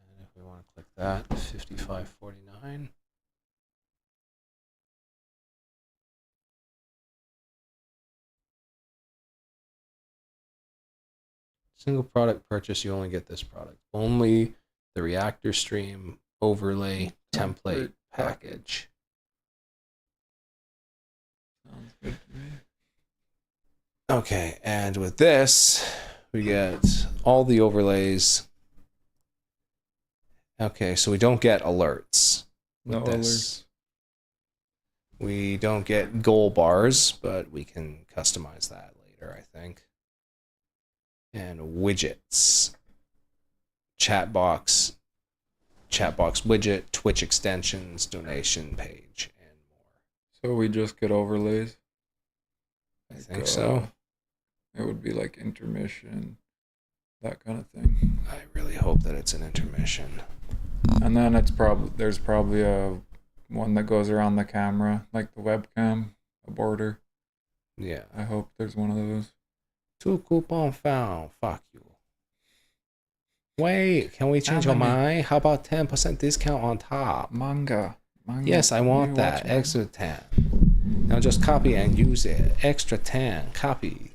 and if we want to click that, 55.49. Single product purchase, you only get this product. Only the reactor stream overlay template package. Sounds good to me. Okay, and with this, we get all the overlays. Okay, so we don't get alerts. No alerts. We don't get goal bars, but we can customize that later, I think. And widgets. Chat box widget, Twitch extensions, donation page, and more. So we just get overlays? I think so. It would be like intermission, that kind of thing. I really hope that it's an intermission. And then there's probably a one that goes around the camera, like the webcam, a border. Yeah. I hope there's one of those. 2 coupon found. Fuck you. Wait, can we change our mind? How about 10% discount on top? Manga. Yes, I want that. Extra 10. Now just copy and use it. Extra 10. Copy.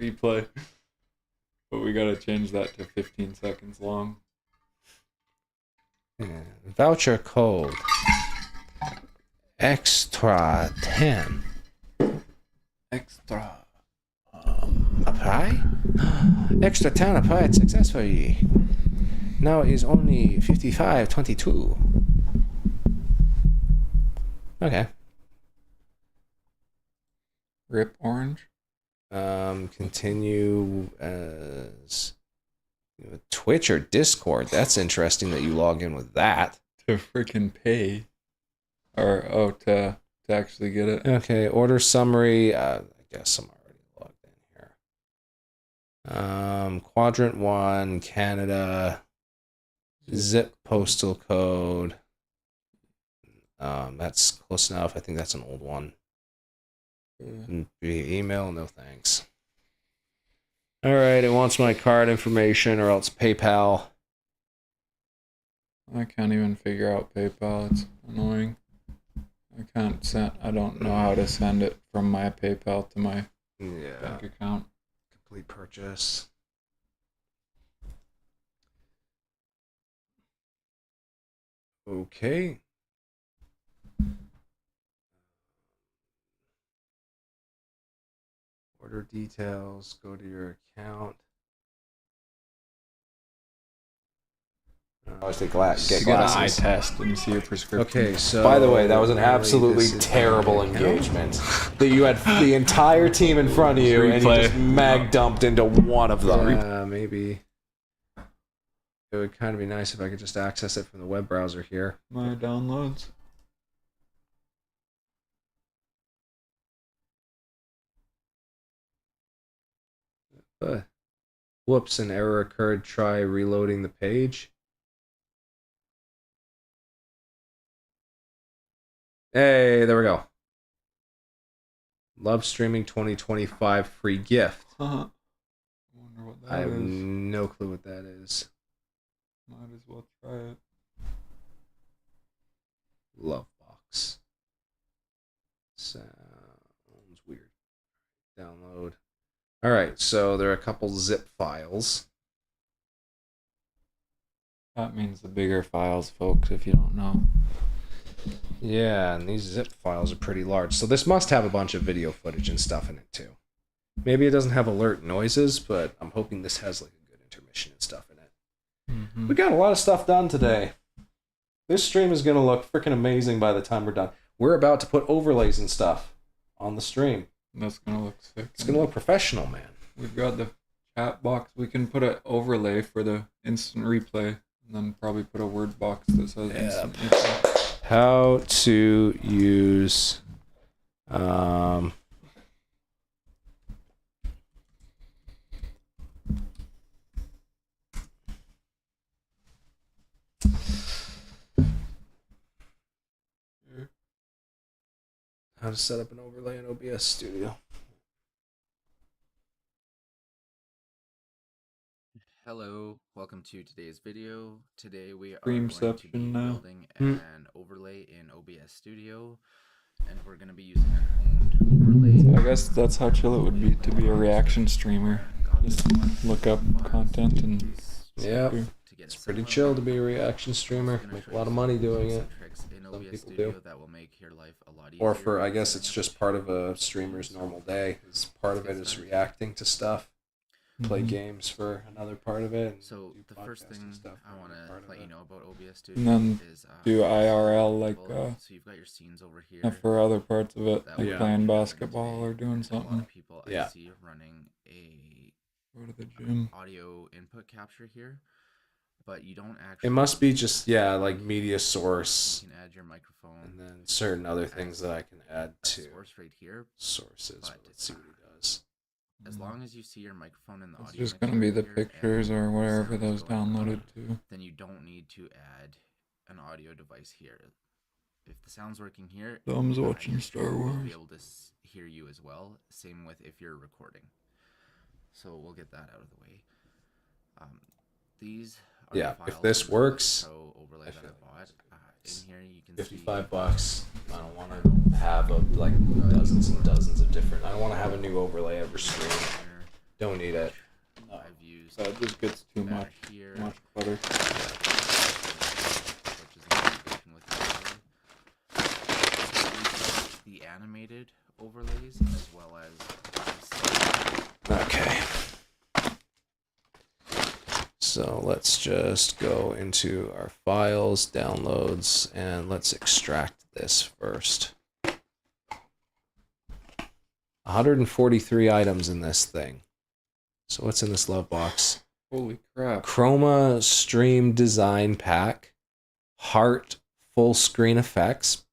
Replay. But we gotta change that to 15 seconds long. Yeah. Voucher code. Extra 10. Extra. Apply? Extra 10 applied successfully. Now is only 55.22. Okay. Rip orange. Continue as Twitch or Discord. That's interesting that you log in with that. To freaking pay. Or, to actually get it. Okay, order summary. I guess I'm already logged in here. Quadrant 1, Canada. Zip postal code. That's close enough. I think that's an old one. Via email, no thanks. All right, it wants my card information or else PayPal. I can't even figure out PayPal. It's annoying. I don't know how to send it from my PayPal to my bank account. Complete purchase. Okay. Order details, go to your account. I was get glasses. Get an eye test and see your prescription. Okay, so by the way, that was an absolutely terrible engagement. That you had the entire team in front of you and you just mag dumped into one of them. Maybe it would kind of be nice if I could just access it from the web browser here. My downloads. Whoops, an error occurred. Try reloading the page. Hey, there we go. Love Streaming 2025 free gift. I wonder what that is. I have no clue what that is. Might as well try it. Love box. Sounds weird. Download. All right, so there are a couple zip files. That means the bigger files, folks, if you don't know. Yeah, and these zip files are pretty large. So this must have a bunch of video footage and stuff in it, too. Maybe it doesn't have alert noises, but I'm hoping this has like a good intermission and stuff in it. We got a lot of stuff done today. This stream is going to look freaking amazing by the time we're done. we're about to put overlays and stuff on the stream. That's gonna look sick. It's gonna look professional, man. We've got the chat box. We can put an overlay for the instant replay, and then probably put a word box that says instant replay. How to use how to set up an overlay in OBS Studio. Hello, welcome to today's video. Today we are Dreamception going to be now. building an overlay in OBS Studio, and we're going to be using an owned overlay. I guess that's how chill it would be to be a reaction streamer. Just look up content and Yeah, it's pretty chill to be a reaction streamer. Make a lot of money doing it. Some people do. That will make your life a lot Or easier. for, I guess it's just part of a streamer's normal day. Is part of it is reacting to stuff, play games for another part of it. And So do the first podcasts thing and stuff I for want another part to of let it. you know about OBS Studio And then is do IRL like so you've got your scenes over here. for other parts of it, that like we're playing building basketball today. or doing A lot something. of people I Yeah. see running a Go to the gym. audio input capture here, but you don't actually. It must be just, yeah, like media source, You can add your microphone and then certain other things that I can add as to source right here. sources. but Let's see what he does. As long as you see your microphone in the It's audio, just mixer gonna be the here and pictures or wherever sound those going on, downloaded to. then you don't need to add an audio device here. If the sound's working here, Dom's watching your Star streamer will Wars. be able to hear you as well. Same with if you're recording. So we'll get that out of the way. These are Yeah, the if files this from the works, Pro overlay I that I feel bought. like In here you can $55. I don't want to have like dozens and dozens of different. I don't want to have a new overlay every see stream. here Don't need it. I've used That just gets too banner much. here. Much clutter. Which is in combination with the overlay. The animated overlays as well as Okay. So let's just go into our files, downloads, and let's extract this first. 143 items in this thing. So what's in this love box? Holy crap. Chroma Stream Design Pack, Heart Full Screen Effects,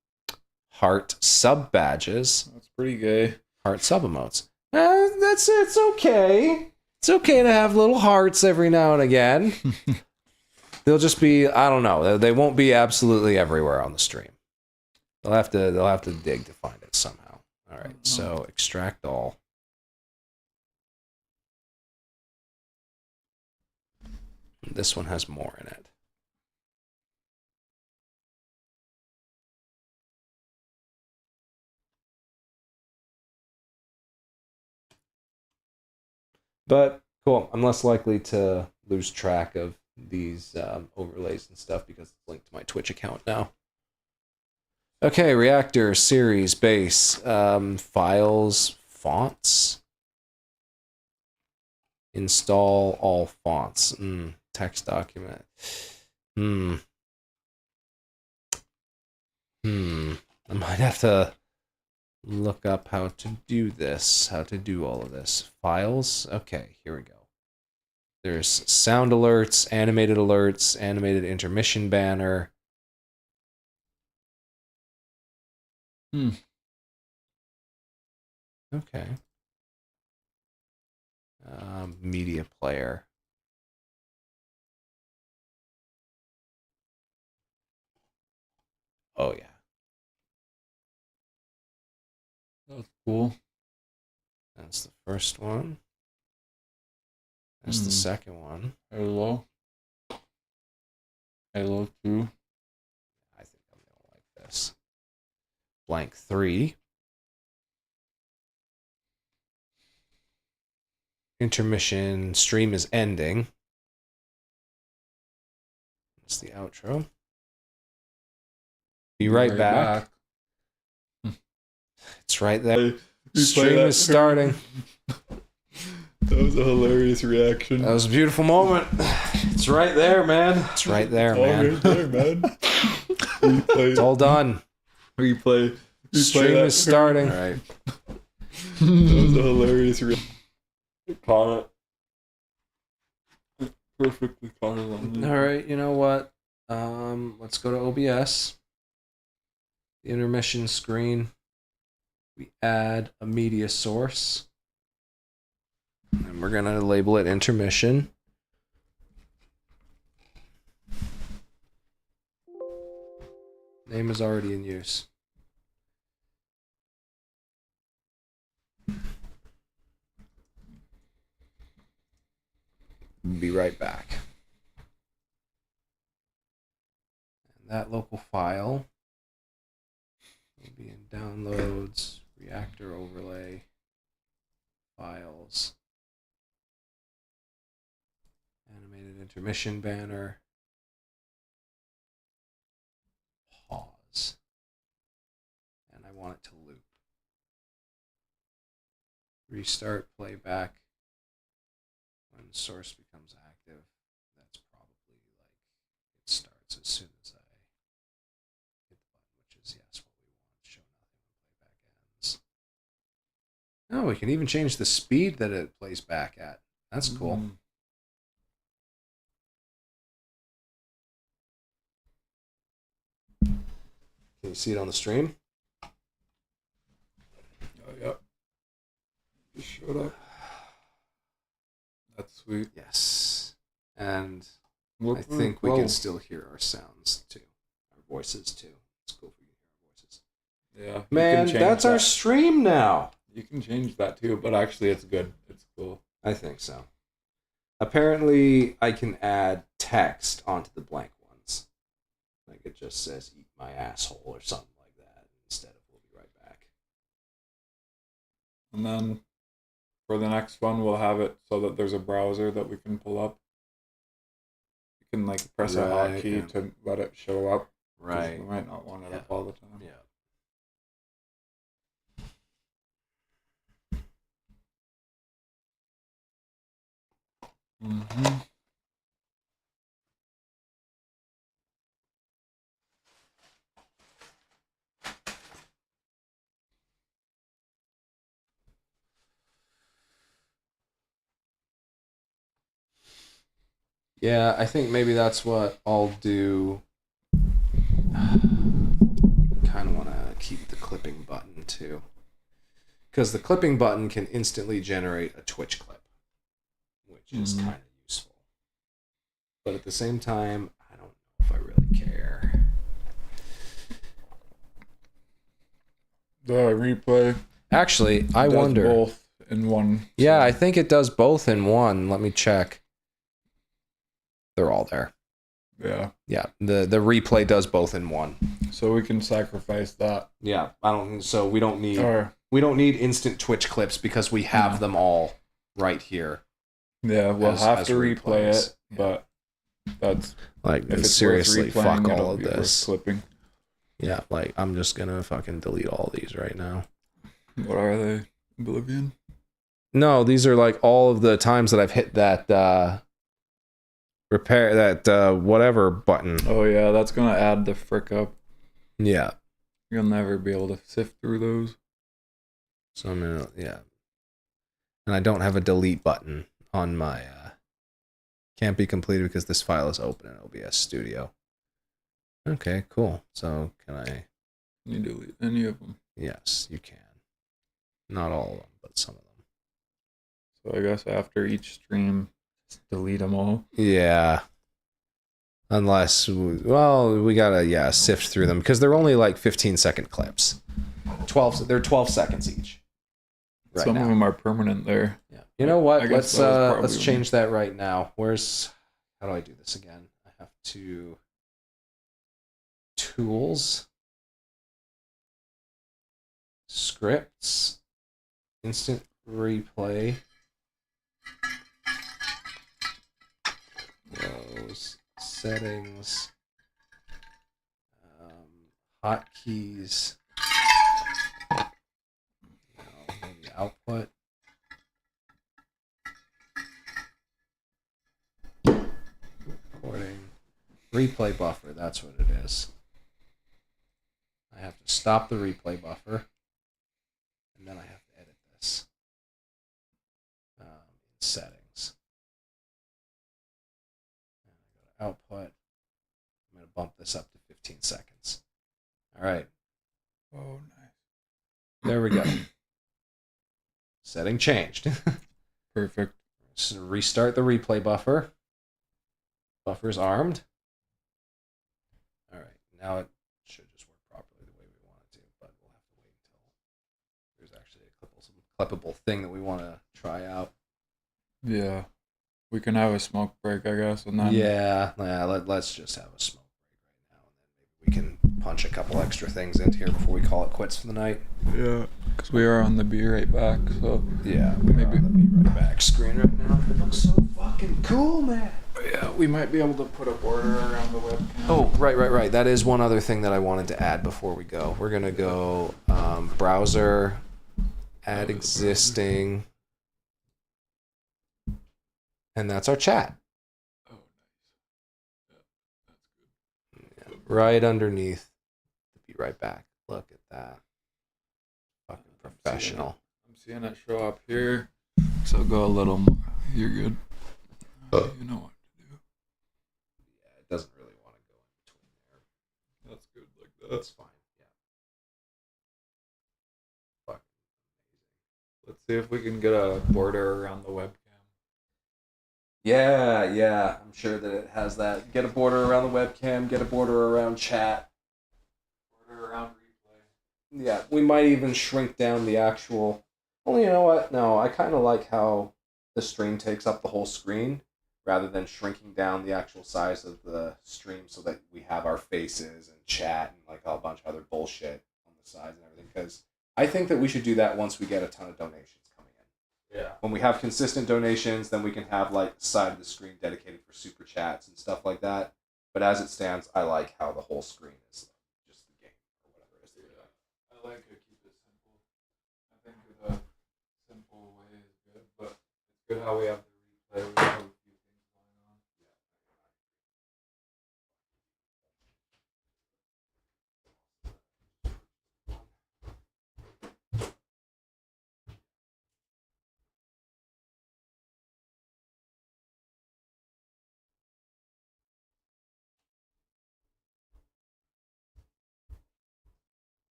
Heart Sub Badges, That's pretty gay. Heart Sub Emotes. It's okay. It's okay to have little hearts every now and again. They'll just be, I don't know. They won't be absolutely everywhere on the stream. They'll have to dig to find it somehow. All right. So extract all. This one has more in it. But cool. I'm less likely to lose track of these overlays and stuff because it's linked to my Twitch account now. Okay, reactor, series, base, files, fonts. Install all fonts. Text document. I might have to look up how to do this, how to do all of this. Files. Okay, here we go. There's sound alerts, animated intermission banner. Okay. Media player. Oh yeah. That's cool. That's the first one. That's the second one. Halo. Halo 2. I think I'm gonna like this. Blank 3. Intermission. Stream is ending. That's the outro. Be right back. It's right there. Stream is starting. That was a hilarious reaction. That was a beautiful moment. It's right there, man. It's right there, man. Right there, man. Replay. It's all done. Replay. Stream that. is starting. All right. That was a hilarious. Caught it. Perfectly caught it on All right, you know what? Let's go to OBS. The intermission screen. We add a media source. And we're going to label it intermission. Name is already in use. Be right back. And that local file will be in downloads, reactor overlay, files, animated intermission banner, pause, and I want it to loop. Restart playback when source becomes active. That's probably like it starts as soon as I hit the button, which is yes, what we want. Show nothing when playback ends. Oh, we can even change the speed that it plays back at. That's cool. Can you see it on the stream? Oh, yep. Just showed up. That's sweet. Yes. And Look I think we well. can still hear our sounds too. Our voices too. It's cool if we can hear our voices. Yeah. you Man, can change that's our that. stream now. You can change that too, but actually it's good. It's cool. I think so. Apparently, I can add text onto the blank ones. Like it just says, eat my asshole or something like that instead of we'll be right back. And then for the next one, we'll have it so that there's a browser that we can pull up. You can like press a Right, hotkey yeah. to let it show up. 'Cause Right. We might not want it Yeah. up all the time. Yeah. Mm-hmm. Yeah, I think maybe that's what I'll do. Kind of want to keep the clipping button too. Because the clipping button can instantly generate a Twitch clip, which is kind of useful. But at the same time, I don't know if I really care. The replay. Actually, I does wonder. both in one. Yeah, I think it does both in one. Let me check. They're all there. Yeah. Yeah, the replay does both in one. So we can sacrifice that. Yeah, I don't. So we don't need Or instant Twitch clips because we have them all right here. yeah, we'll as- have as to replay replays. it, but that's Like if it's seriously, worth replaying, fuck all it'll of be worth this. clipping. Yeah, like I'm just gonna fucking delete all these right now. What are they? Oblivion? No, these are like all of the times that I've hit that repair that whatever button. Oh yeah, that's gonna add the frick up. Yeah. You'll never be able to sift through those. So I'm gonna and I don't have a delete button on my can't be completed because this file is open in OBS Studio. Okay, cool. So can I? You delete any of them. Yes, you can. Not all of them, but some of them. So I guess after each stream, just delete them all. Yeah. Unless, we gotta, sift through them because they're only like 15-second clips. They're 12 seconds each. Right Some now. of them are permanent there. Yeah. You know what? I guess that was probably Let's when- change that right now. How do I do this again? I have to tools, scripts, instant replay. Those settings, hotkeys, maybe output. Recording, replay buffer. That's what it is. I have to stop the replay buffer, and then I have to edit this. Settings. And I go to output. I'm going to bump this up to 15 seconds. All right. Oh, nice. There we go. Setting changed. Perfect. So restart the replay buffer. Buffer's armed. All right. Now it should just work properly the way we want it to, but we'll have to wait until there's actually a clippable thing that we want to try out. Yeah. We can have a smoke break, I guess, and then... Yeah, let's just have a smoke break right now, and then maybe we can punch a couple extra things into here before we call it quits for the night. Yeah, because we are on the Be Right Back, so... Yeah, maybe on the Be Right Back screen right now. It looks so fucking cool, man. Yeah, we might be able to put a border around the webcam. Oh, right. That is one other thing that I wanted to add before we go. We're going to go browser, add existing... And that's our chat. Oh, nice. Yeah, that's good. Yeah, right underneath. Be right back. Look at that. Fucking professional. I'm seeing it show up here. So go a little more. You're good. You know what to do. Yeah, it doesn't really want to go in between there. That's good like that. That's fine. Yeah. Fucking amazing. Let's see if we can get a border around the webcam. Yeah. I'm sure that it has that. Get a border around the webcam. Get a border around chat. Border around replay. Yeah, we might even shrink down the actual... Well, you know what? No, I kind of like how the stream takes up the whole screen rather than shrinking down the actual size of the stream so that we have our faces and chat and like a bunch of other bullshit on the sides and everything. Because I think that we should do that once we get a ton of donations coming in. Yeah. When we have consistent donations, then we can have like the side of the screen dedicated for super chats and stuff like that. But as it stands, I like how the whole screen is just the game or whatever it is. Yeah. I like to keep it simple. I think the simple way is good, but it's good how we have the replay. We have a few things going on.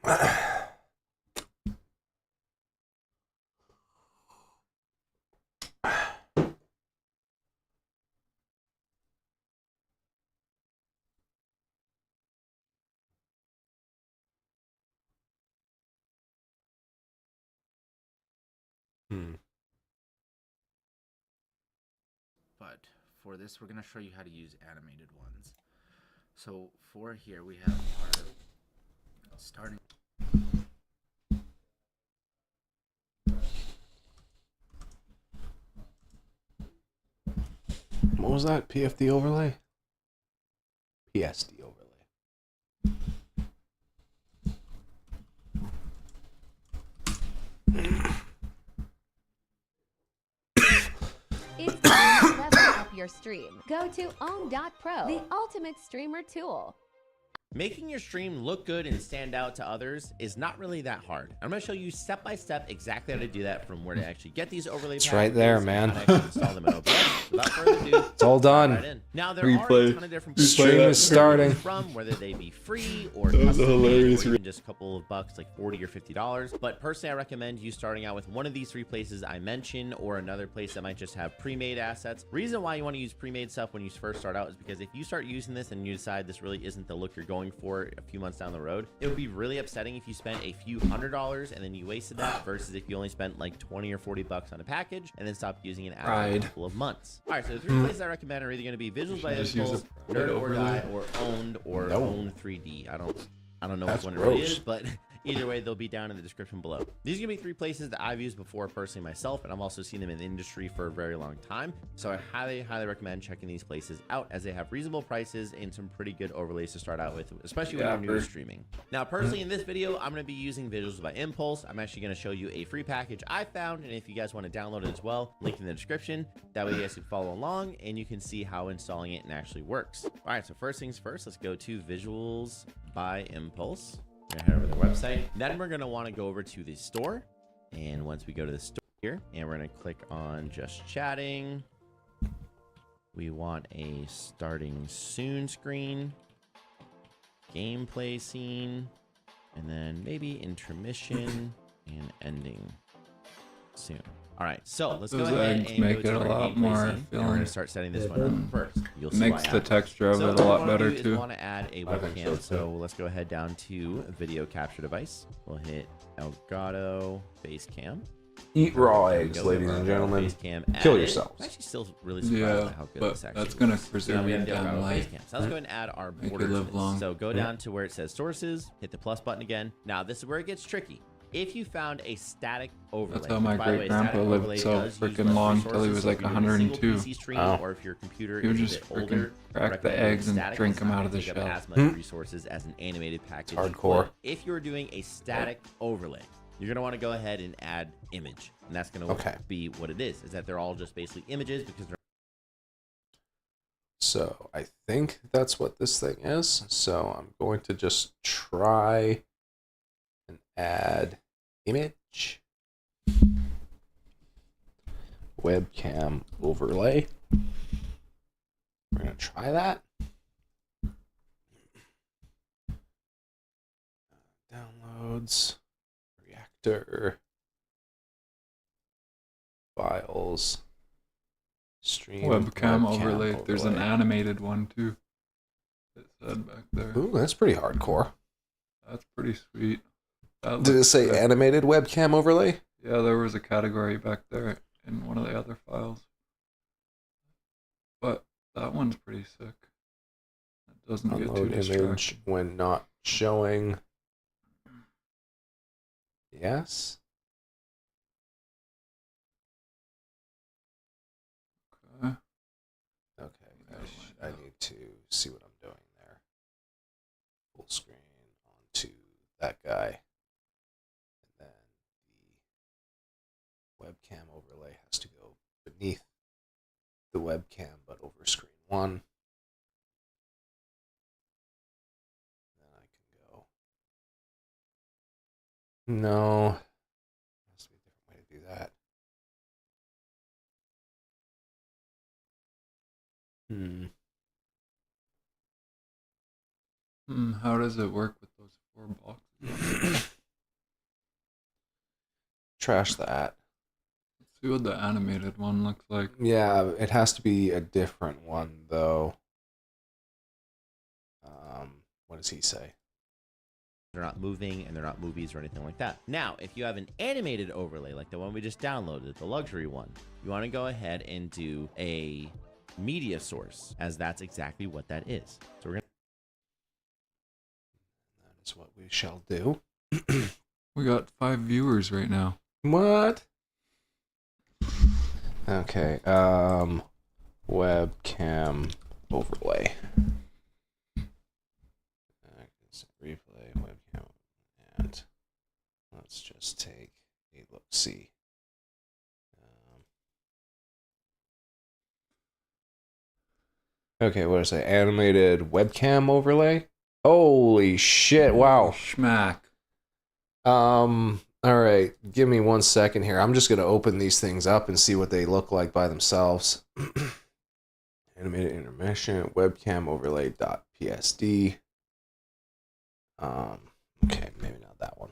But for this, we're going to show you how to use animated ones. So for here, we have our starting. What was that? PFD overlay? PSD overlay. It's time to level up your stream. Go to own.pro, the ultimate streamer tool. Making your stream look good and stand out to others is not really that hard. I'm going to show you step by step exactly how to do that, from where to actually get these overlay It's right there, man. and how to actually install them in OBS. Without further ado, It's all done. right in. Now there Replay. are a ton of different Stream places is starting. from, whether they be free or That was a custom made, hilarious or even just a couple of bucks, like $40 or $50. But personally, I recommend you starting out with one of these 3 places I mentioned, or another place that might just have pre-made assets. Reason why you want to use pre-made stuff when you first start out is because if you start using this and you decide this really isn't the look you're going for a few months down the road, it would be really upsetting if you spent a few $100s and then you wasted that, versus if you only spent like 20 or 40 bucks on a package and then stopped using it after a couple of months. All right, so the 3 places I recommend are either going to be Visuals by Just use Impulse, a Nerd or overlay. Die, or Owned, or No. Own 3D. I don't know That's which one it really gross. is, but either way, they'll be down in the description below. These are gonna be 3 places that I've used before personally myself, and I've also seen them in the industry for a very long time. So I highly recommend checking these places out, as they have reasonable prices and some pretty good overlays to start out with, especially when you're new to streaming. Now, personally, in this video, I'm gonna be using Visuals by Impulse. I'm actually gonna show you a free package I found, and if you guys want to download it as well, link in the description. That way you guys can follow along and you can see how installing it actually works. All right, so first things first, let's go to Visuals by Impulse. We're gonna head over to the website. Then we're gonna want to go over to the store. And once we go to the store here, and we're gonna click on just chatting, we want a starting soon screen, gameplay scene, and then maybe intermission and ending soon. All right, so let's go Those ahead eggs and make go it to a our lot gameplay more scene, and we're feeling. gonna start setting this one up first. You'll see Makes why the after. texture of So it a what we lot wanna better do is too. We want to add a I think webcam, so, so let's go ahead down to video capture device. We'll hit Elgato base cam. Eat raw There we eggs, go, ladies our and gentlemen. base cam Kill added. yourselves. I'm actually still really surprised Yeah, at how good but this actually that's gonna looks. preserve Now we it have the down Elgato life. base cam. So let's go ahead and add our Make it border. live to this. long. So go down to where it says sources, hit the plus button again. Now this is where it gets tricky. If you found a static overlay, That's how my by the way, great-grandpa static lived overlay so does use freaking less long till he resources, was so like if you're doing a single 102. PC stream, Wow. or if your computer He would is a just bit older, freaking crack the recommend doing eggs and static. drink It's them not out of gonna the take up shell. as much resources as an animated package Hardcore. would. If you're doing a static overlay, you're gonna want to go ahead and add image, and that's gonna be what it is that they're all just basically images, because they're So I think that's what this thing is. So I'm going to just try and add image. Webcam overlay. We're going to try that. Downloads. Reactor. Files. Stream. Webcam overlay. There's an animated one too. It said back there. Ooh, that's pretty hardcore. That's pretty sweet. That Did it looks say good. animated webcam overlay? Yeah, there was a category back there in one of the other files. But that one's pretty sick. It doesn't get too Upload image distracting. when not showing. Yes. Okay. Okay. I need to see what I'm doing there. Full screen onto that guy. And then the webcam overlay has to go beneath the webcam, but over screen one. Then I can go. No. There has to be a different way to do that. How does it work with those 4 boxes? Trash that. Let's see what the animated one looks like. Yeah, it has to be a different one though. What does he say? They're not moving and they're not movies or anything like that. Now, if you have an animated overlay like the one we just downloaded, the luxury one, you want to go ahead and do a media source, as that's exactly what that is. So we're gonna. That is what we shall do. We got 5 viewers right now. What? Okay. Webcam overlay. Replay webcam, and let's just take a look. See. Okay, what is it? Animated webcam overlay. Holy shit! Wow. Schmack. All right. Give me 1 second here. I'm just gonna open these things up and see what they look like by themselves. Animated intermission webcam overlay.psd. Okay, maybe not that one.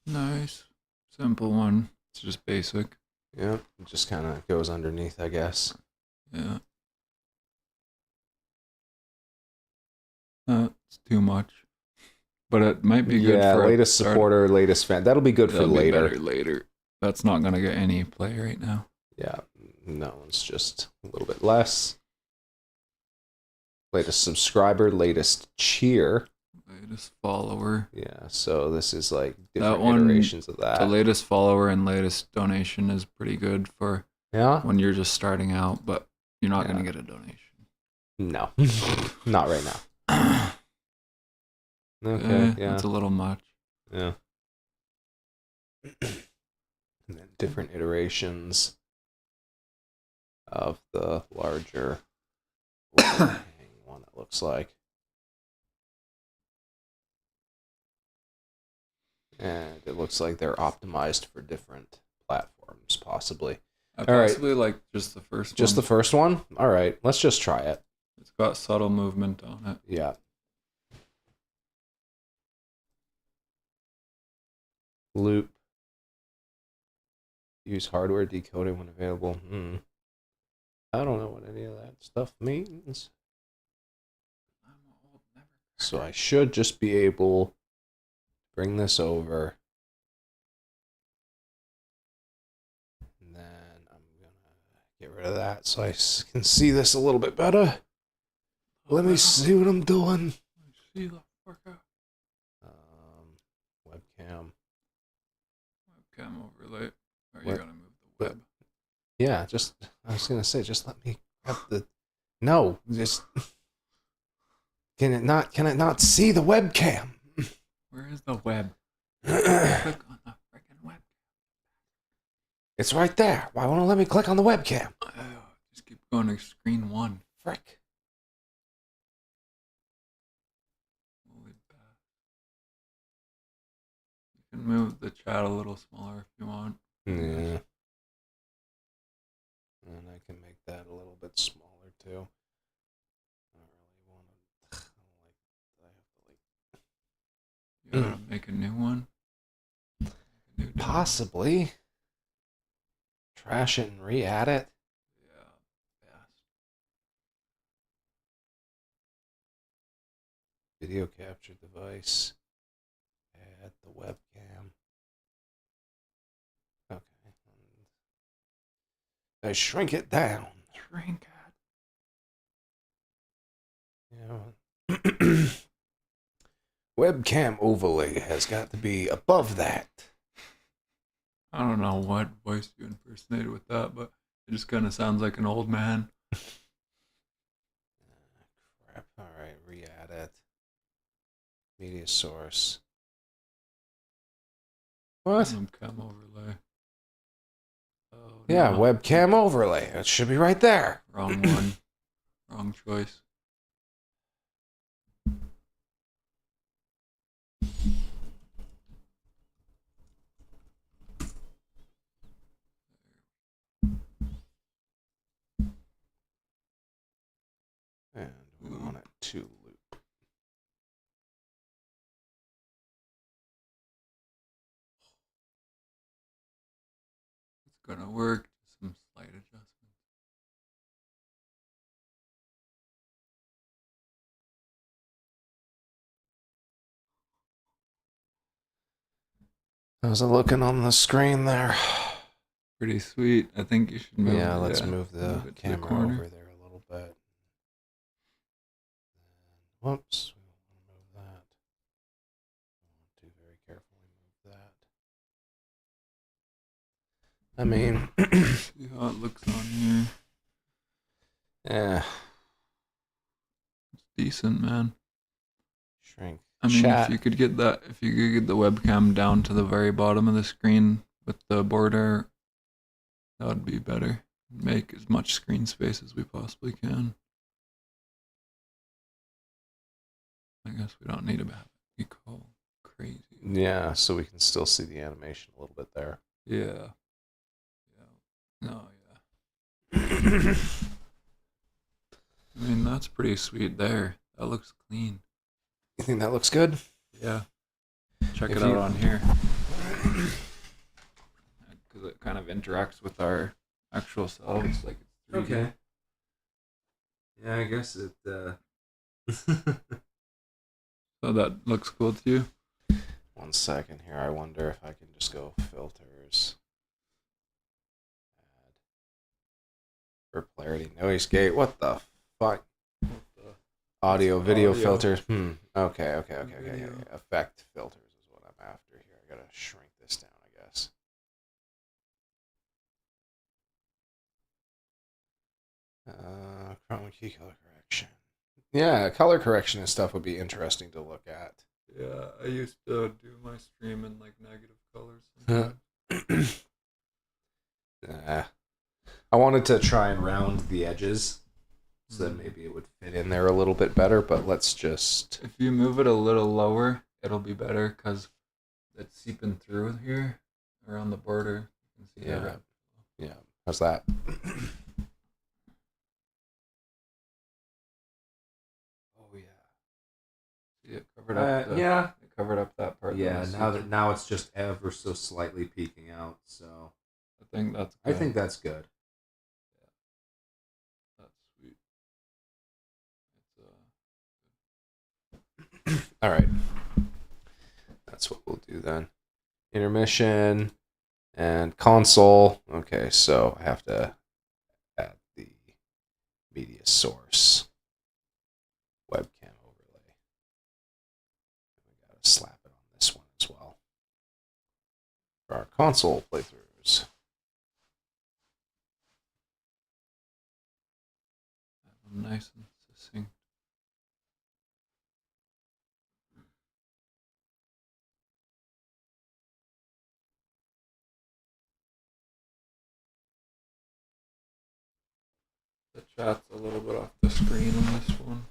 Nice. Simple one. It's just basic. Yep, it just kind of goes underneath, I guess. Yeah. It's too much. But it might be good for latest supporter, latest fan. That'll be good for later. Later. That's not going to get any play right now. Yeah, no, it's just a little bit less. Latest subscriber, latest cheer. Latest follower. Yeah, so this is like different iterations of that. The latest follower and latest donation is pretty good for when you're just starting out, but you're not going to get a donation. No, not right now. Okay, yeah. That's a little much. Yeah. And then different iterations of the larger one, it looks like. And it looks like they're optimized for different platforms, possibly. Possibly like just the first one. Just the first one? All right, let's just try it. It's got subtle movement on it. Yeah. Loop. Use hardware decoding when available. I don't know what any of that stuff means. So I should just be able to bring this over. And then I'm going to get rid of that so I can see this a little bit better. Let me see what I'm doing. See the fucker. Webcam. Webcam overlay. Or you gotta move the web. Yeah, I was gonna say, just let me grab the. No, just. Can it not see the webcam? Where is the web? Click on the freaking web. It's right there. Why won't it let me click on the webcam? Just keep going to screen 1. Frick. You can move the chat a little smaller if you want. Yeah. And I can make that a little bit smaller too. I don't really want to. You gotta make a new one. Possibly. Trash it and re-add it. Yeah. Video capture device. Add the webcam. Okay. I shrink it down. Shrink it. Yeah. Webcam overlay has got to be above that. I don't know what voice you impersonated with that, but it just kind of sounds like an old man. Crap. All right, re-add it. Media source. What? Webcam overlay. Oh, yeah, no. webcam overlay. It should be right there. Wrong one. Wrong choice. And we want it to loop. It's gonna work. Some slight adjustments. How's it looking on the screen there? Pretty sweet. I think you should move. Yeah, let's move the it to camera corner. over there a little bit. Whoops, we want to move that. I want to very carefully move that. I mean, See how it looks on here. yeah, It's decent, man. shrink. I mean, Chat. if you could get the webcam down to the very bottom of the screen with the border, that would be better. Make as much screen space as we possibly can. I guess we don't need to have it be crazy. Yeah, so we can still see the animation a little bit there. Yeah. No, yeah. I mean, that's pretty sweet there. That looks clean. You think that looks good? Yeah. Check If it out you- on here. Because it kind of interacts with our actual selves. Like it's 3D. Okay. Yeah, I guess it. So that looks cool to you? 1 second here. I wonder if I can just go filters. Add. For clarity, noise gate. What the fuck? Audio, video Audio. filters. Okay. Video. Effect filters is what I'm after here. I gotta shrink this down, I guess. Chroma key color correction. Yeah, color correction and stuff would be interesting to look at. Yeah, I used to do my stream in like negative colors. I wanted to try and round the edges so that maybe it would fit in there a little bit better, but let's just... If you move it a little lower, it'll be better because it's seeping through here around the border. You can see Yeah. the red. Yeah, how's that? Oh yeah. See, it covered up. Yeah. It covered up that part. Yeah. was Now seeping. now it's just ever so slightly peeking out. So I think that's. I think that's good. That's sweet. All right. That's what we'll do then. Intermission and console. Okay, so I have to add the media source webcam overlay. We gotta slap it on this one as well for our console playthroughs. Nice and succinct. The chat's a little bit off the screen on this one.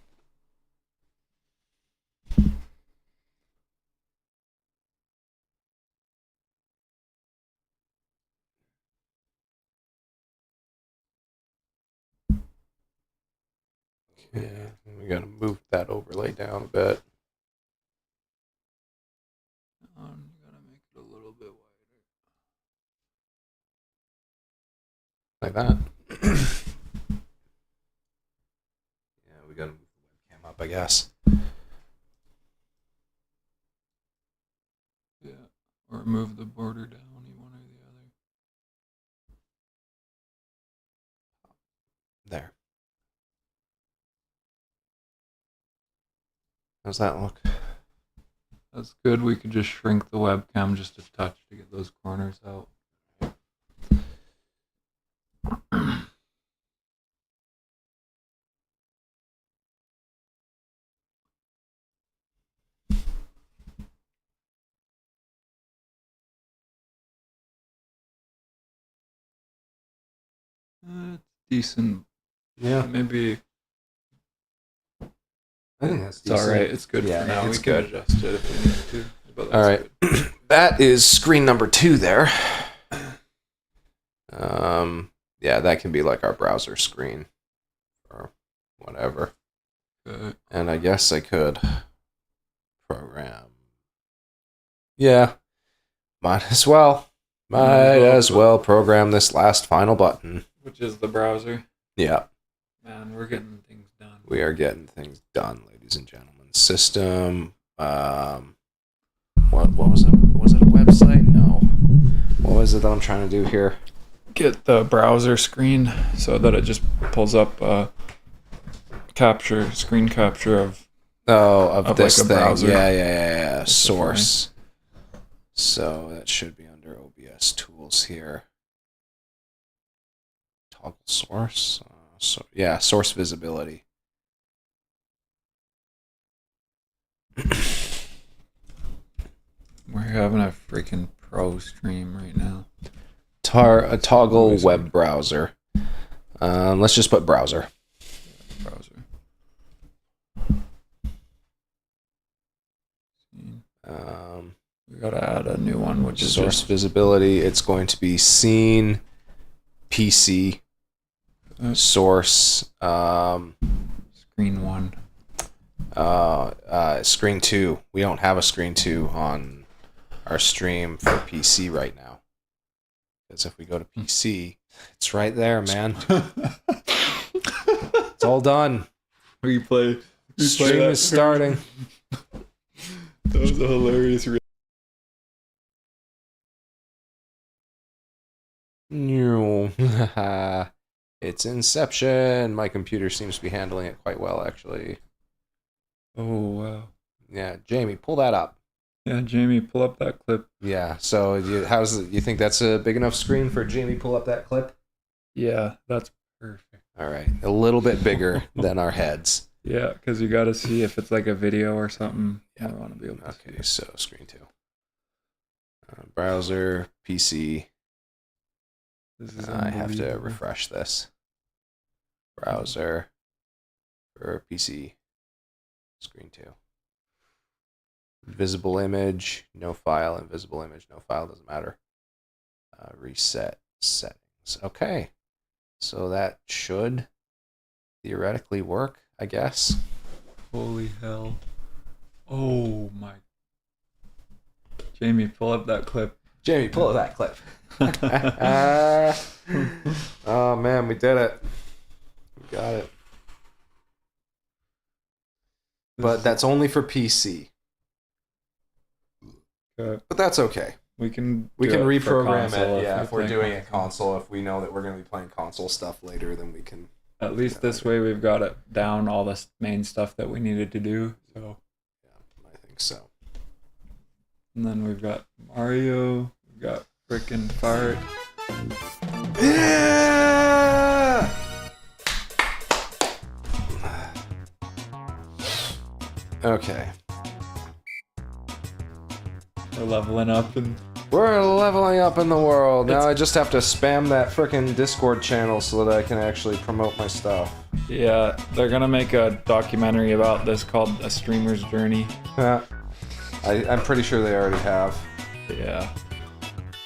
Yeah, we gotta move that overlay down a bit. You gotta make it a little bit wider. Like that. Yeah, we gotta move the webcam up, I guess. Yeah, or move the border down, one or the other. There. How's that look? That's good. We could just shrink the webcam just a touch to get those corners out. It's decent. Yeah. Maybe I think that's it's all right. It's good Yeah, for now. it's We can good. adjust it if we need to. But All that's right. good. That is screen number 2 there. Yeah, that can be like our browser screen or whatever. And I guess I could program. Yeah, might as well. Might as well program this last final button. Which is the browser. Yeah. Man, we're getting things done. We are getting things done, ladies and gentlemen. System. What was it? Was it a website? No. What was it that I'm trying to do here? Get the browser screen so that it just pulls up screen capture of this like a thing. browser. Yeah. Source. So that should be under OBS tools here. Toggle source. Source visibility. We're having a freaking pro stream right now. A toggle web browser. Let's just put browser. Browser. We gotta add a new one, which is source visibility. It's going to be scene, PC, source, screen 1. Screen 2. We don't have a screen 2 on our stream for PC right now. Because if we go to PC, it's right there, man. It's all done. Replay. Stream is starting. That was a hilarious. It's Inception. My computer seems to be handling it quite well, actually. Oh, wow. Yeah, Jamie, pull that up. Yeah, Jamie, pull up that clip. Yeah, so you think that's a big enough screen for Jamie pull up that clip? Yeah, that's perfect. All right, a little bit bigger than our heads. Yeah, because you got to see if it's like a video or something. Yeah, I want to be able to see. So screen 2. Browser, PC. I have to refresh this. Browser for PC. Screen 2. Visible image, no file. Invisible image, no file. Doesn't matter. Reset settings. Okay. So that should theoretically work, I guess. Holy hell. Oh my. Jamie, pull up that clip. Jamie, pull up that clip. Oh man, we did it. We got it. But that's only for PC. Okay. But that's okay. We can reprogram it. Yeah, if we're doing it console, if we know that we're going to be playing console stuff later, then we can. At least this way we've got it down, all the main stuff that we needed to do. So. Yeah, I think so. And then we've got Mario. We've got frickin' Fart. Yeah! Okay. We're leveling up and... We're leveling up in the world. Now I just have to spam that frickin' Discord channel so that I can actually promote my stuff. Yeah, they're gonna make a documentary about this called A Streamer's Journey. Yeah. I'm pretty sure they already have. Yeah.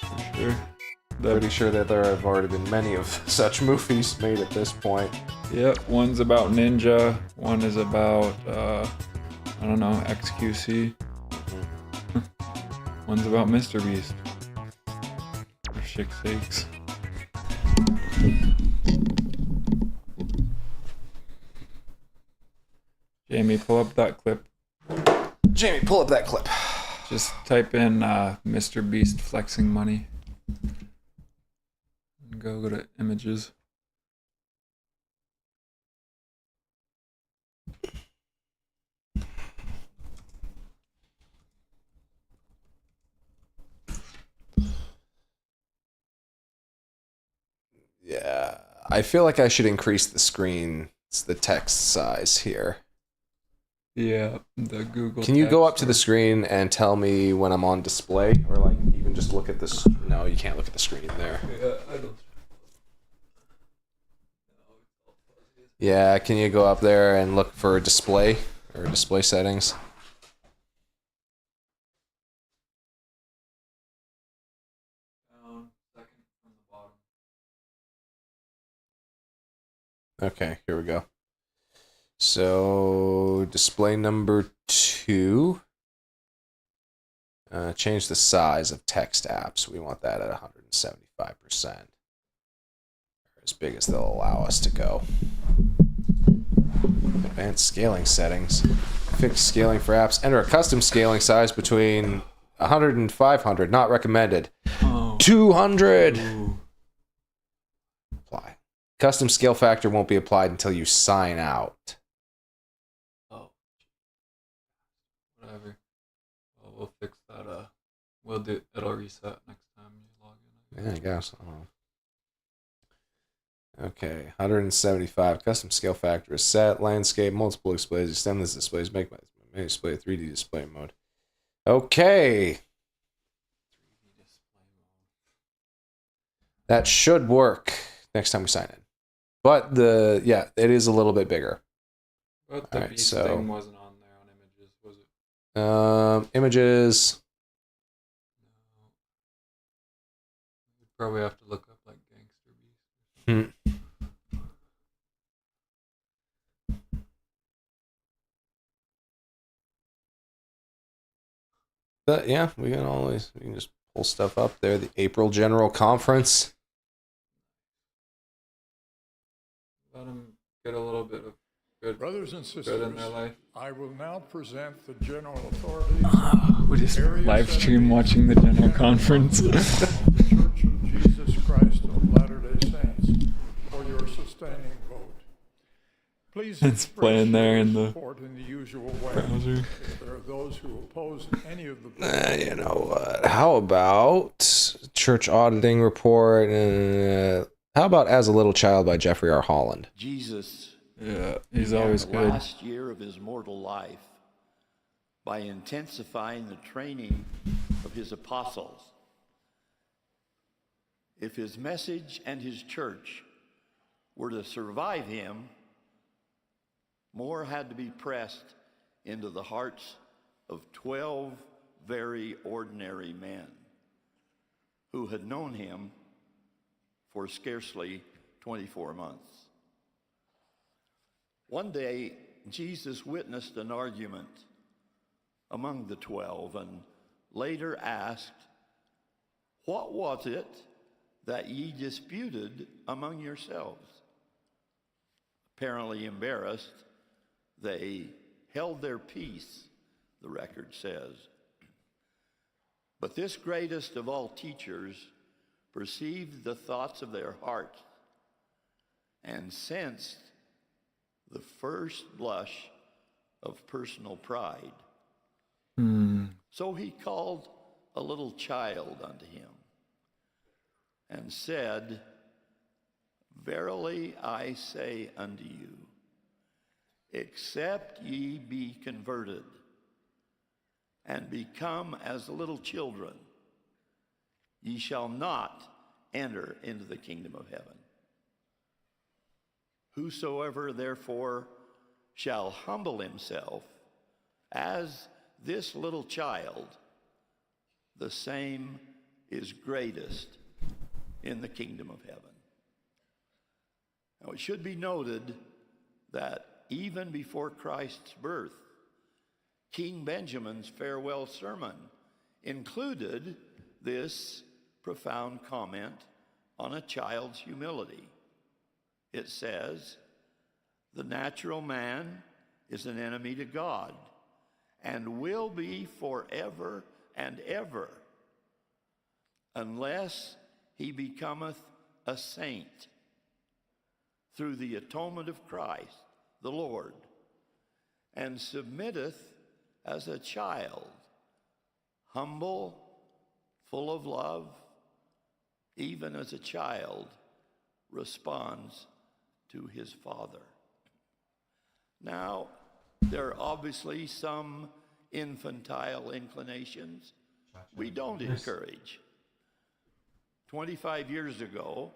For sure. Pretty sure that there have already been many of such movies made at this point. Yep, one's about Ninja, one is about, I don't know, XQC. One's about Mr. Beast. For shit's sakes. Jamie, pull up that clip. Jamie, pull up that clip. Just type in Mr. Beast flexing money. And go to images. Yeah, I feel like I should increase the screen, the text size here. Yeah, the Google. Can you go up to the screen and tell me when I'm on display? Or like even just look at this? No, you can't look at the screen there. Yeah, I don't. Yeah, can you go up there and look for display or display settings? Second from the bottom. Okay, here we go. So display number 2. Change the size of text apps. We want that at 175%. As big as they'll allow us to go. Advanced scaling settings. Fixed scaling for apps. Enter a custom scaling size between 100 and 500. Not recommended. 200! Ooh. Apply. Custom scale factor won't be applied until you sign out. Oh. Whatever. Well, we'll fix that. We'll do. It'll reset next time you log in. Yeah, I guess. Okay, 175. Custom scale factor is set. Landscape, multiple displays. Extend this displays. Make my display 3D display mode. Okay. That should work next time we sign in. But it is a little bit bigger. But the beast so thing wasn't on there on images, was it? Images. We'd probably have to look up like Gangster Beast. But yeah, we can just pull stuff up there. The April General Conference. Let them get a little bit of good, Brothers and good sisters, in their life. I will now present the general authorities. We just live stream watching the general conference. The Church of Jesus Christ of Latter-day Saints for your sustaining vote. Please It's playing there in the support in the usual way. browser. If there are those who oppose any of the You know what? How about Church Auditing Report? How about As a Little Child by Jeffrey R. Holland? Jesus, Yeah, he's began always the good. last year of his mortal life by intensifying the training of his apostles. If his message and his church were to survive him, more had to be pressed into the hearts of 12 very ordinary men who had known him for scarcely 24 months. One day, Jesus witnessed an argument among the 12 and later asked, "What was it that ye disputed among yourselves?" Apparently embarrassed, they held their peace, the record says. But this greatest of all teachers perceived the thoughts of their hearts and sensed the first blush of personal pride. So he called a little child unto him and said, "Verily I say unto you, except ye be converted and become as little children, ye shall not enter into the kingdom of heaven. Whosoever therefore shall humble himself as this little child, the same is greatest in the kingdom of heaven." Now it should be noted that even before Christ's birth, King Benjamin's farewell sermon included this profound comment on a child's humility. It says, "The natural man is an enemy to God and will be forever and ever, unless he becometh a saint through the atonement of Christ, the Lord, and submitteth as a child, humble, full of love, even as a child responds to his father." Now, there are obviously some infantile inclinations we don't encourage. 25 years ago,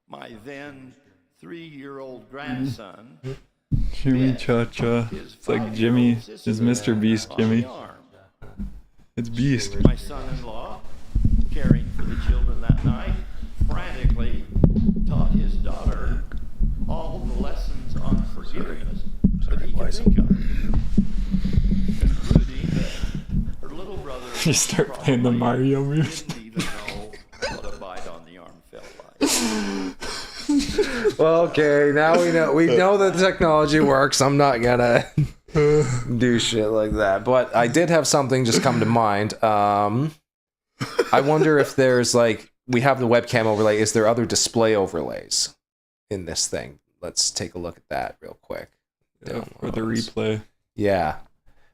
my then 3-year-old grandson, Jimmy Cha-Cha. It's like Jimmy is Mr. Beast Jimmy. It's Beast. My son-in-law, caring for the children that night, frantically taught his daughter all the lessons on forgiveness replays. Her little brother You start playing the Mario music. didn't even know what a bite on the arm felt like. Well, okay, now we know that the technology works. I'm not gonna do shit like that. But I did have something just come to mind. I wonder if there's like, we have the webcam overlay. Is there other display overlays in this thing? Let's take a look at that real quick. Yeah, for the replay. Yeah,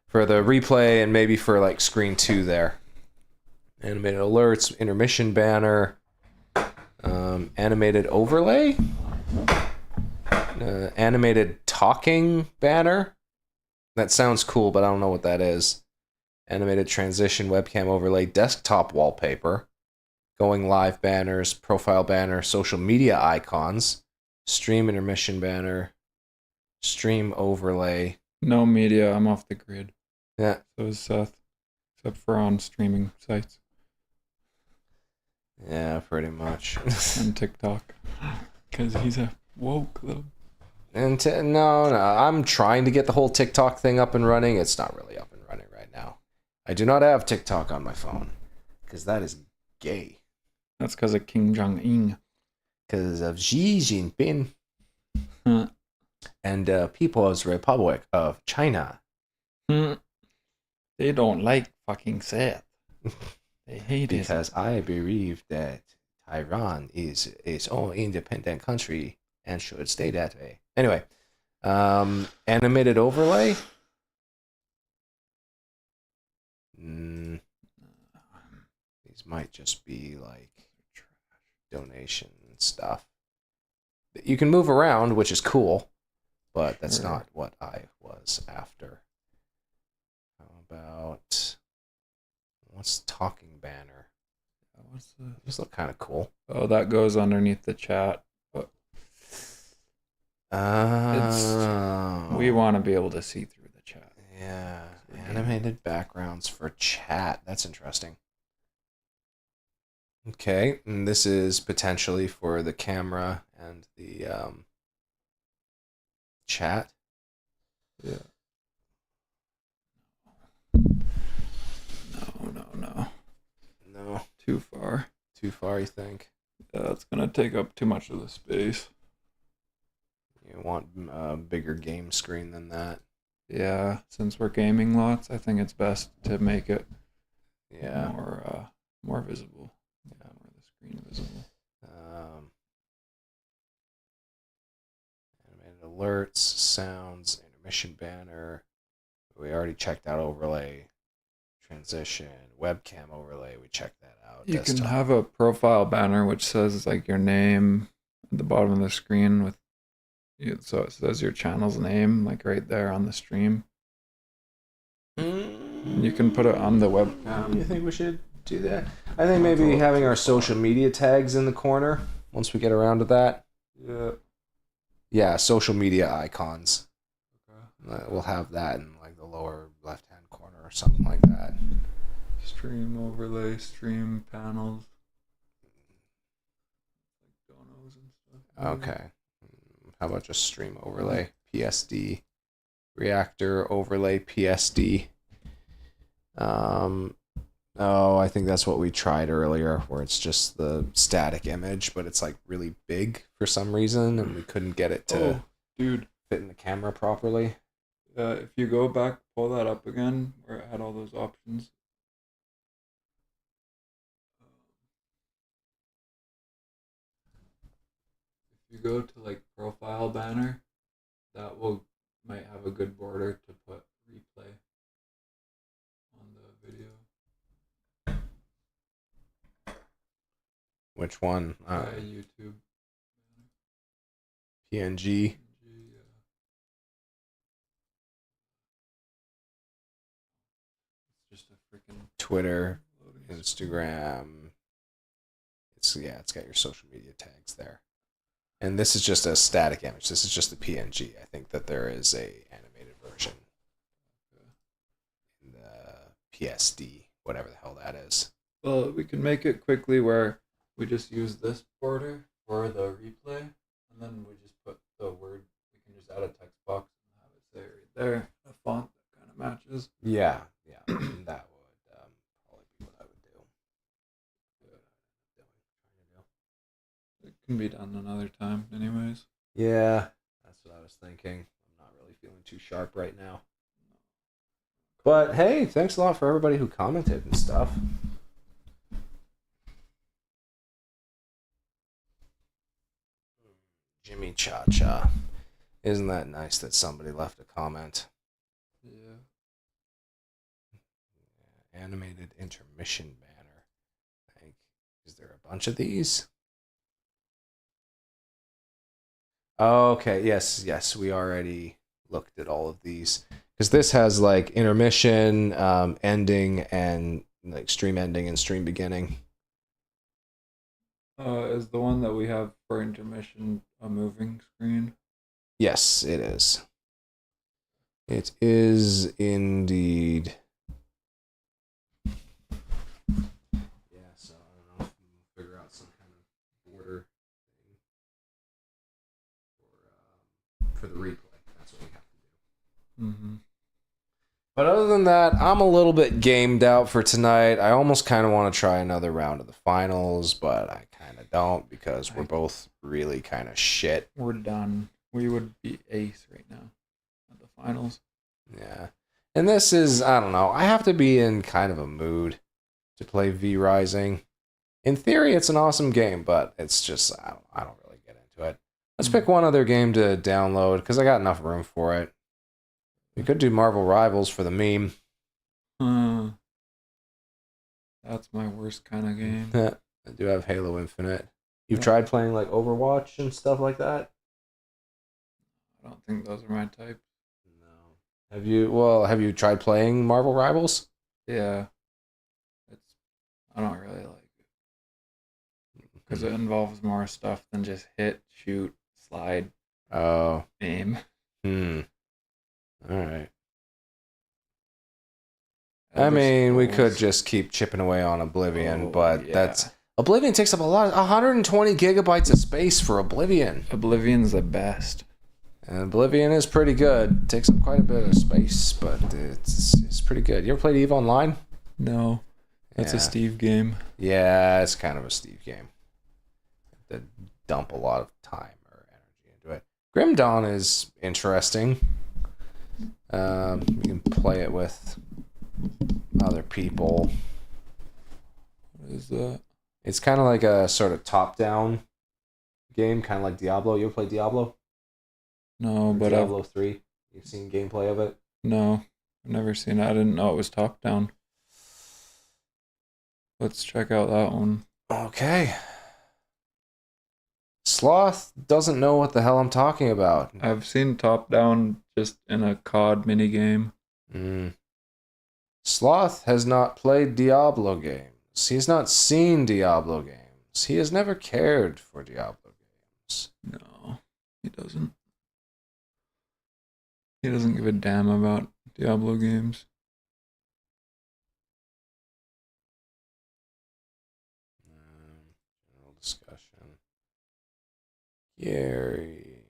for the replay and maybe for like screen 2 there. Animated alerts, intermission banner, animated overlay, animated talking banner. That sounds cool, but I don't know what that is. Animated transition, webcam overlay, desktop wallpaper, going live banners, profile banner, social media icons, stream intermission banner, stream overlay. No media, I'm off the grid. Yeah. So is Seth, except for on streaming sites. Yeah, pretty much. And TikTok. Because he's a woke little... And no, I'm trying to get the whole TikTok thing up and running. It's not really up and running right now. I do not have TikTok on my phone. Because that is gay. That's because of Kim Jong-un. Because of Xi Jinping. Huh. And People's Republic of China. They don't like fucking Seth. They hate it. Because I believe that Taiwan is its own independent country and should stay that way. Anyway, animated overlay. These might just be like donation stuff. You can move around, which is cool, but that's not what I was after. How about what's talking banner? These look kind of cool. Oh, that goes underneath the chat. But we want to be able to see through the chat. Yeah, animated backgrounds for chat. That's interesting. Okay, and this is potentially for the camera and the chat. Yeah. No. Too far. Too far, you think? Yeah, it's gonna take up too much of the space. You want a bigger game screen than that? Yeah, since we're gaming lots, I think it's best to make it more visible. Yeah, more the screen visible. Animated alerts, sounds, intermission banner. We already checked out overlay. Transition, webcam overlay, we checked that out. You can have a profile banner which says like your name at the bottom of the screen with so it says your channel's name like right there on the stream. You can put it on the webcam. You think we should do that? I think maybe having our social media tags in the corner once we get around to that. Yeah. Yeah, social media icons. Okay. We'll have that in like the lower left hand corner or something like that. Stream overlay, stream panels. Donos and stuff. Okay. How about just stream overlay? PSD. Reactor overlay PSD. Oh, I think that's what we tried earlier, where it's just the static image, but it's like really big for some reason, and we couldn't get it to fit in the camera properly. If you go back, pull that up again, where it had all those options. If you go to like profile banner, that might have a good border to put replay on the video. Which one? YouTube. PNG. It's just a freaking Twitter, Instagram. It's got your social media tags there. And this is just a static image. This is just the PNG. I think that there is a animated version. The PSD, whatever the hell that is. Well, we can make it quickly where we just use this border for the replay, and then we just put the word. We can just add a text box and have it say right there, a font that kind of matches. Yeah. That would probably be what I would do. It can be done another time, anyways. Yeah, that's what I was thinking. I'm not really feeling too sharp right now. But hey, thanks a lot for everybody who commented and stuff. Jimmy Cha Cha. Isn't that nice that somebody left a comment? Yeah. Animated intermission banner. Like, is there a bunch of these? Okay, yes, we already looked at all of these. Because this has like intermission, ending, and like stream ending and stream beginning. Is the one that we have for intermission a moving screen? Yes, it is. It is indeed. Yeah, so I don't know if we can figure out some kind of border thing for the replay. That's what we have to do. Mm-hmm. But other than that, I'm a little bit gamed out for tonight. I almost kind of want to try another round of the finals, but I kind of don't because we're both really kind of shit. We're done. We would be ace right now at the finals. Yeah. And this is, I don't know, I have to be in kind of a mood to play V Rising. In theory, it's an awesome game, but it's just, I don't really get into it. Let's pick one other game to download because I got enough room for it. We could do Marvel Rivals for the meme. That's my worst kind of game. I do have Halo Infinite. You've tried playing like Overwatch and stuff like that? I don't think those are my type. No. Have you tried playing Marvel Rivals? Yeah. I don't really like it. Because it involves more stuff than just hit, shoot, slide, aim. Alright. I mean, we could just keep chipping away on Oblivion, but that's... Oblivion takes up 120 gigabytes of space for Oblivion. Oblivion's the best. And Oblivion is pretty good. It takes up quite a bit of space, but it's pretty good. You ever played EVE Online? No. That's a Steve game. Yeah, it's kind of a Steve game. That dump a lot of time or energy into it. Grim Dawn is interesting. You can play it with other people. What is that? It's kind of like a sort of top-down game, kind of like Diablo. You ever play Diablo? No, but Diablo 3. You've seen gameplay of it? No, I've never seen it. I didn't know it was top-down. Let's check out that one. Okay. Sloth doesn't know what the hell I'm talking about. I've seen top-down just in a COD minigame. Sloth has not played Diablo games. He's not seen Diablo games. He has never cared for Diablo games. No, he doesn't. He doesn't give a damn about Diablo games. General discussion. Gary.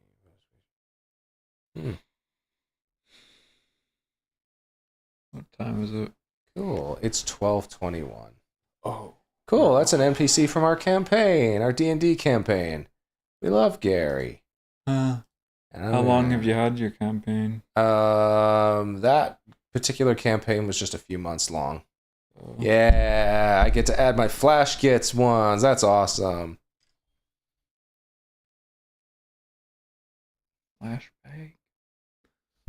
What time is it? Cool. It's 12:21. Oh. Cool. That's an NPC from our campaign, our D&D campaign. We love Gary. How long have you had your campaign? That particular campaign was just a few months long. Oh. Yeah, I get to add my Flash Gits ones. That's awesome. Flashback.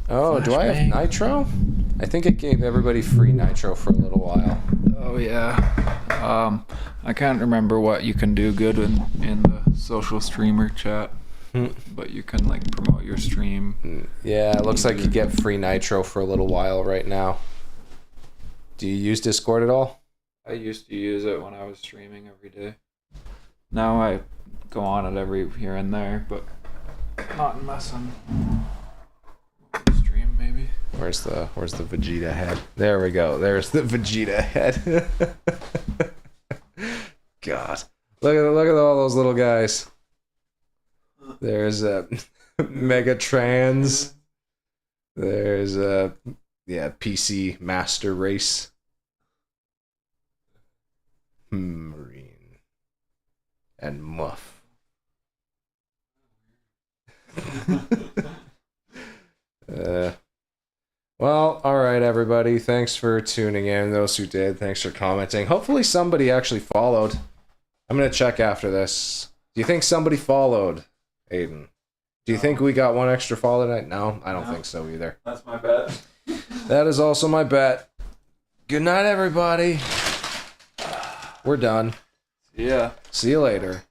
Oh, do I have Nitro? I think it gave everybody free Nitro for a little while. Oh yeah. I can't remember what you can do good in the social streamer chat. But you can like promote your stream. Yeah, it looks like you get free Nitro for a little while right now. Do you use Discord at all? I used to use it when I was streaming every day. Now I go on it every here and there, but not unless I'm stream maybe. Where's the Vegeta head? There we go. There's the Vegeta head. God, look at all those little guys. There's Megatrans. There's a PC Master Race. Marine. And Muff. Well, all right, everybody. Thanks for tuning in. Those who did, thanks for commenting. Hopefully somebody actually followed. I'm going to check after this. Do you think somebody followed, Aiden? Do you think we got one extra follow tonight? No, I don't think so either. That's my bet. That is also my bet. Good night, everybody. We're done. Yeah. See you later.